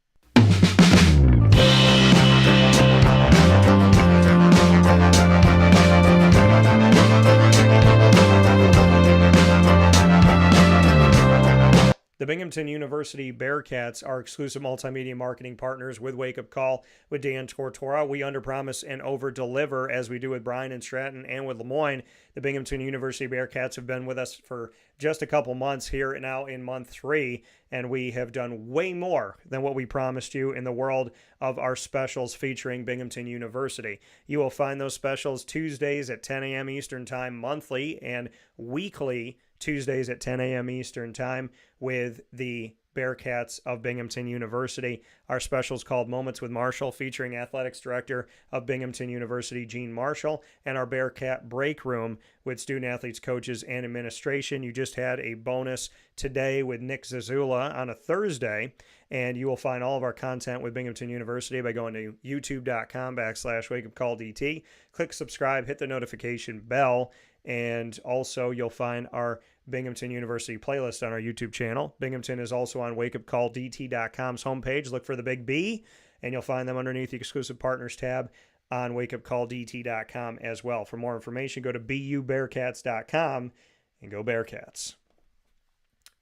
The Binghamton University Bearcats are exclusive multimedia marketing partners with Wake Up Call with Dan Tortora. We underpromise and overdeliver as we do with Bryan and Stratton and with Lemoyne. The Binghamton University Bearcats have been with us for just a couple months here now in month 3, and we have done way more than what we promised you in the world of our specials featuring Binghamton University. You will find those specials Tuesdays at 10 a.m. Eastern Time monthly and weekly Tuesdays at 10 a.m. Eastern Time with the Bearcats of Binghamton University. Our special is called Moments with Marshall, featuring Athletics Director of Binghamton University, Gene Marshall, and our Bearcat Breakroom with student athletes, coaches, and administration. You just had a bonus today with Nick Zieziula on a Thursday, and you will find all of our content with Binghamton University by going to youtube.com/wakeupcalldt. Click subscribe, hit the notification bell, and also you'll find our Binghamton University playlist on our YouTube channel. Binghamton is also on wakeupcalldt.com's homepage. Look for the big B, and you'll find them underneath the exclusive partners tab on wakeupcalldt.com as well. For more information, go to bubearcats.com and go Bearcats.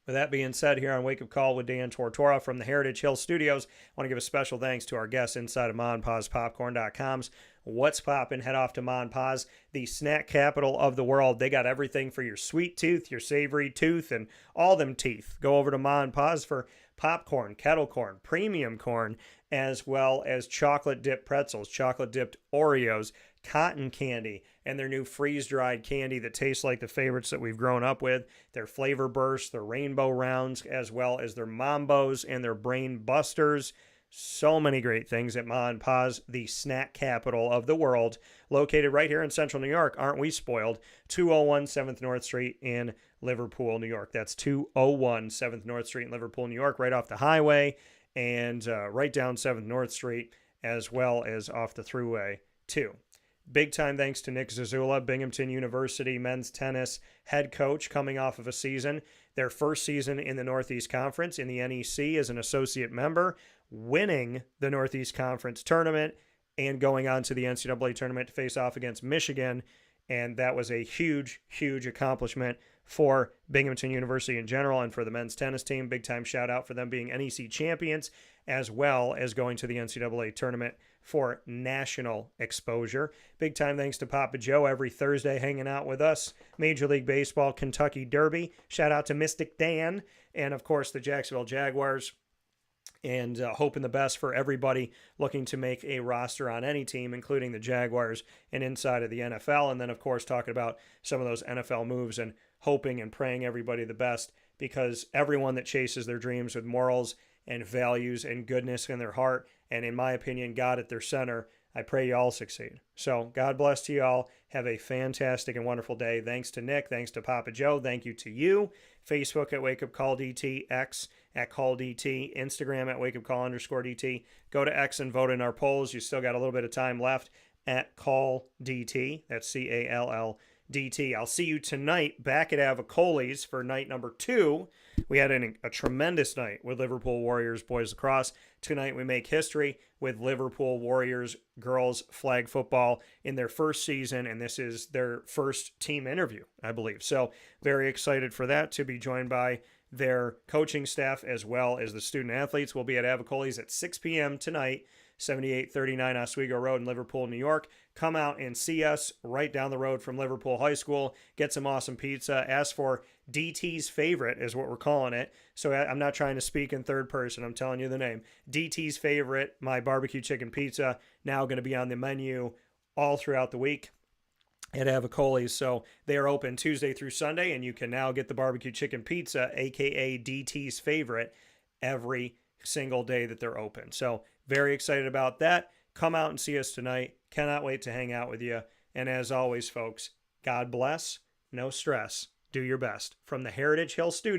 With that being said, here on Wake Up Call with Dan Tortora from the Heritage Hill Studios, I want to give a special thanks to our guests inside of MonPazPopcorn.com's What's Poppin'. Head off to MonPaz, the snack capital of the world. They got everything for your sweet tooth, your savory tooth, and all them teeth. Go over to MonPaz for popcorn, kettle corn, premium corn, as well as chocolate-dipped pretzels, chocolate-dipped Oreos, cotton candy, and their new freeze-dried candy that tastes like the favorites that we've grown up with, their flavor bursts, their rainbow rounds, as well as their Mambos and their brain busters. So many great things at MonPaz, the snack capital of the world, located right here in central New York. Aren't we spoiled? 201 7th North Street in Liverpool, New York. That's 201 7th North Street in Liverpool, New York, right off the highway and right down 7th North Street, as well as off the Thruway, too. Big time thanks to Nick Zieziula, Binghamton University men's tennis head coach, coming off of a season, their first season in the Northeast Conference in the NEC as an associate member, winning the Northeast Conference tournament and going on to the NCAA tournament to face off against Michigan. And that was a huge, huge accomplishment for Binghamton University in general and for the men's tennis team. Big time shout out for them being NEC champions, as well as going to the NCAA tournament for national exposure. Big time thanks to Papa Joe every Thursday hanging out with us. Major League Baseball, Kentucky Derby. Shout out to Mystic Dan and, of course, the Jacksonville Jaguars. And hoping the best for everybody looking to make a roster on any team, including the Jaguars and inside of the NFL. And then, of course, talking about some of those NFL moves and hoping and praying everybody the best, because everyone that chases their dreams with morals and values and goodness in their heart, and in my opinion, God at their center, I pray you all succeed. So God bless to you all. Have a fantastic and wonderful day. Thanks to Nick. Thanks to Papa Joe. Thank you to you. Facebook at Wake Up Call DT, X at Call DT, Instagram at Wake Up Call _DT. Go to X and vote in our polls. You still got a little bit of time left at Call DT. That's CALLDT. I'll see you tonight back at Avicoli's for night number 2 We had a tremendous night with Liverpool Warriors boys lacrosse. Tonight we make history with Liverpool Warriors girls flag football in their first season, and this is their first team interview, I believe. So very excited for that, to be joined by their coaching staff as well as the student athletes. We'll be at Avicoli's at 6 p.m. tonight, 7839 Oswego Road in Liverpool, New York. Come out and see us right down the road from Liverpool High School. Get some awesome pizza. Ask for DT's Favorite is what we're calling it. So I'm not trying to speak in third person. I'm telling you the name. DT's Favorite, my barbecue chicken pizza, now going to be on the menu all throughout the week at Avicoli's. So they are open Tuesday through Sunday, and you can now get the barbecue chicken pizza, aka DT's Favorite, every single day that they're open. So very excited about that. Come out and see us tonight. Cannot wait to hang out with you. And as always, folks, God bless, no stress, do your best. From the Heritage Hill Studio.